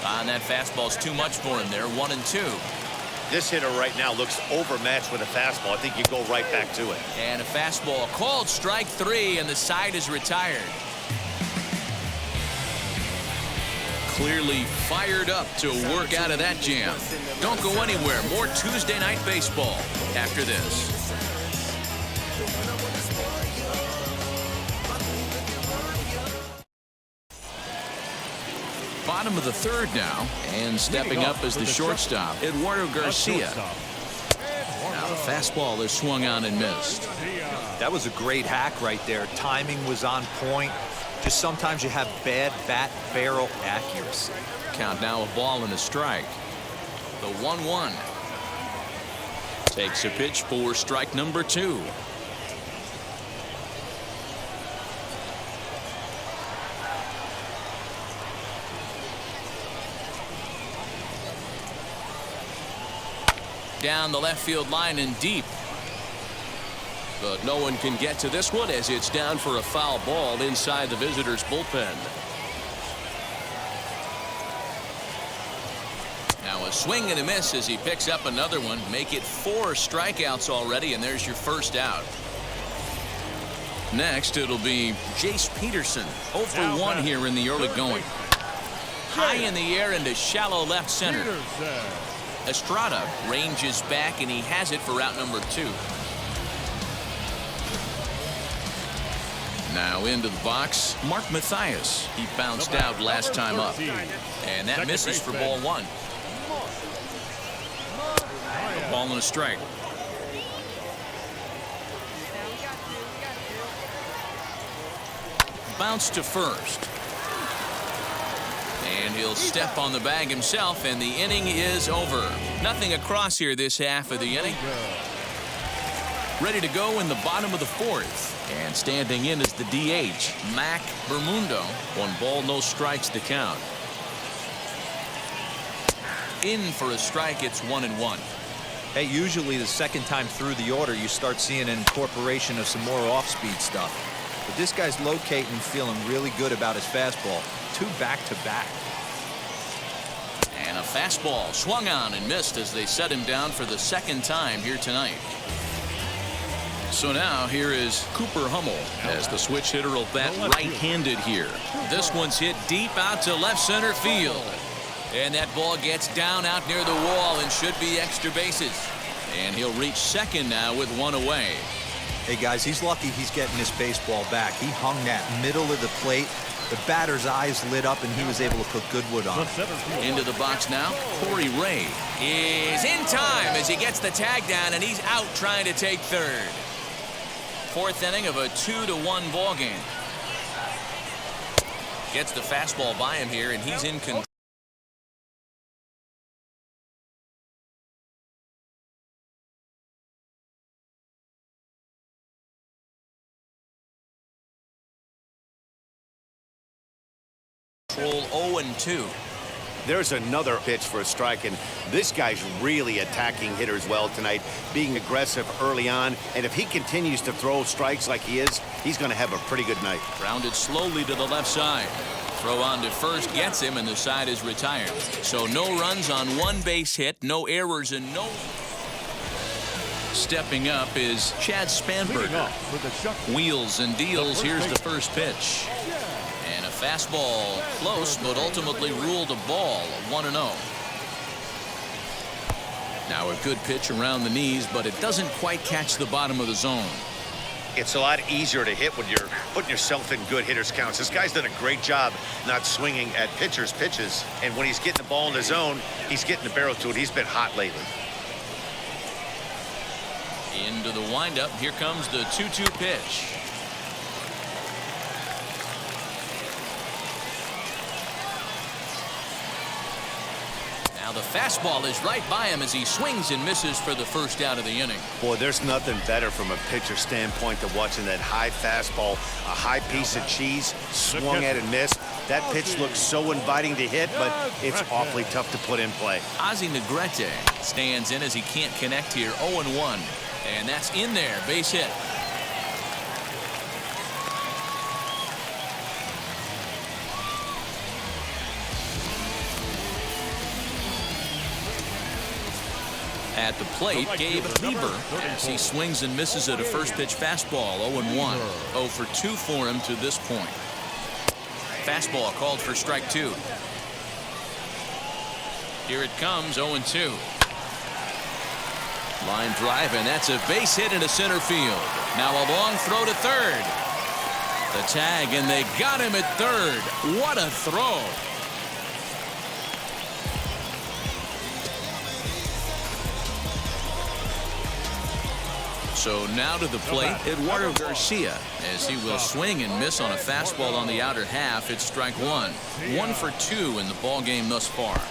And that fastball's too much for him there. 1-2. This hitter right now looks overmatched with a fastball. I think you go right back to it. And a fastball called strike 3, and the side is retired. Clearly fired up to work out of that jam. Don't go anywhere. More Tuesday Night Baseball after this. Bottom of the 3rd now, and stepping up as the shortstop, Eduardo Garcia. Now the fastball is swung on and missed. That was a great hack right there. Timing was on point. Just sometimes you have bad bat barrel accuracy. count now, a ball and a strike. The 1-1. Takes a pitch for strike number 2. Down the left field line and deep. But no one can get to this one as it's down for a foul ball inside the visitors' bullpen. Now a swing and a miss as he picks up another one. Make it 4 strikeouts already, and there's your first out. Next, it'll be Jace Peterson. 0 for 1 here in the early going. High in the air into shallow left center. Estrada ranges back, and he has it for out number 2. Now into the box, Mark Mathias. He bounced out last time up. And that misses for ball 1. A ball and a strike. Bounce to first. And he'll step on the bag himself, and the inning is over. Nothing across here this half of the inning. Ready to go in the bottom of the 4th. And standing in is the DH, Mac Bermundo. 1 ball, no strikes to count. In for a strike, it's 1-1. Hey, usually the second time through the order, you start seeing an incorporation of some more off-speed stuff. But this guy's locating, feeling really good about his fastball. 2 back-to-back. And a fastball swung on and missed as they set him down for the 2nd time here tonight. So now here is Cooper Hummel as the switch hitter will bat right-handed here. This one's hit deep out to left center field. And that ball gets down out near the wall and should be extra bases. And he'll reach second now with 1 away. Hey, guys, he's lucky he's getting this baseball back. He hung that middle of the plate. The batter's eyes lit up, and he was able to put good wood on. Into the box now, Corey Ray is in time as he gets the tag down, and he's out trying to take third. 4th inning of a 2-1 ball game. Gets the fastball by him here, and he's in control. Control 0-2. There's another pitch for a strike, and this guy's really attacking hitters well tonight, being aggressive early on. And if he continues to throw strikes like he is, he's going to have a pretty good night. Grounded slowly to the left side. Throw on to first gets him, and the side is retired. So no runs on 1 base hit, no errors, and no. Stepping up is Chad Spanberger. Wheels and deals. Here's the first pitch. And a fastball close, but ultimately ruled a ball, 1-0. Now a good pitch around the knees, but it doesn't quite catch the bottom of the zone. It's a lot easier to hit when you're putting yourself in good hitters counts. This guy's done a great job not swinging at pitchers' pitches. And when he's getting the ball in the zone, he's getting the barrel to it. He's been hot lately. Into the windup. Here comes the 2-2 pitch. Now the fastball is right by him as he swings and misses for the first out of the inning. Boy, there's nothing better from a pitcher standpoint than watching that high fastball, a high piece of cheese, swung at and missed. That pitch looks so inviting to hit, but it's awfully tough to put in play. Ozzie Negrete stands in as he can't connect here. 0-1. And that's in there. Base hit. At the plate, Gabe Lieber as he swings and misses at a first pitch fastball. 0-1. 0 for 2 for him to this point. Fastball called for strike 2. Here it comes. 0-2. Line drive, and that's a base hit into center field. Now a long throw to third. The tag, and they got him at third. What a throw. So now to the plate, Eduardo Garcia, as he will swing and miss on a fastball on the outer half. It's strike one. 1 for 2 in the ball game thus far.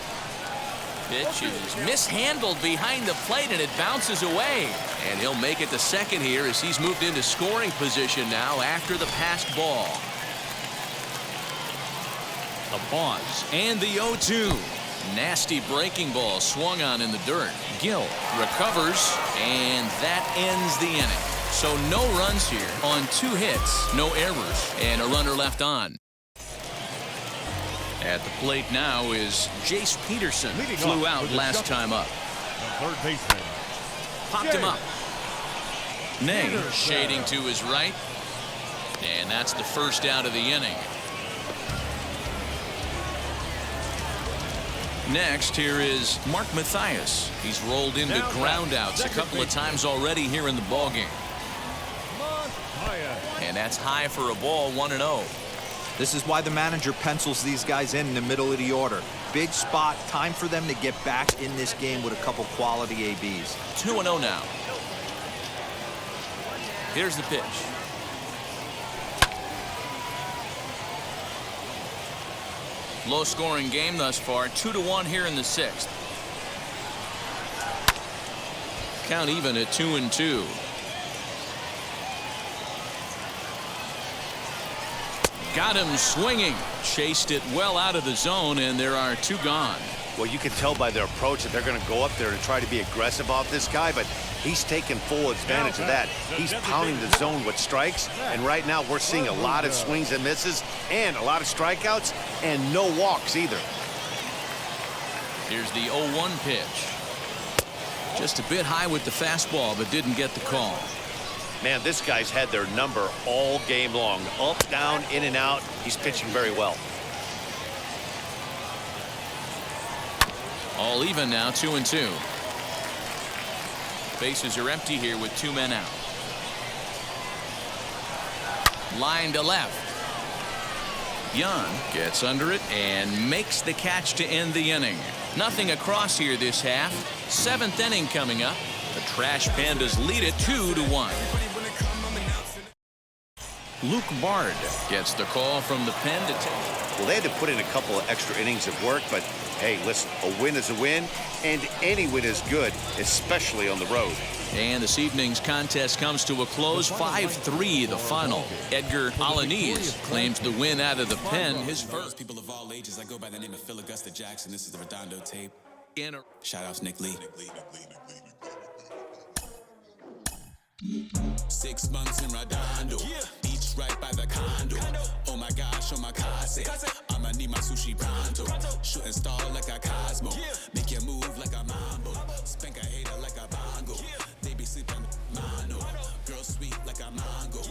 Pitch is mishandled behind the plate, and it bounces away. And he'll make it to second here as he's moved into scoring position now after the passed ball. The pause and the 0-2. Nasty breaking ball swung on in the dirt. Gill recovers, and that ends the inning. So no runs here on 2 hits, no errors, and a runner left on. At the plate now is Jace Peterson. Flew out last time up. Third baseman. Popped him up. Nay shading to his right. And that's the first out of the inning. Next, here is Mark Mathias. He's rolled into groundouts a couple of times already here in the ballgame. And that's high for a ball, 1-0. This is why the manager pencils these guys in the middle of the order. Big spot, time for them to get back in this game with a couple quality ABs. 2-0 now. Here's the pitch. Low-scoring game thus far, 2-1 here in the 6th. Count even at 2-2. Got him swinging. Chased it well out of the zone, and there are 2 gone. Well, you can tell by their approach that they're going to go up there and try to be aggressive off this guy, but he's taking full advantage of that. He's pounding the zone with strikes, and right now we're seeing a lot of swings and misses and a lot of strikeouts and no walks either. Here's the 0-1 pitch. Just a bit high with the fastball, but didn't get the call. Man, this guy's had their number all game long. Up, down, in and out. He's pitching very well. All even now, 2-2. Bases are empty here with 2 men out. Line to left. Young gets under it and makes the catch to end the inning. Nothing across here this half. 7th inning coming up. The Trash Pandas lead it 2-1. Luke Bard gets the call from the pen to take. Well, they had to put in a couple of extra innings of work, but hey, listen, a win is a win, and any win is good, especially on the road. And this evening's contest comes to a close, 5-3 the final. Edgar Alanis claims the win out of the pen, his first. People of all ages, I go by the name of Phil Augusta Jackson. This is the Redondo tape. Shout out to Nick Lee. 6 months in Redondo, beach right by the condo. Oh my gosh, oh my casa. I'ma need my sushi pronto. Shooting star like a Cosmo. Make you move like a mambo. Spank a hater like a bongo. They be sleeping mono. Girl sweet like a mango.